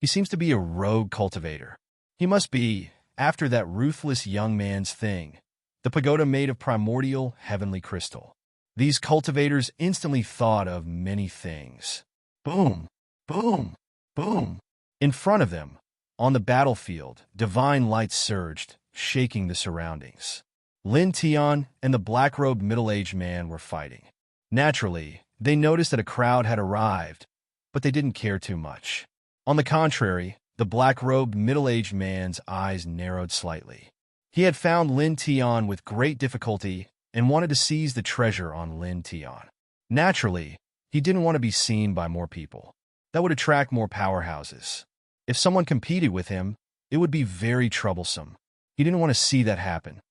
He seems to be a rogue cultivator. He must be after that ruthless young man's thing, the pagoda made of primordial heavenly crystal. These cultivators instantly thought of many things. Boom, boom, boom. In front of them, on the battlefield, divine light surged, shaking the surroundings. Lin Tian and the black-robed middle-aged man were fighting. Naturally, they noticed that a crowd had arrived, but they didn't care too much. On the contrary, the black-robed middle-aged man's eyes narrowed slightly. He had found Lin Tian with great difficulty and wanted to seize the treasure on Lin Tian. Naturally, he didn't want to be seen by more people. That would attract more powerhouses. If someone competed with him, it would be very troublesome. He didn't want to see that happen.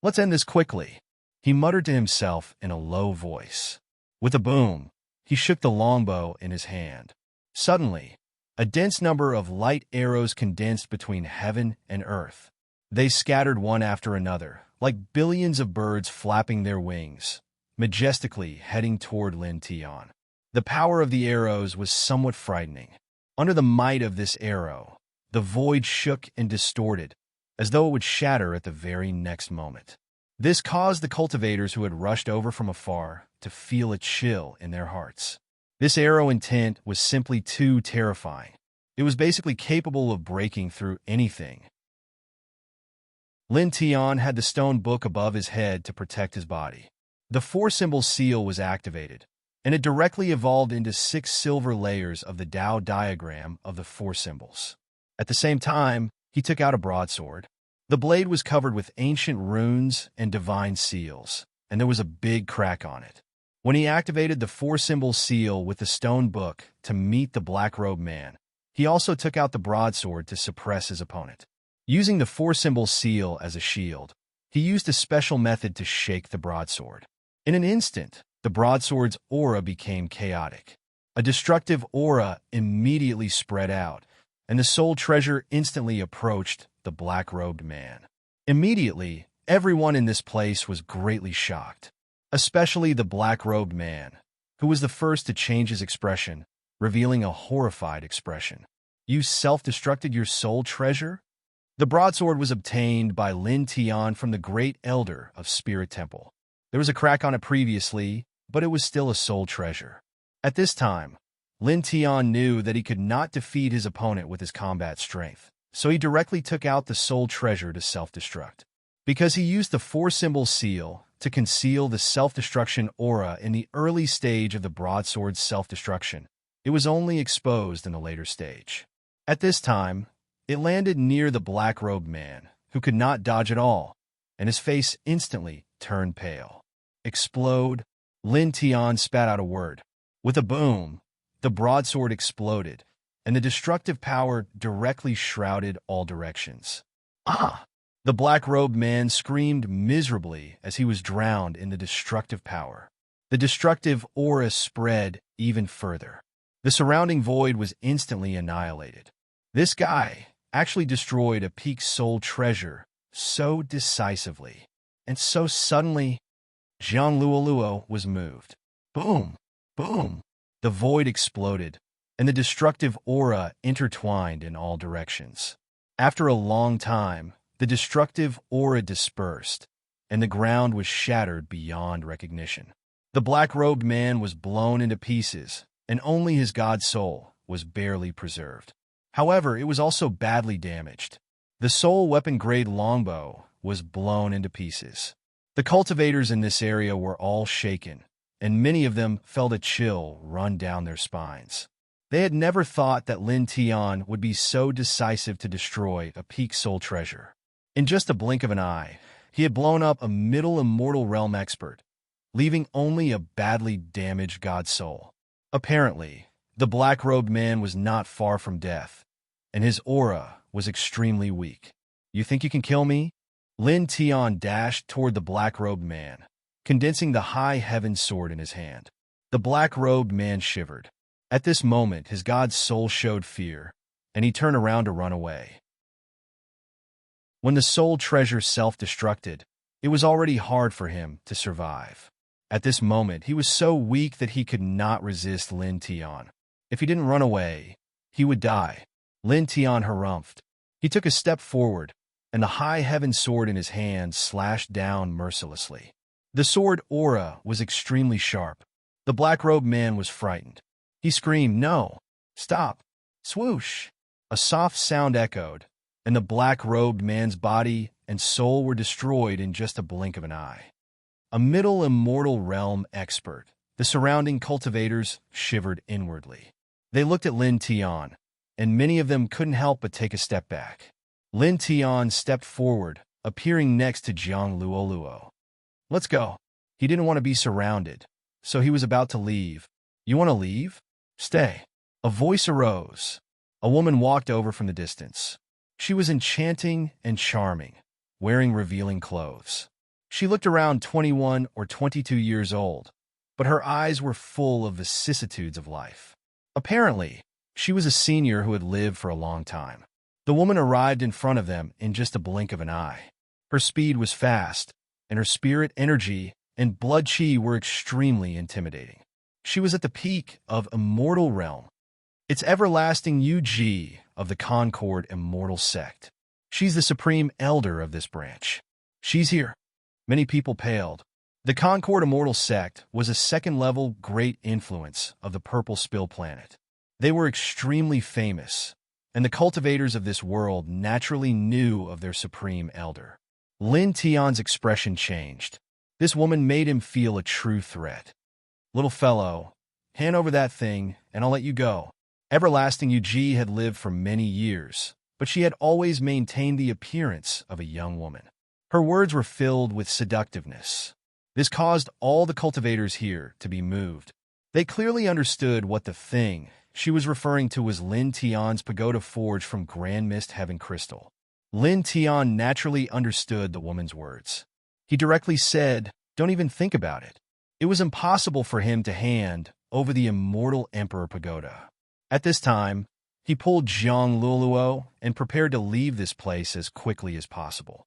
Let's end this quickly, he muttered to himself in a low voice. With a boom, he shook the longbow in his hand. Suddenly, a dense number of light arrows condensed between heaven and earth. They scattered one after another, like billions of birds flapping their wings, majestically heading toward Lin Tian. The power of the arrows was somewhat frightening. Under the might of this arrow, the void shook and distorted, as though it would shatter at the very next moment. This caused the cultivators who had rushed over from afar to feel a chill in their hearts. This arrow intent was simply too terrifying. It was basically capable of breaking through anything. Lin Tian had the stone book above his head to protect his body. The four-symbol seal was activated, and it directly evolved into 6 silver layers of the Tao diagram of the 4 symbols. At the same time, he took out a broadsword. The blade was covered with ancient runes and divine seals, and there was a big crack on it. When he activated the 4-symbol seal with the stone book to meet the black-robed man, he also took out the broadsword to suppress his opponent. Using the 4-symbol seal as a shield, he used a special method to shake the broadsword. In an instant, the broadsword's aura became chaotic. A destructive aura immediately spread out, and the soul treasure instantly approached the black-robed man. Immediately, Everyone in this place was greatly shocked, especially the black-robed man, who was the first to change his expression, revealing a horrified expression. You self-destructed your soul treasure? The broadsword was obtained by Lin Tian from the great elder of Spirit Temple. There was a crack on it previously, but it was still a soul treasure. At this time, Lin Tian knew that he could not defeat his opponent with his combat strength, so he directly took out the soul treasure to self-destruct. Because he used the four-symbol seal to conceal the self-destruction aura in the early stage of the broadsword's self-destruction, it was only exposed in the later stage. At this time, it landed near the black-robed man, who could not dodge at all, and his face instantly turned pale. Explode! Lin Tian spat out a word. With a boom, the broadsword exploded, and the destructive power directly shrouded all directions. Ah! The black-robed man screamed miserably as he was drowned in the destructive power. The destructive aura spread even further. The surrounding void was instantly annihilated. This guy actually destroyed a peak soul treasure so decisively and so suddenly. Zhang Luoluo was moved. Boom! Boom! The void exploded, and the destructive aura intertwined in all directions. After a long time, the destructive aura dispersed, and the ground was shattered beyond recognition. The black-robed man was blown into pieces, and only his god soul was barely preserved. However, it was also badly damaged. The soul weapon-grade longbow was blown into pieces. The cultivators in this area were all shaken, and many of them felt a chill run down their spines. They had never thought that Lin Tian would be so decisive to destroy a peak soul treasure. In just a blink of an eye, he had blown up a middle immortal realm expert, leaving only a badly damaged god soul. Apparently, the black-robed man was not far from death, and his aura was extremely weak. You think you can kill me? Lin Tian dashed toward the black-robed man, condensing the high heaven sword in his hand. The black-robed man shivered. At this moment, his god's soul showed fear, and he turned around to run away. When the soul treasure self-destructed, it was already hard for him to survive. At this moment, he was so weak that he could not resist Lin Tian. If he didn't run away, he would die. Lin Tian harumphed. He took a step forward, and the high heaven sword in his hand slashed down mercilessly. The sword aura was extremely sharp. The black-robed man was frightened. He screamed, "No! Stop!" Swoosh! A soft sound echoed, and the black-robed man's body and soul were destroyed in just a blink of an eye. A middle immortal realm expert, the surrounding cultivators shivered inwardly. They looked at Lin Tian, and many of them couldn't help but take a step back. Lin Tian stepped forward, appearing next to Zhang Luoluo. "Let's go." He didn't want to be surrounded, so he was about to leave. "You want to leave? Stay." A voice arose. A woman walked over from the distance. She was enchanting and charming, wearing revealing clothes. She looked around 21 or 22 years old, but her eyes were full of vicissitudes of life. Apparently, she was a senior who had lived for a long time. The woman arrived in front of them in just a blink of an eye. Her speed was fast, and her spirit energy and blood chi were extremely intimidating. She was at the peak of Immortal Realm. It's everlasting UG of the Concord Immortal Sect. She's the supreme elder of this branch. She's here. Many people paled. The Concord Immortal Sect was a second-level great influence of the Purple Spill planet. They were extremely famous, and the cultivators of this world naturally knew of their supreme elder. Lin Tian's expression changed. This woman made him feel a true threat. "Little fellow, hand over that thing, and I'll let you go." Everlasting UG had lived for many years, but she had always maintained the appearance of a young woman. Her words were filled with seductiveness. This caused all the cultivators here to be moved. They clearly understood what the thing she was referring to was Lin Tian's pagoda forged from Grand Mist Heaven Crystal. Lin Tian naturally understood the woman's words. He directly said, "Don't even think about it." It was impossible for him to hand over the immortal Emperor Pagoda. At this time, he pulled Zhang Luoluo and prepared to leave this place as quickly as possible.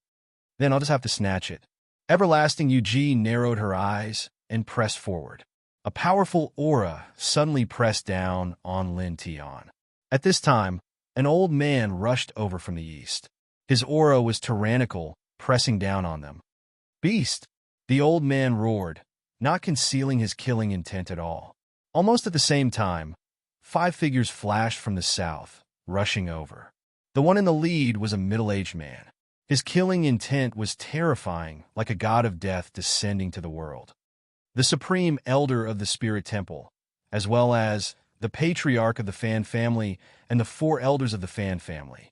Then I'll just have to snatch it. Everlasting UG narrowed her eyes and pressed forward. A powerful aura suddenly pressed down on Lin Tian. At this time, an old man rushed over from the east. His aura was tyrannical, pressing down on them. Beast! The old man roared, not concealing his killing intent at all. Almost at the same time, 5 figures flashed from the south, rushing over. The one in the lead was a middle-aged man. His killing intent was terrifying, like a god of death descending to the world. The supreme elder of the spirit temple, as well as the patriarch of the Fan family and the 4 elders of the Fan family.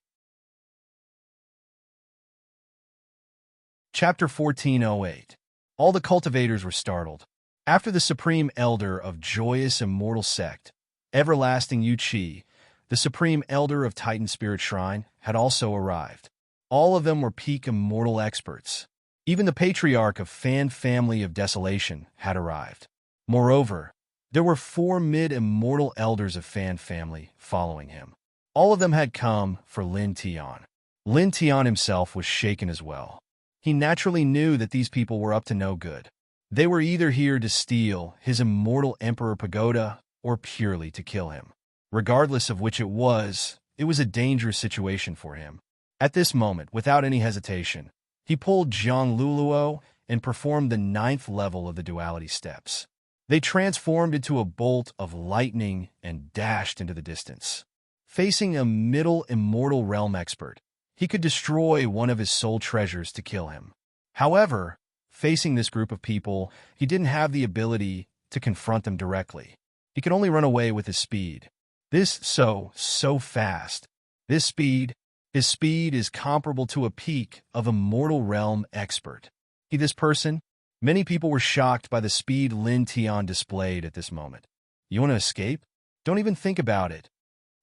Chapter 1408. All the cultivators were startled. After the supreme elder of joyous immortal sect, everlasting Yu Qi, the supreme elder of Titan Spirit Shrine, had also arrived. All of them were peak immortal experts. Even the patriarch of Fan family of desolation had arrived. Moreover, there were 4 mid-immortal elders of Fan family following him. All of them had come for Lin Tian. Lin Tian himself was shaken as well. He naturally knew that these people were up to no good. They were either here to steal his immortal Emperor Pagoda or purely to kill him. Regardless of which it was a dangerous situation for him. At this moment, without any hesitation, he pulled Zhang Luluo and performed the 9th level of the duality steps. They transformed into a bolt of lightning and dashed into the distance. Facing a middle immortal realm expert, he could destroy one of his soul treasures to kill him. However, facing this group of people, he didn't have the ability to confront them directly. He could only run away with his speed. So fast. His speed is comparable to a peak of immortal realm expert. This person? Many people were shocked by the speed Lin Tian displayed at this moment. You want to escape? Don't even think about it.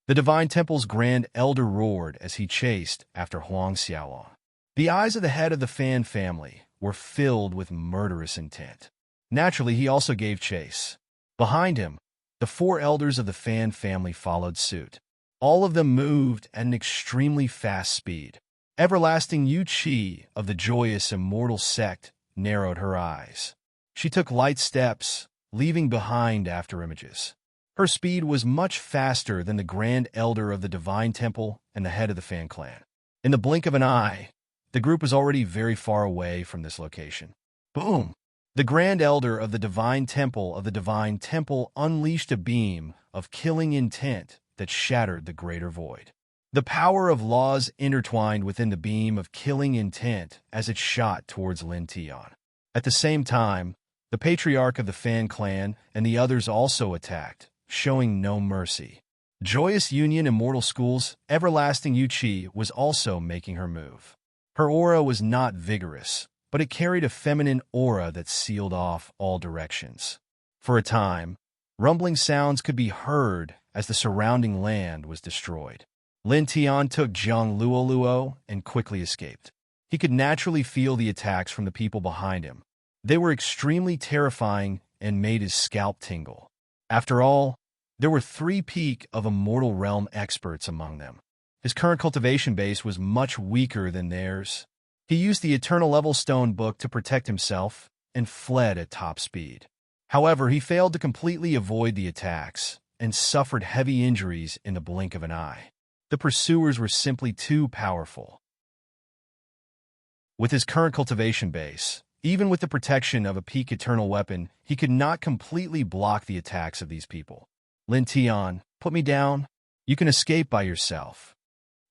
The Divine Temple's Grand Elder roared as he chased after Huang Xiaolong. The eyes of the head of the Fan family were filled with murderous intent. Naturally, he also gave chase. Behind him, the 4 elders of the Fan family followed suit. All of them moved at an extremely fast speed. Everlasting Yu Qi of the joyous immortal sect narrowed her eyes. She took light steps, leaving behind afterimages. Her speed was much faster than the Grand Elder of the Divine Temple and the head of the Fan clan. In the blink of an eye, the group was already very far away from this location. Boom! The Grand Elder of the Divine Temple unleashed a beam of killing intent that shattered the greater void. The power of laws intertwined within the beam of killing intent as it shot towards Lin Tian. At the same time, the patriarch of the Fan clan and the others also attacked, showing no mercy. Joyous Union Immortal School's everlasting Yu Qi was also making her move. Her aura was not vigorous, but it carried a feminine aura that sealed off all directions. For a time, rumbling sounds could be heard as the surrounding land was destroyed. Lin Tian took Zhang Luoluo and quickly escaped. He could naturally feel the attacks from the people behind him. They were extremely terrifying and made his scalp tingle. After all, there were 3 peak of Immortal Realm experts among them. His current cultivation base was much weaker than theirs. He used the Eternal Level Stone book to protect himself and fled at top speed. However, he failed to completely avoid the attacks and suffered heavy injuries in the blink of an eye. The pursuers were simply too powerful. With his current cultivation base, even with the protection of a peak eternal weapon, he could not completely block the attacks of these people. Lin Tian, put me down. You can escape by yourself,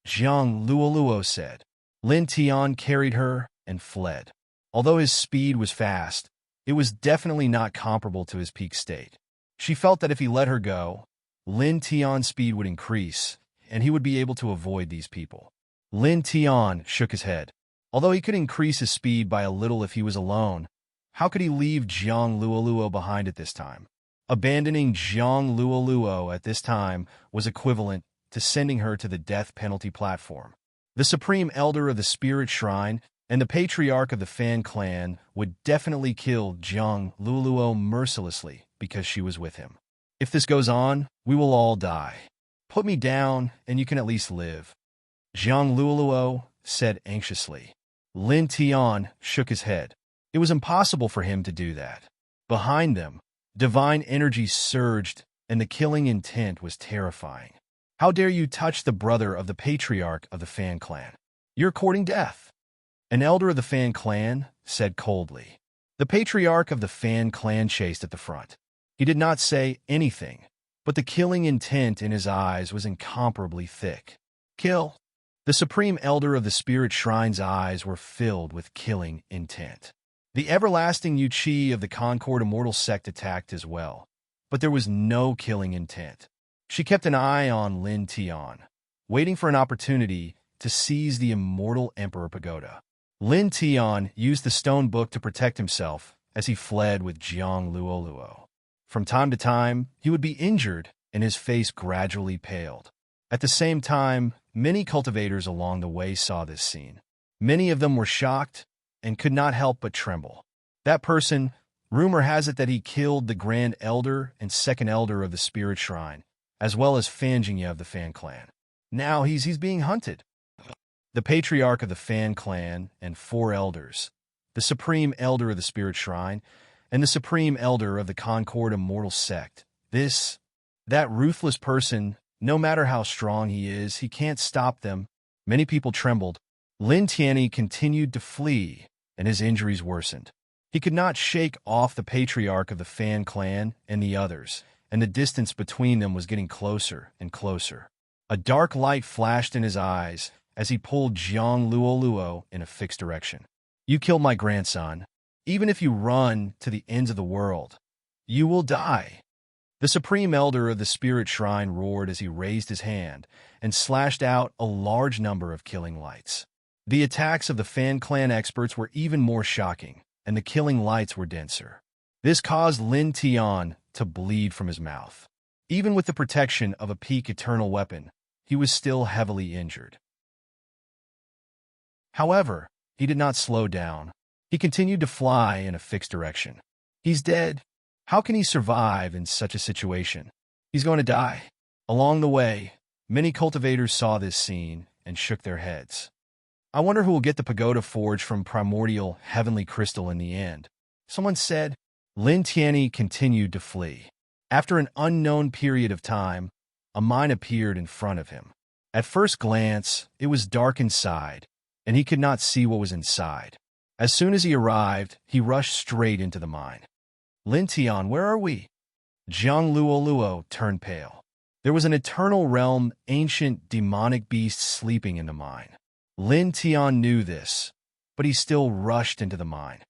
Zhang Luoluo said. Lin Tian carried her and fled. Although his speed was fast, it was definitely not comparable to his peak state. She felt that if he let her go, Lin Tian's speed would increase, and he would be able to avoid these people. Lin Tian shook his head. Although he could increase his speed by a little if he was alone, how could he leave Zhang Luoluo behind at this time? Abandoning Zhang Luoluo at this time was equivalent to sending her to the death penalty platform. The Supreme Elder of the Spirit Shrine and the Patriarch of the Fan clan would definitely kill Zhang Luoluo mercilessly because she was with him. If this goes on, we will all die. Put me down, and you can at least live, Zhang Luoluo said anxiously. Lin Tian shook his head. It was impossible for him to do that. Behind them, divine energy surged, and the killing intent was terrifying. How dare you touch the brother of the patriarch of the Fan clan? You're courting death. An elder of the Fan clan said coldly. The patriarch of the Fan clan chased at the front. He did not say anything, but the killing intent in his eyes was incomparably thick. Kill! The supreme elder of the spirit shrine's eyes were filled with killing intent. The everlasting Yuchi of the Concord Immortal sect attacked as well, but there was no killing intent. She kept an eye on Lin Tian, waiting for an opportunity to seize the immortal Emperor Pagoda. Lin Tian used the stone book to protect himself as he fled with Jiang Luoluo. From time to time, he would be injured and his face gradually paled. At the same time, many cultivators along the way saw this scene. Many of them were shocked and could not help but tremble. That person, rumor has it that he killed the Grand Elder and Second Elder of the Spirit Shrine, as well as Fanjingya of the Fan Clan. Now he's being hunted. The Patriarch of the Fan Clan and 4 elders, the Supreme Elder of the Spirit Shrine, and the Supreme Elder of the Concord Immortal Sect. That ruthless person, no matter how strong he is, he can't stop them. Many people trembled. Lin Tianyi continued to flee, and his injuries worsened. He could not shake off the Patriarch of the Fan Clan and the others, and the distance between them was getting closer and closer. A dark light flashed in his eyes as he pulled Jiang Luoluo in a fixed direction. You killed my grandson. Even if you run to the ends of the world, you will die. The Supreme Elder of the Spirit Shrine roared as he raised his hand and slashed out a large number of killing lights. The attacks of the Fan Clan experts were even more shocking, and the killing lights were denser. This caused Lin Tian to bleed from his mouth. Even with the protection of a peak eternal weapon, he was still heavily injured. However, he did not slow down. He continued to fly in a fixed direction. He's dead. How can he survive in such a situation? He's going to die. Along the way, many cultivators saw this scene and shook their heads. I wonder who will get the pagoda forge from primordial heavenly crystal in the end. Someone said. Lin Tianyi continued to flee. After an unknown period of time, a mine appeared in front of him. At first glance, it was dark inside, and he could not see what was inside. As soon as he arrived, he rushed straight into the mine. Lin Tian, where are we? Jiang Luoluo turned pale. There was an eternal realm, ancient demonic beast sleeping in the mine. Lin Tian knew this, but he still rushed into the mine.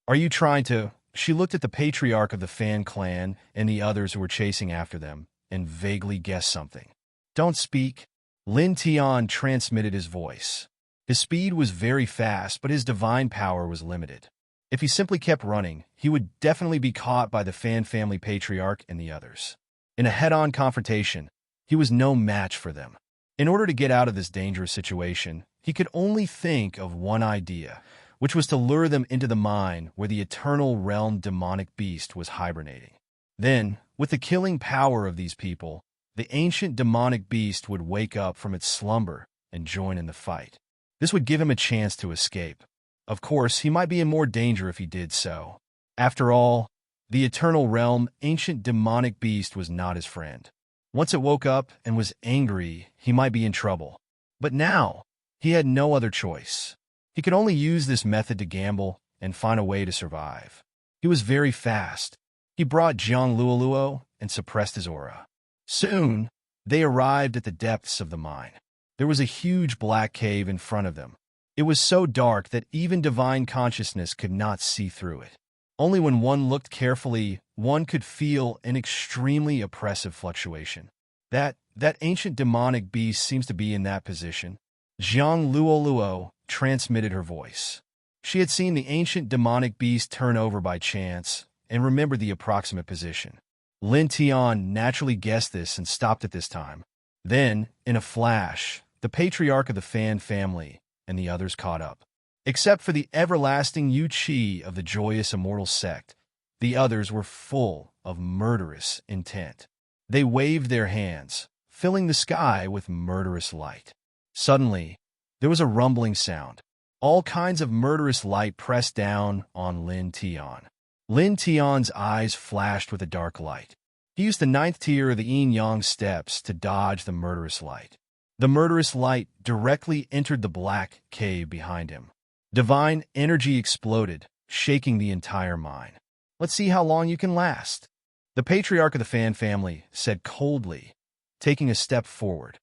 Are you trying to... She looked at the patriarch of the Fan Clan and the others who were chasing after them and vaguely guessed something. Don't speak. Lin Tian transmitted his voice. His speed was very fast, but his divine power was limited. If he simply kept running, he would definitely be caught by the Fan family patriarch and the others. In a head-on confrontation, he was no match for them. In order to get out of this dangerous situation, he could only think of one idea, which was to lure them into the mine where the eternal realm demonic beast was hibernating. Then, with the killing power of these people, the ancient demonic beast would wake up from its slumber and join in the fight. This would give him a chance to escape. Of course, he might be in more danger if he did so. After all, the eternal realm ancient demonic beast was not his friend. Once it woke up and was angry, he might be in trouble. But now, he had no other choice. He could only use this method to gamble and find a way to survive. He was very fast. He brought Jiang Luoluo and suppressed his aura. Soon, they arrived at the depths of the mine. There was a huge black cave in front of them. It was so dark that even divine consciousness could not see through it. Only when one looked carefully, one could feel an extremely oppressive fluctuation. That ancient demonic beast seems to be in that position. Jiang Luoluo transmitted her voice. She had seen the ancient demonic beast turn over by chance and remembered the approximate position. Lin Tian naturally guessed this and stopped at this time. Then, in a flash, the patriarch of the Fan family and the others caught up. Except for the everlasting Yuchi of the joyous immortal sect, the others were full of murderous intent. They waved their hands, filling the sky with murderous light. Suddenly, there was a rumbling sound. All kinds of murderous light pressed down on Lin Tian. Lin Tian's eyes flashed with a dark light. He used the ninth tier of the yin-yang steps to dodge the murderous light. The murderous light directly entered the black cave behind him. Divine energy exploded, shaking the entire mine. Let's see how long you can last. The patriarch of the Fan family said coldly, taking a step forward.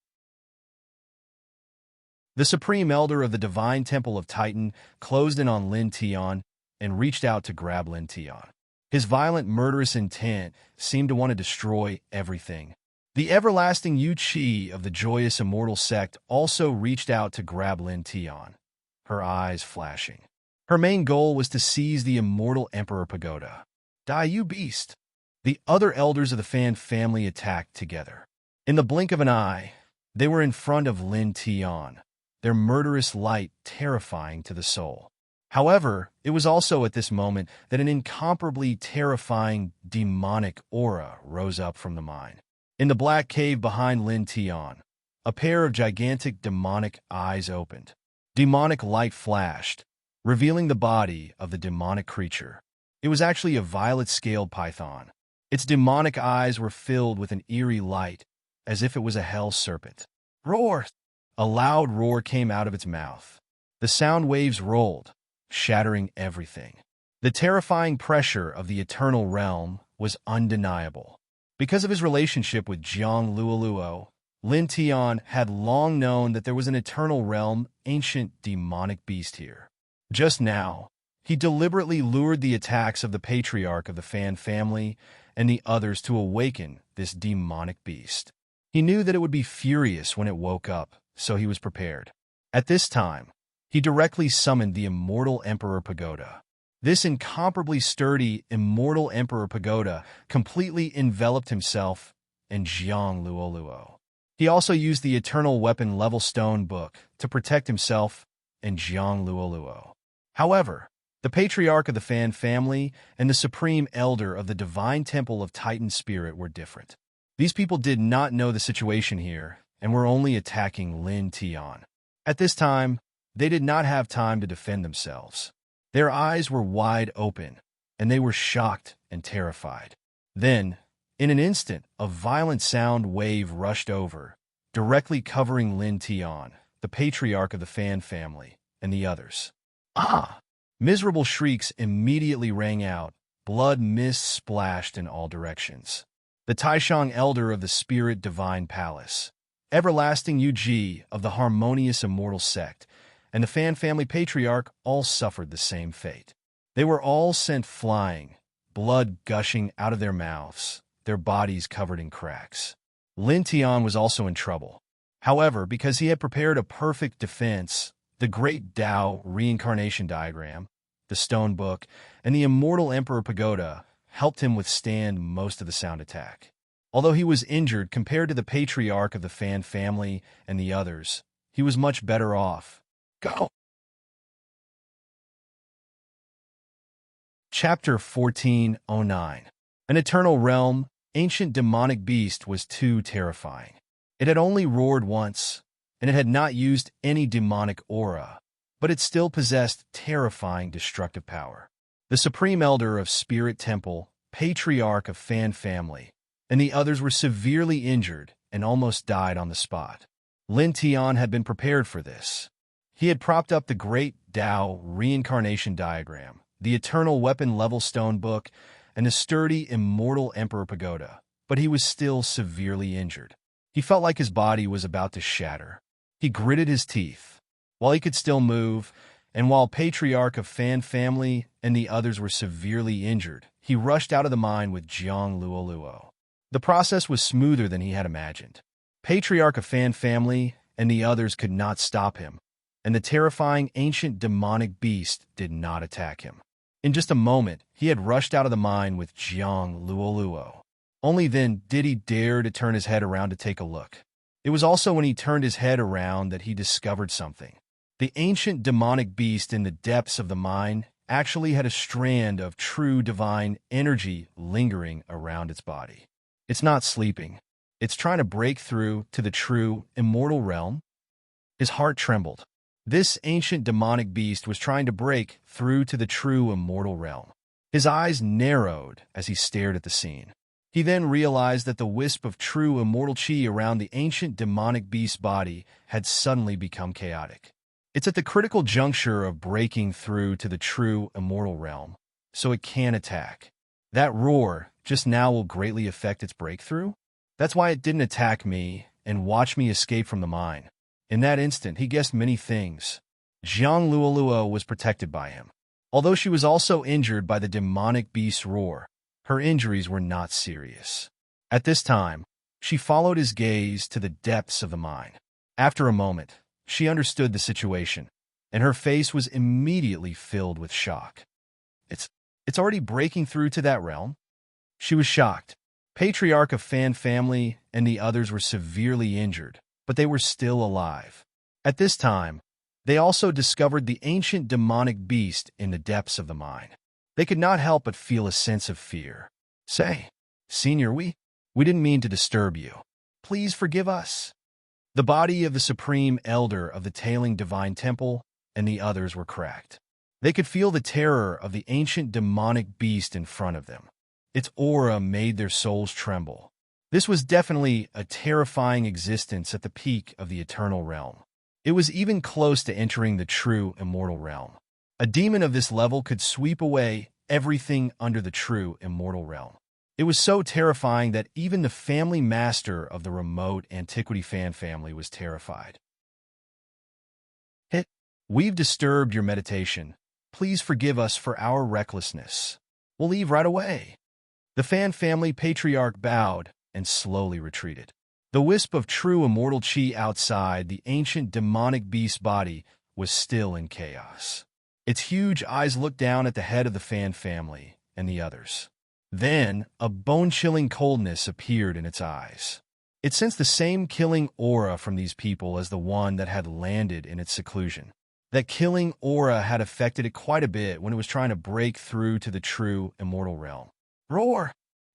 The supreme elder of the divine temple of Titan closed in on Lin Tian and reached out to grab Lin Tian. His violent, murderous intent seemed to want to destroy everything. The everlasting Yu Qi of the joyous immortal sect also reached out to grab Lin Tian, her eyes flashing. Her main goal was to seize the immortal Emperor Pagoda. Die, you beast! The other elders of the Fan family attacked together. In the blink of an eye, they were in front of Lin Tian, their murderous light terrifying to the soul. However, it was also at this moment that an incomparably terrifying demonic aura rose up from the mine. In the black cave behind Lin Tian, a pair of gigantic demonic eyes opened. Demonic light flashed, revealing the body of the demonic creature. It was actually a violet-scaled python. Its demonic eyes were filled with an eerie light, as if it was a hell serpent. Roar! A loud roar came out of its mouth. The sound waves rolled, shattering everything. The terrifying pressure of the eternal realm was undeniable. Because of his relationship with Jiang Luoluo, Lin Tian had long known that there was an eternal realm, ancient demonic beast here. Just now, he deliberately lured the attacks of the patriarch of the Fan family and the others to awaken this demonic beast. He knew that it would be furious when it woke up, so he was prepared. At this time, he directly summoned the immortal Emperor Pagoda. This incomparably sturdy, immortal Emperor Pagoda completely enveloped himself in Jiang Luoluo. He also used the eternal weapon level stone book to protect himself and Jiang Luoluo. However, the patriarch of the Fan family and the supreme elder of the divine temple of Titan Spirit were different. These people did not know the situation here and were only attacking Lin Tian. At this time, they did not have time to defend themselves. Their eyes were wide open, and they were shocked and terrified. Then, in an instant, a violent sound wave rushed over, directly covering Lin Tian, the patriarch of the Fan family, and the others. Ah! Miserable shrieks immediately rang out, blood mist splashed in all directions. The Taishang elder of the Spirit Divine Palace, everlasting Yuji of the harmonious immortal sect, and the Fan family patriarch all suffered the same fate. They were all sent flying, blood gushing out of their mouths, their bodies covered in cracks. Lin Tian was also in trouble. However, because he had prepared a perfect defense, the Great Tao reincarnation diagram, the stone book, and the immortal Emperor Pagoda helped him withstand most of the sound attack. Although he was injured compared to the patriarch of the Fan family and the others, he was much better off. Go! Chapter 1409. An eternal realm, ancient demonic beast was too terrifying. It had only roared once, and it had not used any demonic aura, but it still possessed terrifying destructive power. The Supreme Elder of Spirit Temple, Patriarch of Fan Family, and the others were severely injured and almost died on the spot. Lin Tian had been prepared for this. He had propped up the Great Tao reincarnation diagram, the eternal weapon level stone book, and the sturdy immortal Emperor Pagoda, but he was still severely injured. He felt like his body was about to shatter. He gritted his teeth. While he could still move, and while Patriarch of Fan Family and the others were severely injured, he rushed out of the mine with Jiang Luoluo. The process was smoother than he had imagined. Patriarch of Fan Family and the others could not stop him, and the terrifying ancient demonic beast did not attack him. In just a moment, he had rushed out of the mine with Jiang Luoluo. Only then did he dare to turn his head around to take a look. It was also when he turned his head around that he discovered something. The ancient demonic beast in the depths of the mine actually had a strand of true divine energy lingering around its body. It's not sleeping. It's trying to break through to the true, immortal realm. His heart trembled. This ancient demonic beast was trying to break through to the true immortal realm. His eyes narrowed as he stared at the scene. He then realized that the wisp of true immortal chi around the ancient demonic beast's body had suddenly become chaotic. It's at the critical juncture of breaking through to the true immortal realm, so it can attack. That roar just now will greatly affect its breakthrough. That's why it didn't attack me and watch me escape from the mine. In that instant, he guessed many things. Jiang Luoluo was protected by him. Although she was also injured by the demonic beast's roar, her injuries were not serious. At this time, she followed his gaze to the depths of the mine. After a moment, she understood the situation, and her face was immediately filled with shock. It's already breaking through to that realm? She was shocked. Patriarch of Fan family and the others were severely injured, but they were still alive. At this time, they also discovered the ancient demonic beast in the depths of the mine. They could not help but feel a sense of fear. Say, Senior, we didn't mean to disturb you. Please forgive us. The body of the supreme elder of the tailing divine temple and the others were cracked. They could feel the terror of the ancient demonic beast in front of them. Its aura made their souls tremble. This was definitely a terrifying existence at the peak of the eternal realm. It was even close to entering the true immortal realm. A demon of this level could sweep away everything under the true immortal realm. It was so terrifying that even the family master of the remote Antiquity Fan family was terrified. We've disturbed your meditation. Please forgive us for our recklessness. We'll leave right away. The Fan family patriarch bowed and slowly retreated. The wisp of true immortal chi outside the ancient demonic beast's body was still in chaos. Its huge eyes looked down at the head of the Fan family and the others. Then, a bone-chilling coldness appeared in its eyes. It sensed the same killing aura from these people as the one that had landed in its seclusion. That killing aura had affected it quite a bit when it was trying to break through to the true immortal realm. Roar!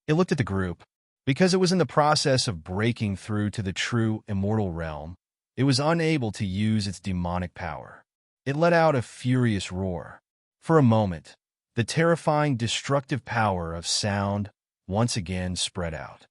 It looked at the group. Because it was in the process of breaking through to the true immortal realm, it was unable to use its demonic power. It let out a furious roar. For a moment, the terrifying destructive power of sound once again spread out.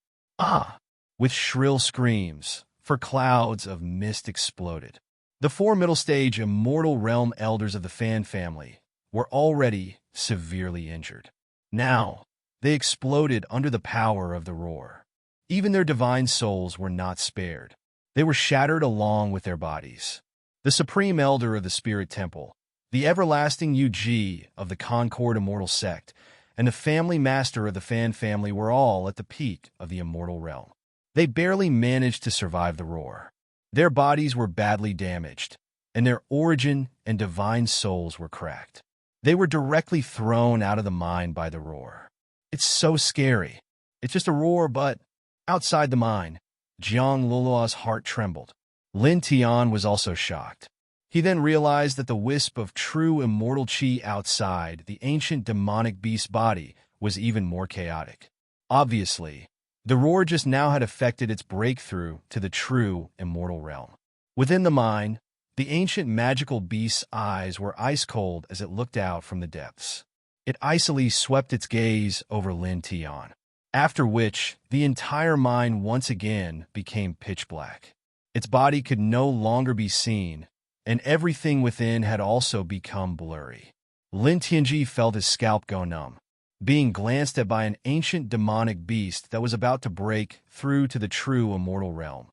With shrill screams, for clouds of mist exploded. The four middle-stage immortal realm elders of the Fan family were already severely injured. Now, they exploded under the power of the roar. Even their divine souls were not spared. They were shattered along with their bodies. The supreme elder of the Spirit Temple, the everlasting UG of the Concord Immortal Sect, and the family master of the Fan family were all at the peak of the immortal realm. They barely managed to survive the roar. Their bodies were badly damaged, and their origin and divine souls were cracked. They were directly thrown out of the mine by the roar. It's so scary. It's just a roar, but outside the mine, Jiang Luoluo's heart trembled. Lin Tian was also shocked. He then realized that the wisp of true immortal chi outside the ancient demonic beast's body was even more chaotic. Obviously, the roar just now had affected its breakthrough to the true immortal realm. Within the mine, the ancient magical beast's eyes were ice-cold as it looked out from the depths. It icily swept its gaze over Lin Tian, after which the entire mine once again became pitch black. Its body could no longer be seen, and everything within had also become blurry. Lin Tianji felt his scalp go numb, being glanced at by an ancient demonic beast that was about to break through to the true immortal realm.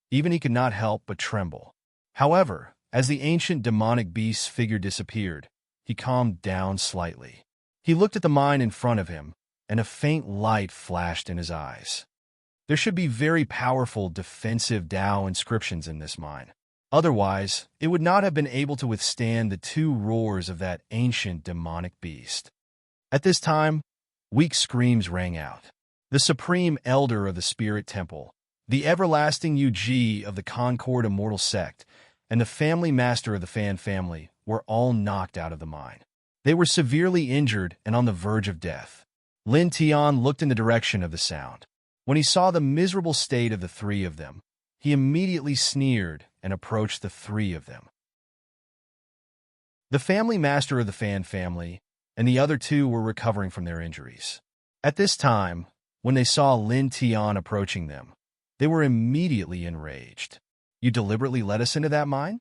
Even he could not help but tremble. However, as the ancient demonic beast's figure disappeared, he calmed down slightly. He looked at the mine in front of him, and a faint light flashed in his eyes. There should be very powerful defensive Dao inscriptions in this mine. Otherwise, it would not have been able to withstand the two roars of that ancient demonic beast. At this time, weak screams rang out. The supreme elder of the Spirit Temple, the everlasting UG of the Concord Immortal Sect, and the family master of the Fan family were all knocked out of the mine. They were severely injured and on the verge of death. Lin Tian looked in the direction of the sound. When he saw the miserable state of the three of them, he immediately sneered and approached the three of them. The family master of the Fan family and the other two were recovering from their injuries. At this time, when they saw Lin Tian approaching them, they were immediately enraged. You deliberately led us into that mine?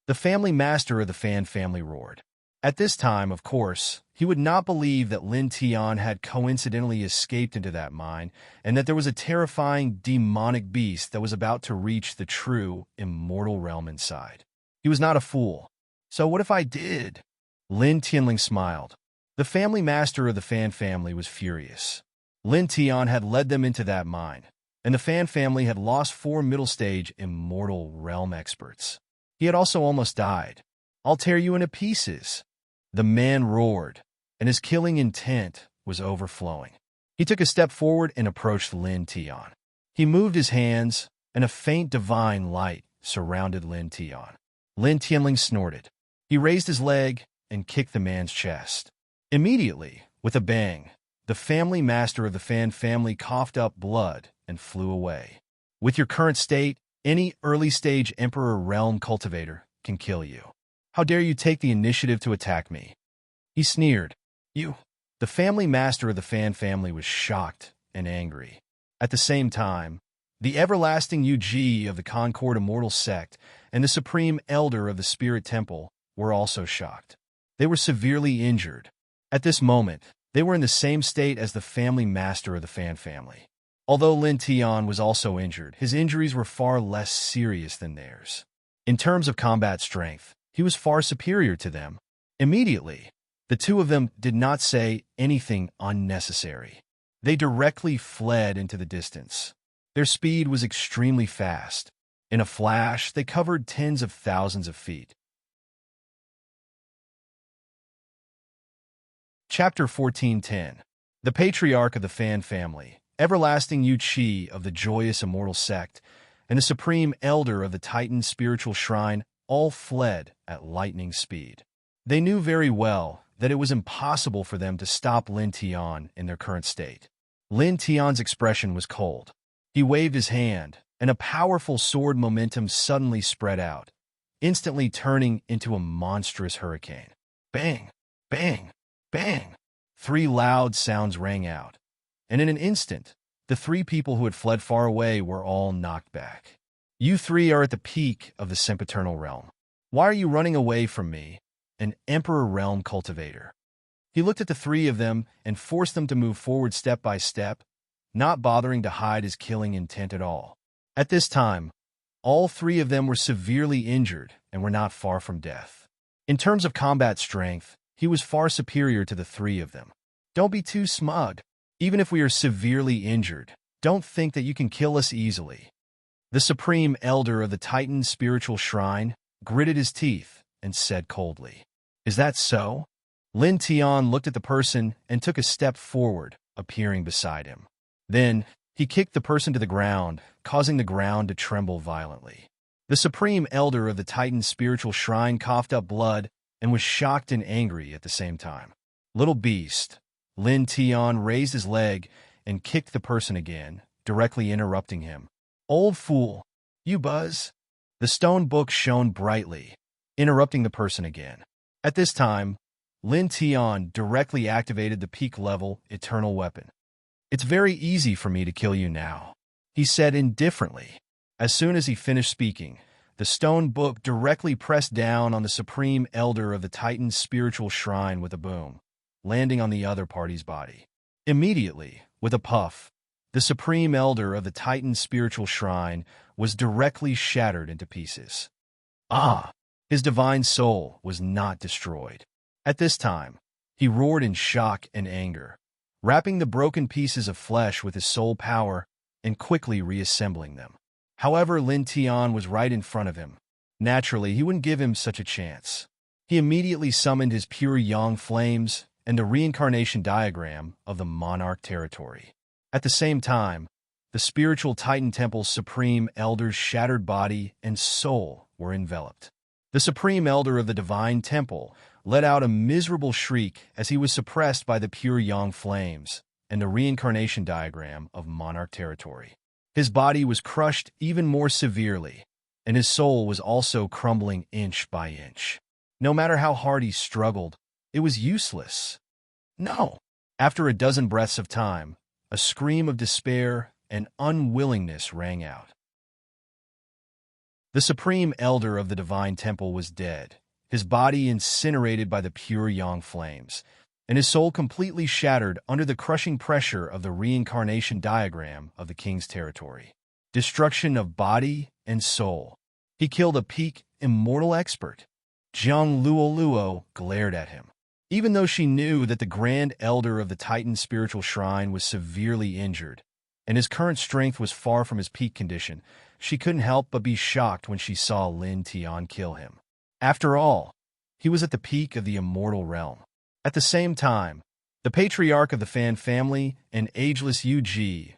The family master of the Fan family roared. At this time, of course, he would not believe that Lin Tian had coincidentally escaped into that mine and that there was a terrifying demonic beast that was about to reach the true immortal realm inside. He was not a fool. So what if I did? Lin Tianling smiled. The family master of the Fan family was furious. Lin Tian had led them into that mine, and the Fan family had lost 4 middle-stage immortal realm experts. He had also almost died. I'll tear you into pieces. The man roared, and his killing intent was overflowing. He took a step forward and approached Lin Tian. He moved his hands, and a faint divine light surrounded Lin Tian. Lin Tianling snorted. He raised his leg and kicked the man's chest. Immediately, with a bang, the family master of the Fan family coughed up blood and flew away. With your current state, any early-stage Emperor Realm cultivator can kill you. How dare you take the initiative to attack me? He sneered. You. The family master of the Fan family was shocked and angry. At the same time, the everlasting UG of the Concord Immortal Sect and the Supreme Elder of the Spirit Temple were also shocked. They were severely injured. At this moment, they were in the same state as the family master of the Fan family. Although Lin Tian was also injured, his injuries were far less serious than theirs. In terms of combat strength, he was far superior to them. Immediately, the two of them did not say anything unnecessary. They directly fled into the distance. Their speed was extremely fast. In a flash, they covered tens of thousands of feet. Chapter 1410. The Patriarch of the Fan Family, Everlasting Yu Qi of the Joyous Immortal Sect, and the Supreme Elder of the Titan Spiritual Shrine all fled at lightning speed. They knew very well that it was impossible for them to stop Lin Tian in their current state. Lin Tian's expression was cold. He waved his hand, and a powerful sword momentum suddenly spread out, instantly turning into a monstrous hurricane. Bang! Bang! Bang! 3 loud sounds rang out, and in an instant, the 3 people who had fled far away were all knocked back. You 3 are at the peak of the sempiternal realm. Why are you running away from me, an Emperor Realm cultivator? He looked at the 3 of them and forced them to move forward step by step, not bothering to hide his killing intent at all. At this time, all 3 of them were severely injured and were not far from death. In terms of combat strength, he was far superior to the 3 of them. Don't be too smug. Even if we are severely injured, don't think that you can kill us easily. The Supreme Elder of the Titan Spiritual Shrine gritted his teeth and said coldly, "Is that so?" Lin Tian looked at the person and took a step forward, appearing beside him. Then, he kicked the person to the ground, causing the ground to tremble violently. The Supreme Elder of the Titan Spiritual Shrine coughed up blood and was shocked and angry at the same time. Little beast. Lin Tian raised his leg and kicked the person again, directly interrupting him. Old fool. You buzz. The stone book shone brightly, interrupting the person again. At this time, Lin Tian directly activated the peak-level eternal weapon. It's very easy for me to kill you now, he said indifferently. As soon as he finished speaking, the stone book directly pressed down on the Supreme Elder of the Titan Spiritual Shrine with a boom, landing on the other party's body. Immediately, with a puff, the Supreme Elder of the Titan Spiritual Shrine was directly shattered into pieces. His divine soul was not destroyed. At this time, he roared in shock and anger, wrapping the broken pieces of flesh with his soul power and quickly reassembling them. However, Lin Tian was right in front of him. Naturally, he wouldn't give him such a chance. He immediately summoned his pure yang flames and the reincarnation diagram of the monarch territory. At the same time, the spiritual Titan Temple's Supreme Elder's shattered body and soul were enveloped. The Supreme Elder of the Divine Temple let out a miserable shriek as he was suppressed by the pure yang flames and the reincarnation diagram of monarch territory. His body was crushed even more severely, and his soul was also crumbling inch by inch. No matter how hard he struggled, it was useless. No. After a dozen breaths of time, a scream of despair and unwillingness rang out. The supreme elder of the divine temple was dead, his body incinerated by the pure yang flames, and his soul completely shattered under the crushing pressure of the reincarnation diagram of the king's territory. Destruction of body and soul. He killed a peak immortal expert. Jiang Luoluo glared at him. Even though she knew that the grand elder of the Titan spiritual shrine was severely injured, and his current strength was far from his peak condition, she couldn't help but be shocked when she saw Lin Tian kill him. After all, he was at the peak of the immortal realm. At the same time, the patriarch of the Fan family and ageless Yu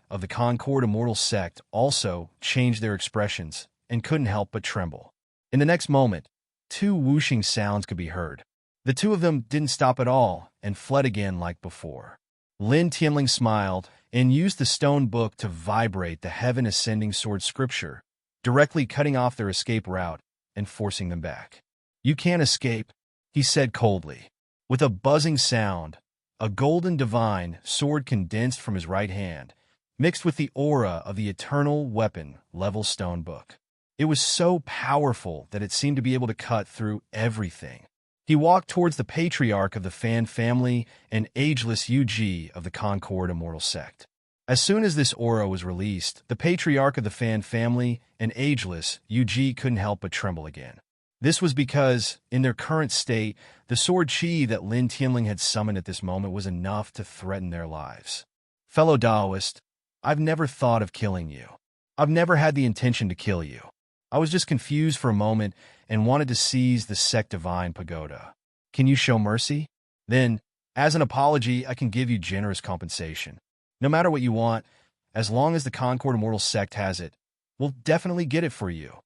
of the Concord Immortal sect also changed their expressions and couldn't help but tremble. In the next moment, two whooshing sounds could be heard. The two of them didn't stop at all and fled again like before. Lin Tianling smiled and used the stone book to vibrate the heaven-ascending sword scripture, directly cutting off their escape route and forcing them back. "You can't escape," he said coldly. With a buzzing sound, a golden divine sword condensed from his right hand, mixed with the aura of the eternal weapon level stone book. It was so powerful that it seemed to be able to cut through everything. He walked towards the patriarch of the Fan family and ageless Yu of the Concord Immortal sect. As soon as this aura was released, the patriarch of the Fan family and ageless Yu couldn't help but tremble again. This was because, in their current state, the sword chi that Lin Tianling had summoned at this moment was enough to threaten their lives. "Fellow Taoist, I've never thought of killing you. I've never had the intention to kill you. I was just confused for a moment and wanted to seize the sect divine pagoda. Can you show mercy? Then, as an apology, I can give you generous compensation. No matter what you want, as long as the Concord Immortal sect has it, we'll definitely get it for you."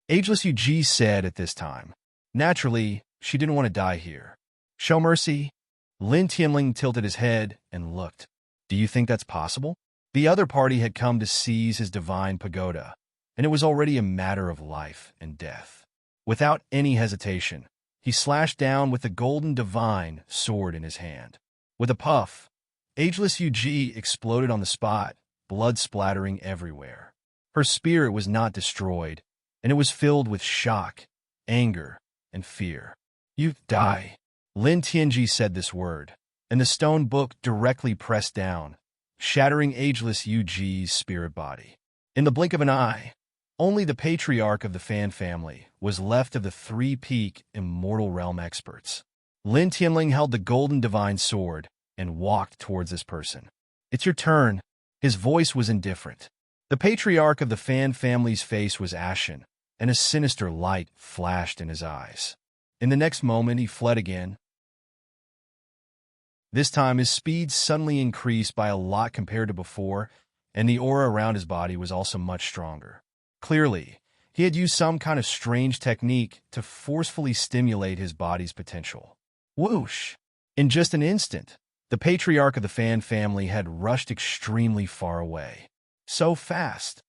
Ageless Yu said at this time. Naturally, she didn't want to die here. "Show mercy?" Lin Tianling tilted his head and looked. "Do you think that's possible?" The other party had come to seize his divine pagoda, and it was already a matter of life and death. Without any hesitation, he slashed down with the golden divine sword in his hand. With a puff, Ageless Yu exploded on the spot, blood splattering everywhere. Her spirit was not destroyed, and it was filled with shock, anger, and fear. "You die." Lin Tianji said this word, and the stone book directly pressed down, shattering ageless Yuji's spirit body. In the blink of an eye, only the patriarch of the Fan family was left of the three-peak immortal realm experts. Lin Tianling held the golden divine sword and walked towards this person. "It's your turn." His voice was indifferent. The patriarch of the Fan family's face was ashen, and a sinister light flashed in his eyes. In the next moment, he fled again. This time, his speed suddenly increased by a lot compared to before, and the aura around his body was also much stronger. Clearly, he had used some kind of strange technique to forcefully stimulate his body's potential. Whoosh! In just an instant, the patriarch of the Fan family had rushed extremely far away. So fast.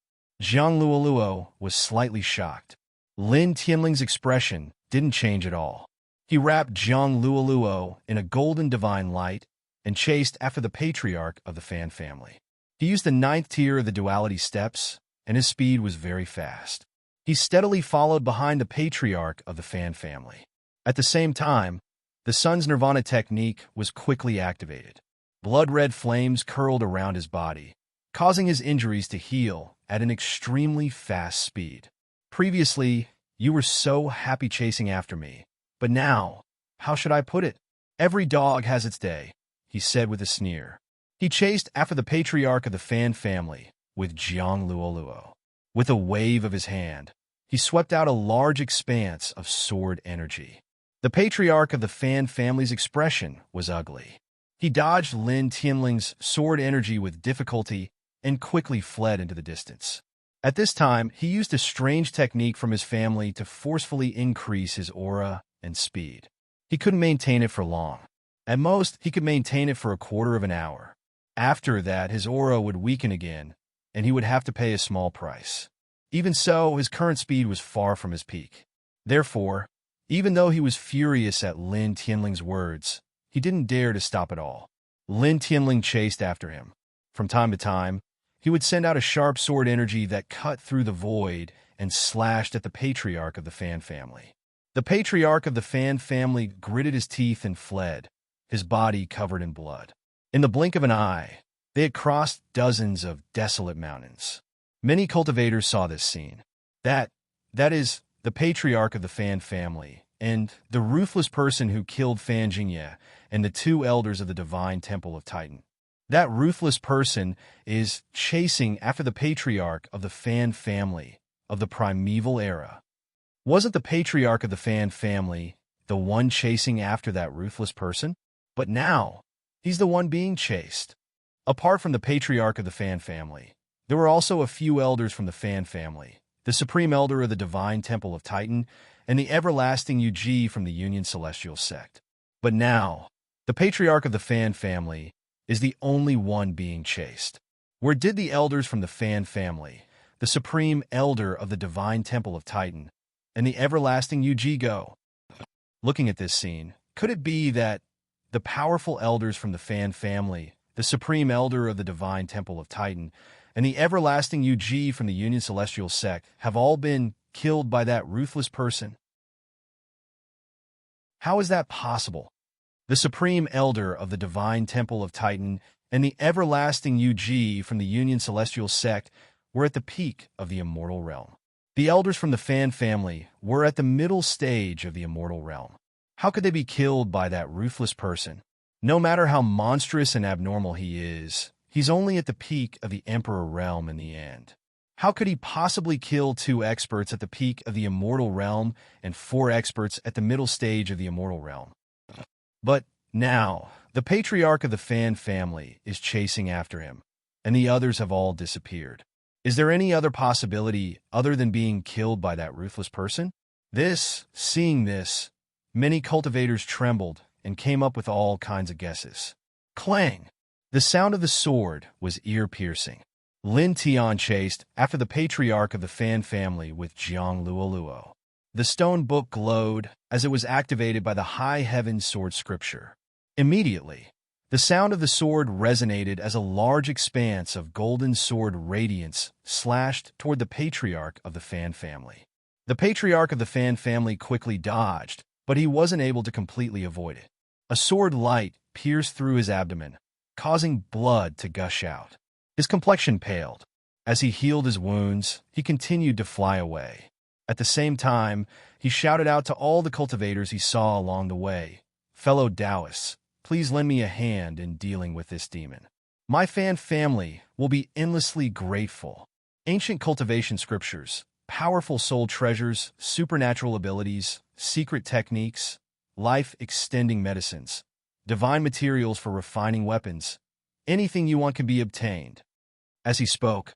Jiang Luoluo was slightly shocked. Lin Tianling's expression didn't change at all. He wrapped Jiang Luoluo in a golden divine light and chased after the patriarch of the Fan family. He used the 9th tier of the duality steps, and his speed was very fast. He steadily followed behind the patriarch of the Fan family. At the same time, the sun's nirvana technique was quickly activated. Blood-red flames curled around his body, causing his injuries to heal at an extremely fast speed. "Previously, you were so happy chasing after me, but now, how should I put it? Every dog has its day," he said with a sneer. He chased after the patriarch of the Fan family with Jiang Luoluo. With a wave of his hand, he swept out a large expanse of sword energy. The patriarch of the Fan family's expression was ugly. He dodged Lin Tianling's sword energy with difficulty and quickly fled into the distance. At this time, he used a strange technique from his family to forcefully increase his aura and speed. He couldn't maintain it for long. At most, he could maintain it for a quarter of an hour. After that, his aura would weaken again, and he would have to pay a small price. Even so, his current speed was far from his peak. Therefore, Even though he was furious at Lin Tianling's words, he didn't dare to stop at all. Lin Tianling chased after him. From time to time, he would send out a sharp sword energy that cut through the void and slashed at the patriarch of the Fan family. The patriarch of the Fan family gritted his teeth and fled, his body covered in blood. In the blink of an eye, they had crossed dozens of desolate mountains. Many cultivators saw this scene. That is, the patriarch of the Fan family, and the ruthless person who killed Fan Jingye and the two elders of the Divine Temple of Titan. That ruthless person is chasing after the patriarch of the Fan family of the primeval era. Wasn't the patriarch of the Fan family the one chasing after that ruthless person? But now, he's the one being chased. Apart from the patriarch of the Fan family, there were also a few elders from the Fan family, the Supreme Elder of the Divine Temple of Titan, and the everlasting Yuji from the Union Celestial Sect. But now, the patriarch of the Fan family is the only one being chased. Where did the elders from the Fan family, the Supreme Elder of the Divine Temple of Titan, and the everlasting Yuji go? Looking at this scene, could it be that the powerful elders from the Fan family, the Supreme Elder of the Divine Temple of Titan, and the everlasting Yuji from the Union Celestial Sect have all been killed by that ruthless person? How is that possible? The Supreme Elder of the Divine Temple of Titan and the everlasting Yuji from the Union Celestial Sect were at the peak of the immortal realm. The elders from the Fan family were at the middle stage of the immortal realm. How could they be killed by that ruthless person? No matter how monstrous and abnormal he is, he's only at the peak of the Emperor realm in the end. How could he possibly kill 2 experts at the peak of the immortal realm and 4 experts at the middle stage of the immortal realm? But now, the patriarch of the Fan family is chasing after him, and the others have all disappeared. Is there any other possibility other than being killed by that ruthless person? Seeing this, many cultivators trembled and came up with all kinds of guesses. Clang! The sound of the sword was ear-piercing. Lin Tian chased after the patriarch of the Fan family with Jiang Luoluo. The stone book glowed as it was activated by the high heaven sword scripture. Immediately, the sound of the sword resonated as a large expanse of golden sword radiance slashed toward the patriarch of the Fan family. The patriarch of the Fan family quickly dodged, but he wasn't able to completely avoid it. A sword light pierced through his abdomen, causing blood to gush out. His complexion paled. As he healed his wounds, he continued to fly away. At the same time, he shouted out to all the cultivators he saw along the way, "Fellow Taoists, please lend me a hand in dealing with this demon. My Fan family will be endlessly grateful." Ancient cultivation scriptures, powerful soul treasures, supernatural abilities, secret techniques, life-extending medicines, divine materials for refining weapons, anything you want can be obtained. As he spoke,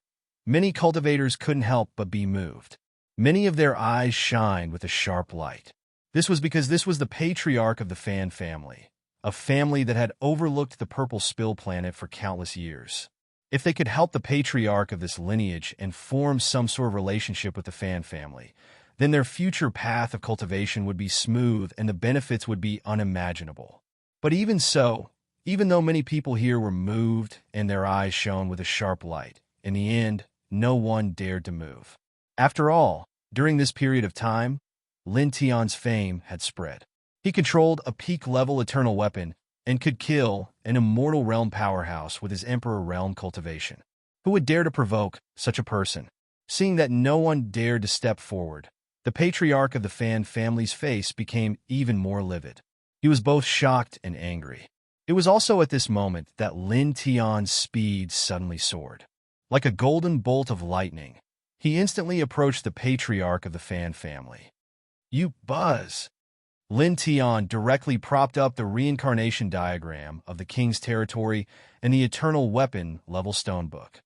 many cultivators couldn't help but be moved. Many of their eyes shined with a sharp light. This was because this was the patriarch of the Fan family, a family that had overlooked the Purple Spill planet for countless years. If they could help the patriarch of this lineage and form some sort of relationship with the Fan family, then their future path of cultivation would be smooth and the benefits would be unimaginable. But even so, even though many people here were moved and their eyes shone with a sharp light, in the end, no one dared to move. After all, during this period of time, Lin Tian's fame had spread. He controlled a peak-level eternal weapon and could kill an immortal realm powerhouse with his Emperor realm cultivation. Who would dare to provoke such a person? Seeing that no one dared to step forward, the patriarch of the Fan family's face became even more livid. He was both shocked and angry. It was also at this moment that Lin Tian's speed suddenly soared. Like a golden bolt of lightning, he instantly approached the patriarch of the Fan family. "You buzz!" Lin Tian directly propped up the reincarnation diagram of the king's territory and the eternal weapon level stone book.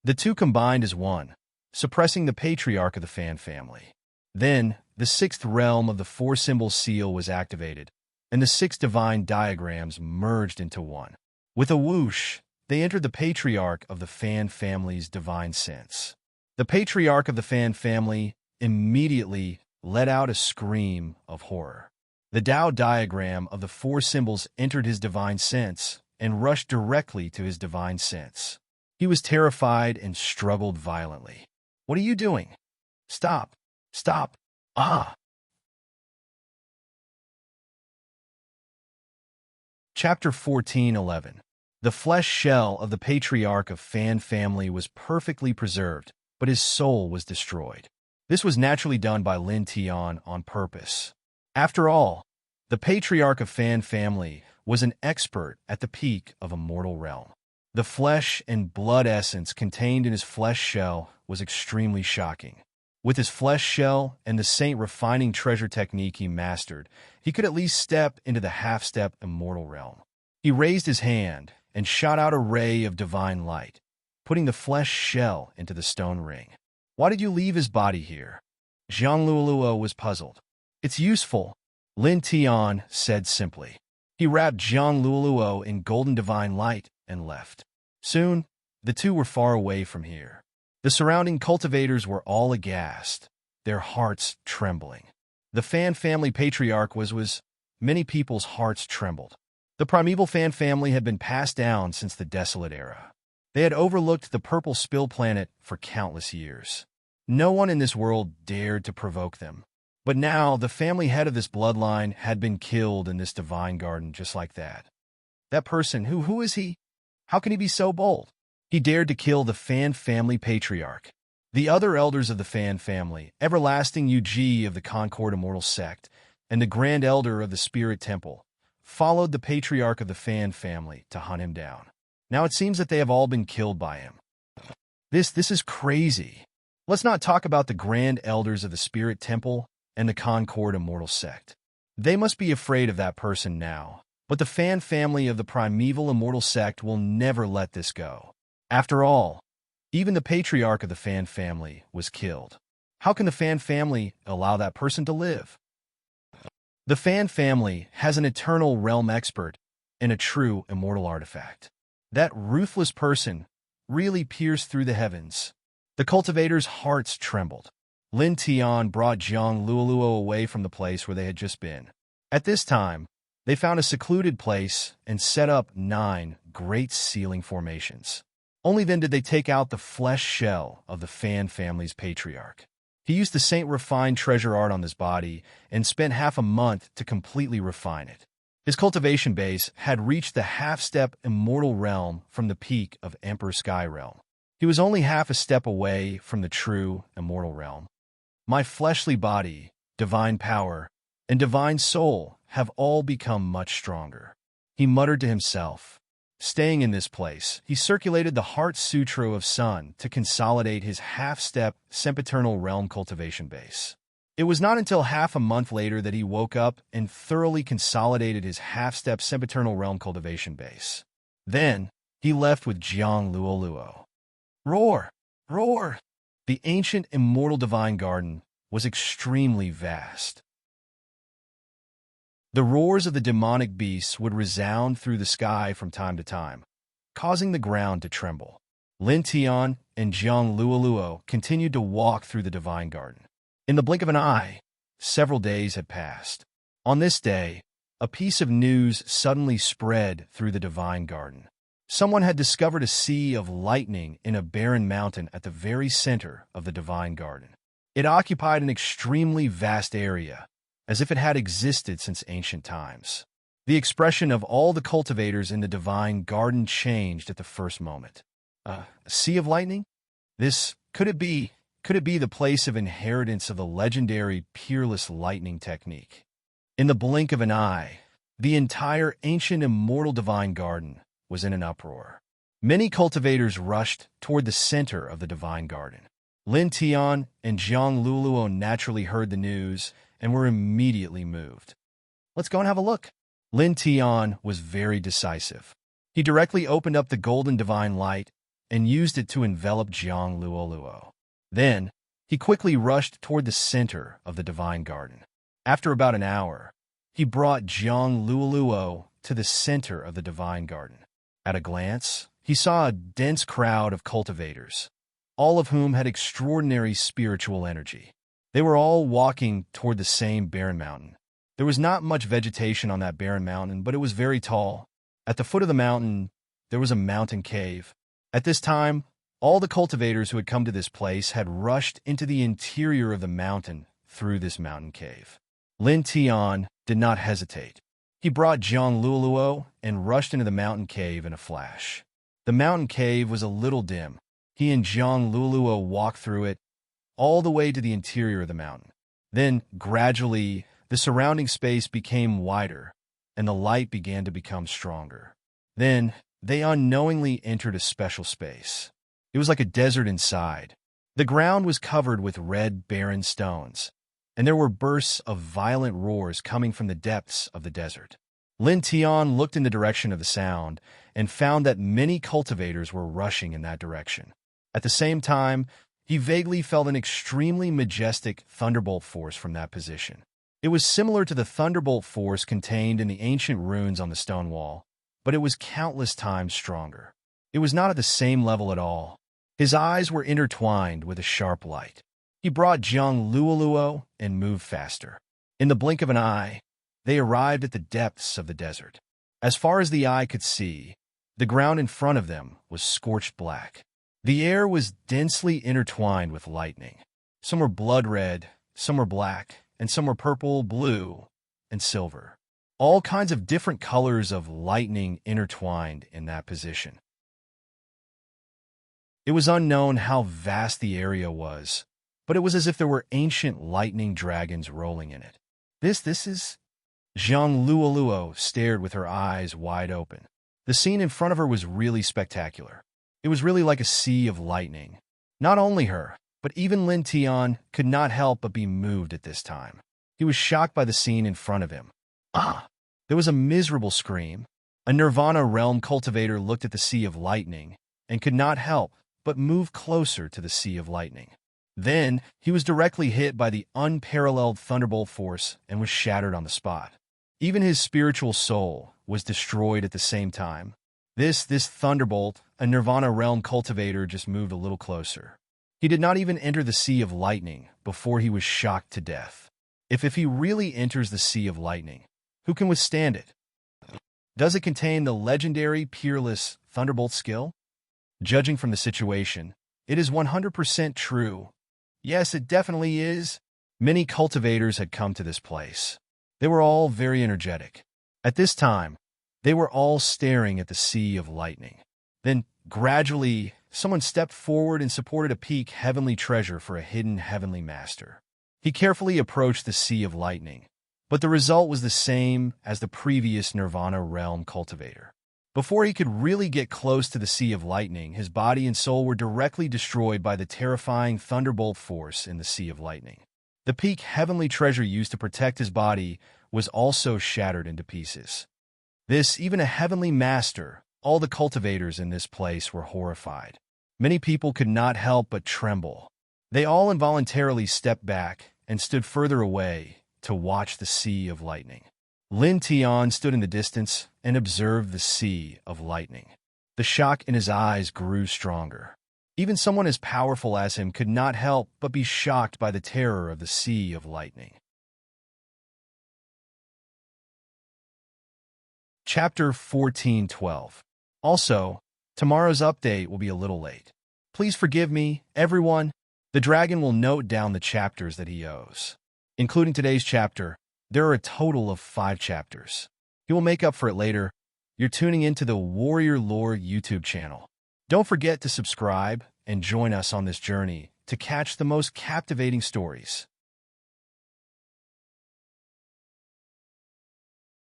The two combined as one, suppressing the patriarch of the Fan family. Then, the 6th realm of the 4-symbol seal was activated, and the 6 divine diagrams merged into one. With a whoosh, they entered the patriarch of the Fan family's divine sense. The patriarch of the Fan family immediately let out a scream of horror. The Tao diagram of the four symbols entered his divine sense and rushed directly to his divine sense. He was terrified and struggled violently. "What are you doing? Stop! Stop! Ah!" Chapter 14:11. The flesh shell of the patriarch of Fan family was perfectly preserved, but his soul was destroyed. This was naturally done by Lin Tian on purpose. After all, the patriarch of Fan family was an expert at the peak of a mortal realm. The flesh and blood essence contained in his flesh shell was extremely shocking. With his flesh shell and the saint refining treasure technique he mastered, he could at least step into the half-step immortal realm. He raised his hand and shot out a ray of divine light, putting the flesh shell into the stone ring. "Why did you leave his body here?" Zhang Luoluo was puzzled. "It's useful," Lin Tian said simply. He wrapped Zhang Luoluo in golden divine light and left. Soon, the two were far away from here. The surrounding cultivators were all aghast, their hearts trembling. The Fan family patriarch was many people's hearts trembled. The primeval Fan family had been passed down since the Desolate Era. They had overlooked the purple spill planet for countless years. No one in this world dared to provoke them. But now, the family head of this bloodline had been killed in this divine garden just like that. That person, who is he? How can he be so bold? He dared to kill the Fan family patriarch. The other elders of the Fan family, Everlasting Yuji of the Concord Immortal Sect, and the Grand Elder of the Spirit Temple, followed the patriarch of the Fan family to hunt him down. Now it seems that they have all been killed by him. This is crazy. Let's not talk about the Grand Elders of the Spirit Temple and the Concord Immortal Sect. They must be afraid of that person now, but the Fan family of the Primeval Immortal Sect will never let this go. After all, even the patriarch of the Fan family was killed. How can the Fan family allow that person to live? The Fan family has an eternal realm expert and a true immortal artifact. That ruthless person really pierced through the heavens. The cultivators' hearts trembled. Lin Tian brought Zhang Luoluo away from the place where they had just been. At this time, they found a secluded place and set up 9 great ceiling formations. Only then did they take out the flesh shell of the Fan family's patriarch. He used the saint-refined treasure art on his body and spent half a month to completely refine it. His cultivation base had reached the half-step immortal realm from the peak of Emperor Sky Realm. He was only half a step away from the true immortal realm. My fleshly body, divine power, and divine soul have all become much stronger, he muttered to himself. Staying in this place, he circulated the Heart Sutra of Sun to consolidate his half-step sempiternal realm cultivation base. It was not until half a month later that he woke up and thoroughly consolidated his half-step sempiternal realm cultivation base. Then, he left with Zhang Luoluo. Roar! Roar! The ancient immortal divine garden was extremely vast. The roars of the demonic beasts would resound through the sky from time to time, causing the ground to tremble. Lin Tian and Zhang Luoluo continued to walk through the divine garden. In the blink of an eye, several days had passed. On this day, a piece of news suddenly spread through the divine garden. Someone had discovered a sea of lightning in a barren mountain at the very center of the divine garden. It occupied an extremely vast area, as if it had existed since ancient times. The expression of all the cultivators in the divine garden changed at the first moment. A sea of lightning? Could it be the place of inheritance of the legendary peerless lightning technique? In the blink of an eye, the entire ancient immortal divine garden was in an uproar. Many cultivators rushed toward the center of the divine garden. Lin Tian and Zhang Luoluo naturally heard the news and were immediately moved. Let's go and have a look. Lin Tian was very decisive. He directly opened up the golden divine light and used it to envelop Zhang Luoluo. Then, he quickly rushed toward the center of the divine garden. After about an hour, he brought Zhang Luoluo to the center of the divine garden. At a glance, he saw a dense crowd of cultivators, all of whom had extraordinary spiritual energy. They were all walking toward the same barren mountain. There was not much vegetation on that barren mountain, but it was very tall. At the foot of the mountain, there was a mountain cave. At this time, all the cultivators who had come to this place had rushed into the interior of the mountain through this mountain cave. Lin Tian did not hesitate. He brought Jiang Luoluo and rushed into the mountain cave in a flash. The mountain cave was a little dim. He and Jiang Luoluo walked through it all the way to the interior of the mountain. Then, gradually, the surrounding space became wider, and the light began to become stronger. Then, they unknowingly entered a special space. It was like a desert inside. The ground was covered with red, barren stones, and there were bursts of violent roars coming from the depths of the desert. Lin Tian looked in the direction of the sound and found that many cultivators were rushing in that direction. At the same time, he vaguely felt an extremely majestic thunderbolt force from that position. It was similar to the thunderbolt force contained in the ancient runes on the stone wall, but it was countless times stronger. It was not at the same level at all. His eyes were intertwined with a sharp light. He brought Jiang Luoluo and moved faster. In the blink of an eye, they arrived at the depths of the desert. As far as the eye could see, the ground in front of them was scorched black. The air was densely intertwined with lightning. Some were blood red, some were black, and some were purple, blue, and silver. All kinds of different colors of lightning intertwined in that position. It was unknown how vast the area was, but it was as if there were ancient lightning dragons rolling in it. This is... Jiang Luoluo stared with her eyes wide open. The scene in front of her was really spectacular. It was really like a sea of lightning. Not only her, but even Lin Tian could not help but be moved at this time. He was shocked by the scene in front of him. Ah! There was a miserable scream. A Nirvana realm cultivator looked at the sea of lightning and could not help but move closer to the sea of lightning. Then, he was directly hit by the unparalleled thunderbolt force and was shattered on the spot. Even his spiritual soul was destroyed at the same time. This thunderbolt, a Nirvana realm cultivator, just moved a little closer. He did not even enter the sea of lightning before he was shocked to death. If he really enters the sea of lightning, who can withstand it? Does it contain the legendary, peerless thunderbolt skill? Judging from the situation, it is 100% true. Yes, it definitely is. Many cultivators had come to this place. They were all very energetic. At this time, they were all staring at the sea of lightning. Then, gradually, someone stepped forward and supported a peak heavenly treasure for a hidden heavenly master. He carefully approached the sea of lightning, but the result was the same as the previous Nirvana realm cultivator. Before he could really get close to the sea of lightning, his body and soul were directly destroyed by the terrifying thunderbolt force in the sea of lightning. The peak heavenly treasure used to protect his body was also shattered into pieces. Even a heavenly master, all the cultivators in this place were horrified. Many people could not help but tremble. They all involuntarily stepped back and stood further away to watch the sea of lightning. Lin Tian stood in the distance and observed the sea of lightning. The shock in his eyes grew stronger. Even someone as powerful as him could not help but be shocked by the terror of the sea of lightning. Chapter 14:12. Also, tomorrow's update will be a little late. Please forgive me, everyone. The dragon will note down the chapters that he owes. Including today's chapter, there are a total of 5 chapters. He will make up for it later. You're tuning into the Warrior Lore YouTube channel. Don't forget to subscribe and join us on this journey to catch the most captivating stories.